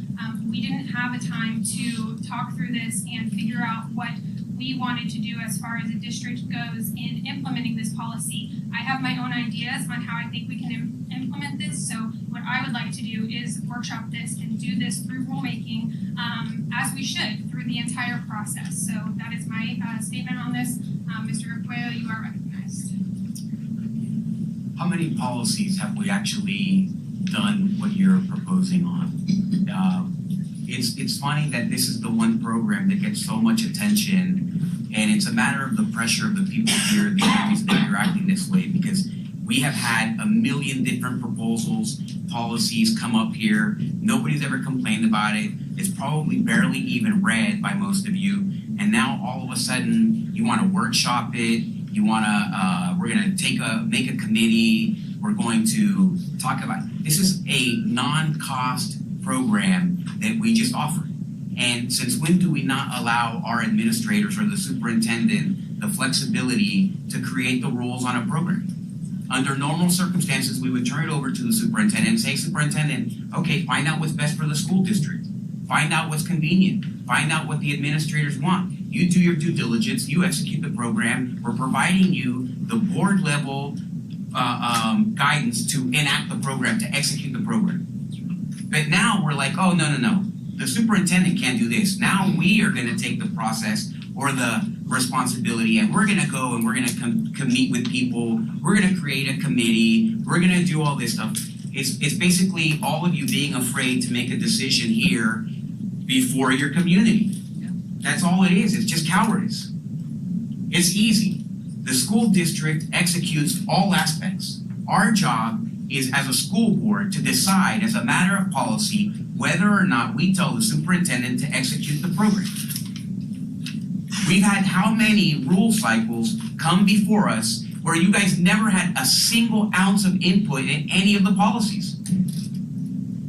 we didn't have a time to talk through this and figure out what we wanted to do as far as the district goes in implementing this policy. I have my own ideas on how I think we can implement this, so what I would like to do is workshop this and do this through rulemaking, as we should, through the entire process. So that is my statement on this. Mr. Arguello, you are recognized. How many policies have we actually done what you're proposing on? It's funny that this is the one program that gets so much attention, and it's a matter of the pressure of the people here, the areas that you're acting this way, because we have had a million different proposals, policies come up here. Nobody's ever complained about it. It's probably barely even read by most of you, and now all of a sudden you want to workshop it. You want to, we're going to make a committee. We're going to talk about, this is a non-cost program that we just offer. And since when do we not allow our administrators or the superintendent the flexibility to create the rules on a program? Under normal circumstances, we would turn it over to the superintendent and say, superintendent, okay, find out what's best for the school district. Find out what's convenient. Find out what the administrators want. You do your due diligence, you execute the program. We're providing you the board level guidance to enact the program, to execute the program. But now we're like, oh, no. The superintendent can't do this. Now we are gonna take the process or the responsibility, and we're gonna go and we're gonna meet with people. We're gonna create a committee. We're gonna do all this stuff. It's basically all of you being afraid to make a decision here before your community. That's all it is. It's just cowardice. It's easy. The school district executes all aspects. Our job is as a school board to decide as a matter of policy whether or not we tell the superintendent to execute the program. We've had how many rule cycles come before us where you guys never had a single ounce of input in any of the policies?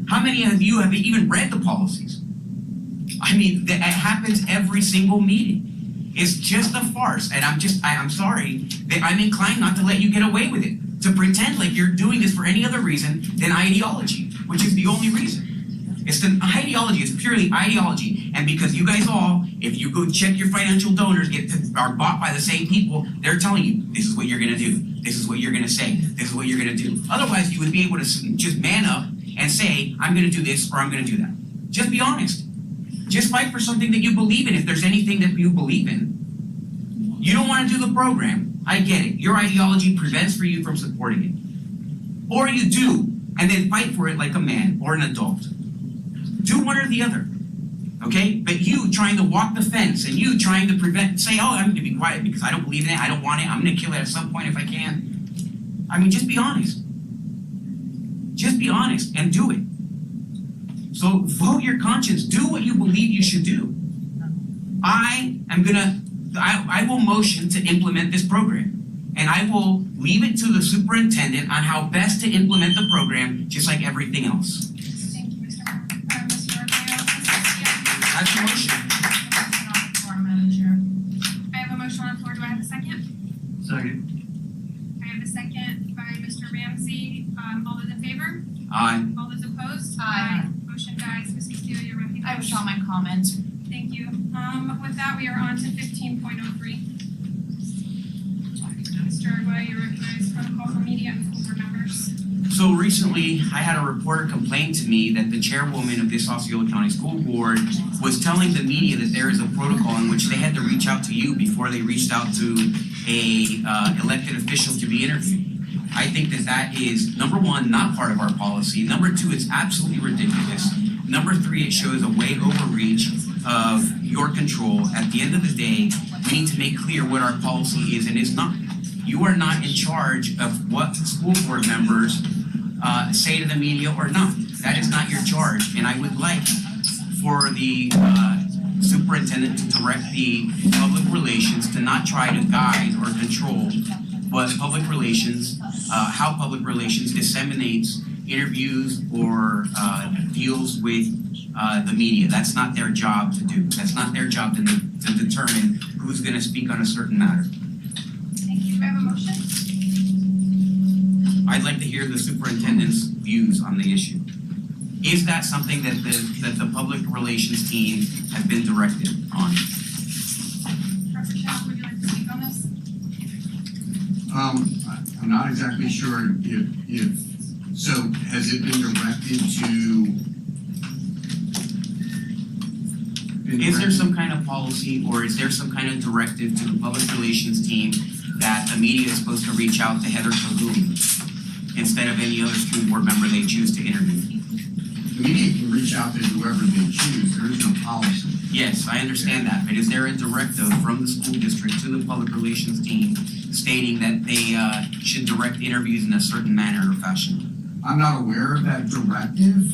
How many of you have even read the policies? I mean, it happens every single meeting. It's just a farce, and I'm sorry that I'm inclined not to let you get away with it. To pretend like you're doing this for any other reason than ideology, which is the only reason. It's the ideology, it's purely ideology. And because you guys all, if you go check your financial donors, are bought by the same people, they're telling you, this is what you're gonna do, this is what you're gonna say, this is what you're gonna do. Otherwise, you would be able to just man up and say, I'm gonna do this or I'm gonna do that. Just be honest. Just fight for something that you believe in if there's anything that you believe in. You don't wanna do the program, I get it. Your ideology prevents for you from supporting it. Or you do, and then fight for it like a man or an adult. Do one or the other, okay? But you trying to walk the fence and you trying to say, oh, I'm gonna be quiet because I don't believe in it, I don't want it, I'm gonna kill it at some point if I can. I mean, just be honest. Just be honest and do it. So vote your conscience, do what you believe you should do. I will motion to implement this program. And I will leave it to the superintendent on how best to implement the program, just like everything else. Thank you, Mr. Arroyo. That's the motion. I have a motion on the floor, do I have a second? Second. I have a second by Mr. Ramsey. All those in favor? Aye. All those opposed? Aye. Motion dies. Ms. Castillo, you're recognized. I withdraw my comment. Thank you. With that, we are on to 15.03. Mr. Arguello, you're recognized. Protocol for media and school board members. So recently, I had a reporter complain to me that the chairwoman of this Osceola County School Board was telling the media that there is a protocol in which they had to reach out to you before they reached out to a elected official to be interviewed. I think that is, number one, not part of our policy. Number two, it's absolutely ridiculous. Number three, it shows a way overreach of your control. At the end of the day, we need to make clear what our policy is and is not. You are not in charge of what school board members say to the media or not. That is not your charge. And I would like for the superintendent to direct the public relations to not try to guide or control what public relations, how public relations disseminates interviews or deals with the media. That's not their job to do. That's not their job to determine who's gonna speak on a certain matter. Thank you. Do I have a motion? I'd like to hear the superintendent's views on the issue. Is that something that the public relations team has been directed on? Dr. Shaw, would you like to speak on this? I'm not exactly sure if so has it been directed to? Is there some kind of policy or is there some kind of directive to the public relations team that the media is supposed to reach out to Heather Cahoon instead of any other school board member they choose to interview? The media can reach out to whoever they choose, there is no policy. Yes, I understand that, but is there a directive from the school district to the public relations team stating that they should direct interviews in a certain manner or fashion? I'm not aware of that directive.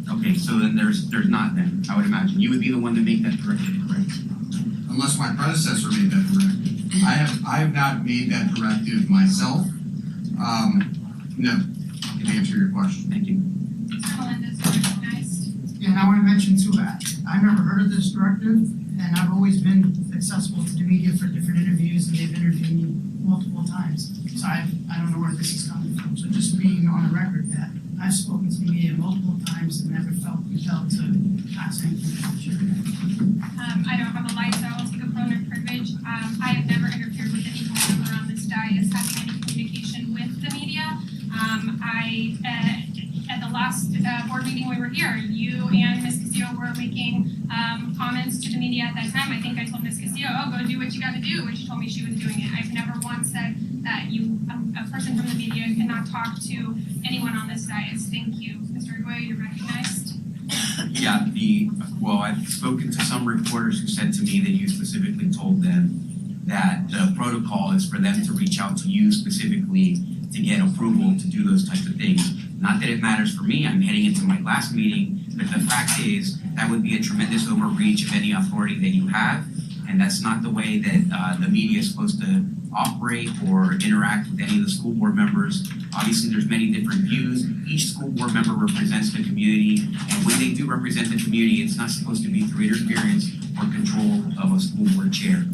Okay, so then there's not then, I would imagine. You would be the one to make that directive, correct? Unless my predecessor made that directive. I have not made that directive myself. No, to answer your question. Thank you. Mr. Melendez, you're recognized. Yeah, and I wanna mention too, I've never heard of this directive, and I've always been accessible to the media for different interviews, and they've interviewed me multiple times. So I don't know where this is coming from, so just being on the record that I've spoken to the media multiple times and never felt compelled to ask anything to the chair. I don't have a light, so I will take a pronoun privilege. I have never interfered with any board member on this dais having any communication with the media. At the last board meeting we were here, you and Ms. Castillo were making comments to the media at that time. I think I told Ms. Castillo, oh, go do what you gotta do, and she told me she was doing it. I've never once said that a person from the media cannot talk to anyone on this dais. Thank you. Mr. Arguello, you're recognized. Yeah, I've spoken to some reporters who said to me that you specifically told them that the protocol is for them to reach out to you specifically to get approval to do those types of things. Not that it matters for me, I'm heading into my last meeting, but the fact is that would be a tremendous overreach of any authority that you have, and that's not the way that the media is supposed to operate or interact with any of the school board members. Obviously, there's many different views. Each school board member represents the community, and when they do represent the community, it's not supposed to be through interference or control of a school board chair.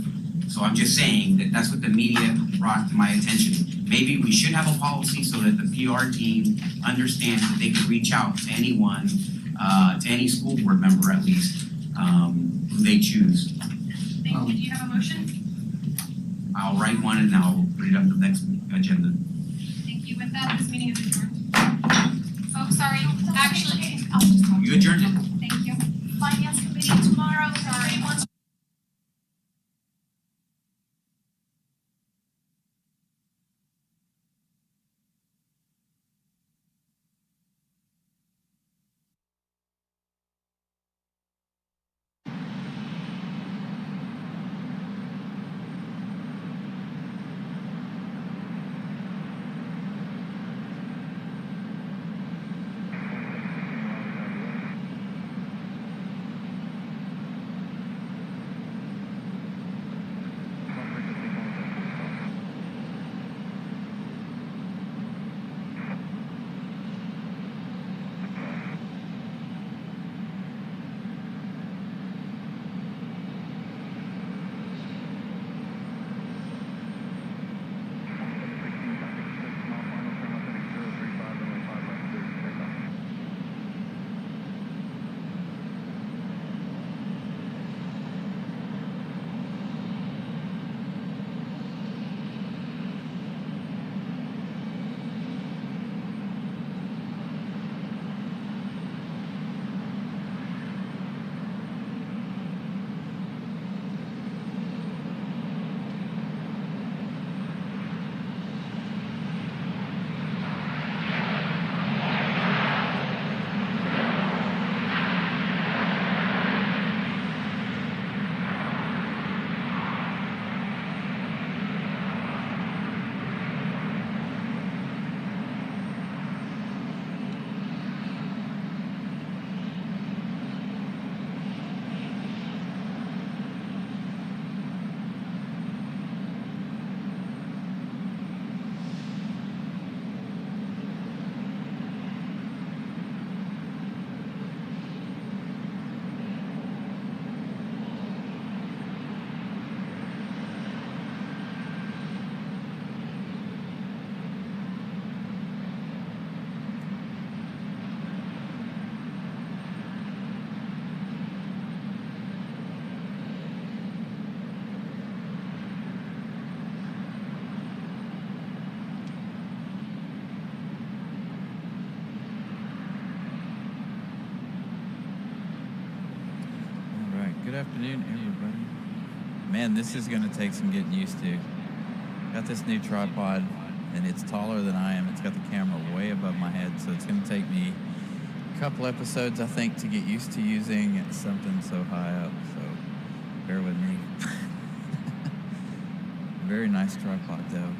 So I'm just saying that that's what the media brought to my attention. Maybe we should have a policy so that the PR team understands that they can reach out to anyone, to any school board member at least, who they choose. Thank you. Do you have a motion? I'll write one and I'll put it on the next agenda. Thank you. With that, this meeting is adjourned. Oh, sorry. Actually, You adjourned it? thank you. Finance committee tomorrow, sorry, once Good afternoon, everybody. Man, this is going to take some getting used to. Got this new tripod, and it's taller than I am. It's got the camera way above my head, so it's going to take me a couple episodes, I think, to get used to using something so high up, so bear with me. Very nice tripod, though.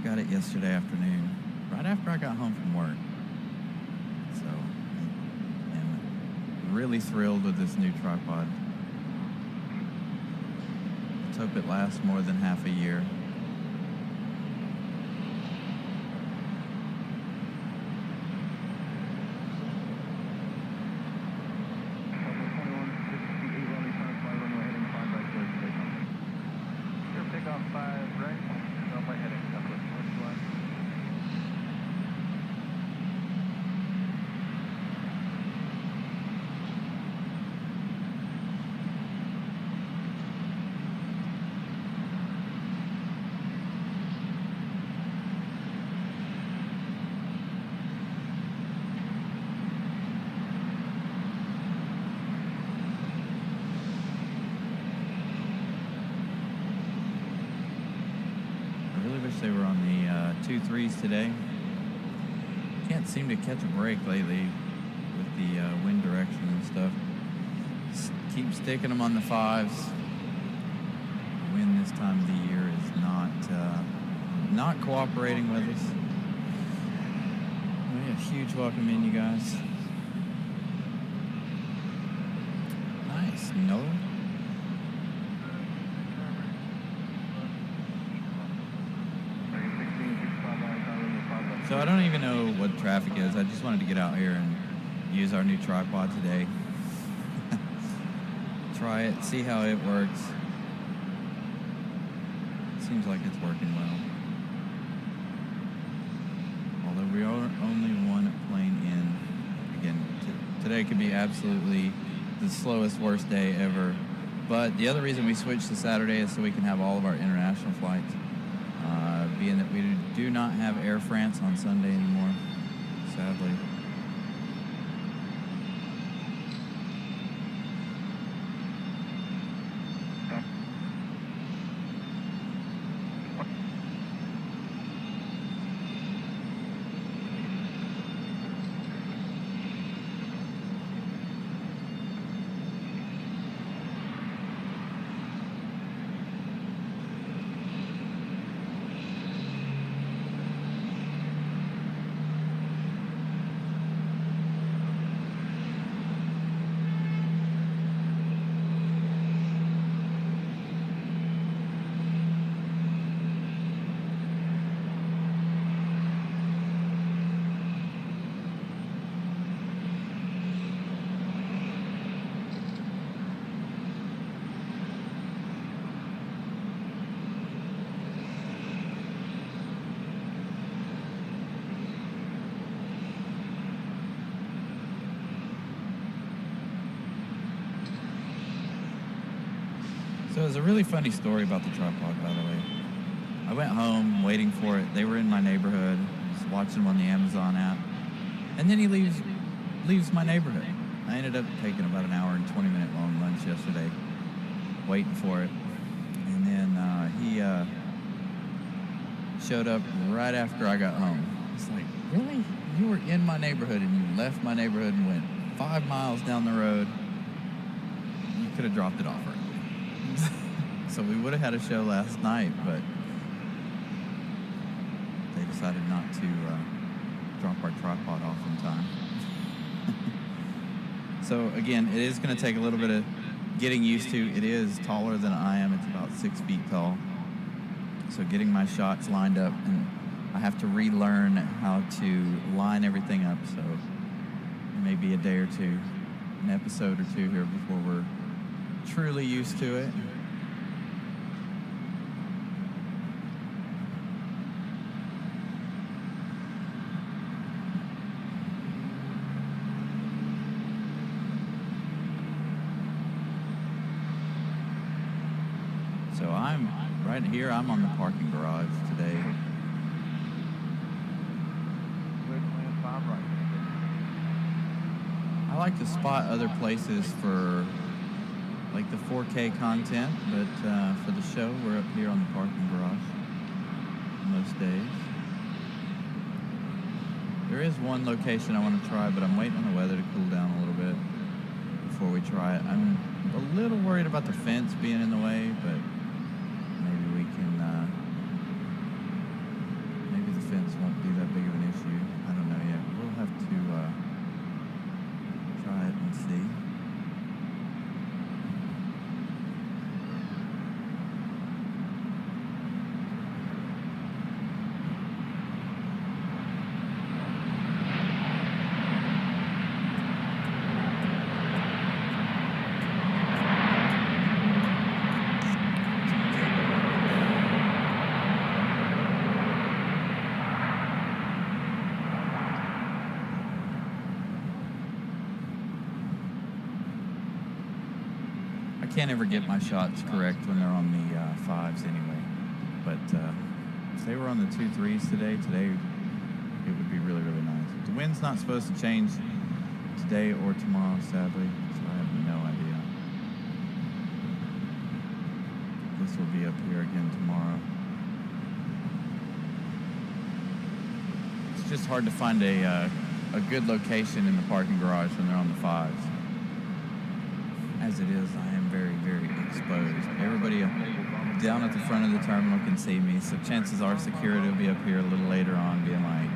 Got it yesterday afternoon, right after I got home from work. So, I'm really thrilled with this new tripod. Let's hope it lasts more than half a year. They were on the 2-3s today. Can't seem to catch a break lately. with the wind direction and stuff. Keep sticking them on the 5s. The wind this time of the year is not cooperating with us. A huge welcome in, you guys. Nice, Noah. So I don't even know what traffic is. I just wanted to get out here and use our new tripod today. Try it, see how it works. Seems like it's working well. Although we are only one plane in. Again, today could be absolutely the slowest, worst day ever. But the other reason we switched to Saturday is so we can have all of our international flights. Being that we do not have Air France on Sunday anymore, sadly. So there's a really funny story about the tripod, by the way. I went home waiting for it. They were in my neighborhood. I was watching them on the Amazon app. And then he leaves my neighborhood. I ended up taking about an hour and 20-minute long lunch yesterday, waiting for it. And then he showed up right after I got home. It's like, really? You were in my neighborhood and you left my neighborhood and went 5 miles down the road. You could have dropped it off early. So we would have had a show last night, but they decided not to drop our tripod off in time. So again, it is going to take a little bit of getting used to. It is taller than I am. It's about 6 feet tall. So getting my shots lined up, and I have to relearn how to line everything up. So maybe a day or two, an episode or two here before we're truly used to it. So I'm right here, I'm on the parking garage today. I like to spot other places for like the 4K content, but for the show, we're up here on the parking garage most days. There is one location I want to try, but I'm waiting on the weather to cool down a little bit before we try it. I'm a little worried about the fence being in the way, but maybe we can, maybe the fence won't be that big of an issue. I don't know yet. We'll have to try it and see. I can't ever get my shots correct when they're on the 5s anyway. But if they were on the 2-3s today, it would be really, really nice. The wind's not supposed to change today or tomorrow, sadly, so I have no idea. This will be up here again tomorrow. It's just hard to find a a good location in the parking garage when they're on the 5s. As it is, I am very, very exposed. Everybody down at the front of the terminal can see me, so chances are security will be up here a little later on being like,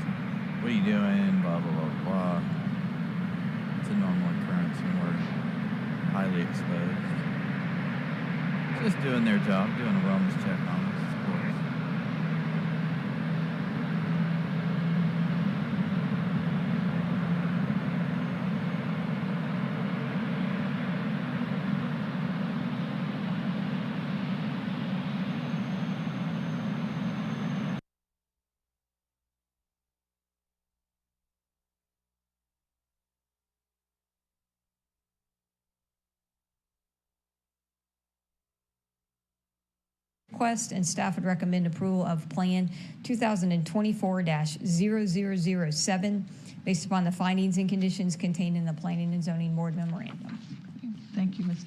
what are you doing, blah, blah, blah, blah. It's a normal occurrence when we're highly exposed. Just doing their job, doing a wellness check on us, of course. Request and staff would recommend approval of Plan 2024-0007 based upon the findings and conditions contained in the Planning and Zoning Board memorandum. Thank you, Ms.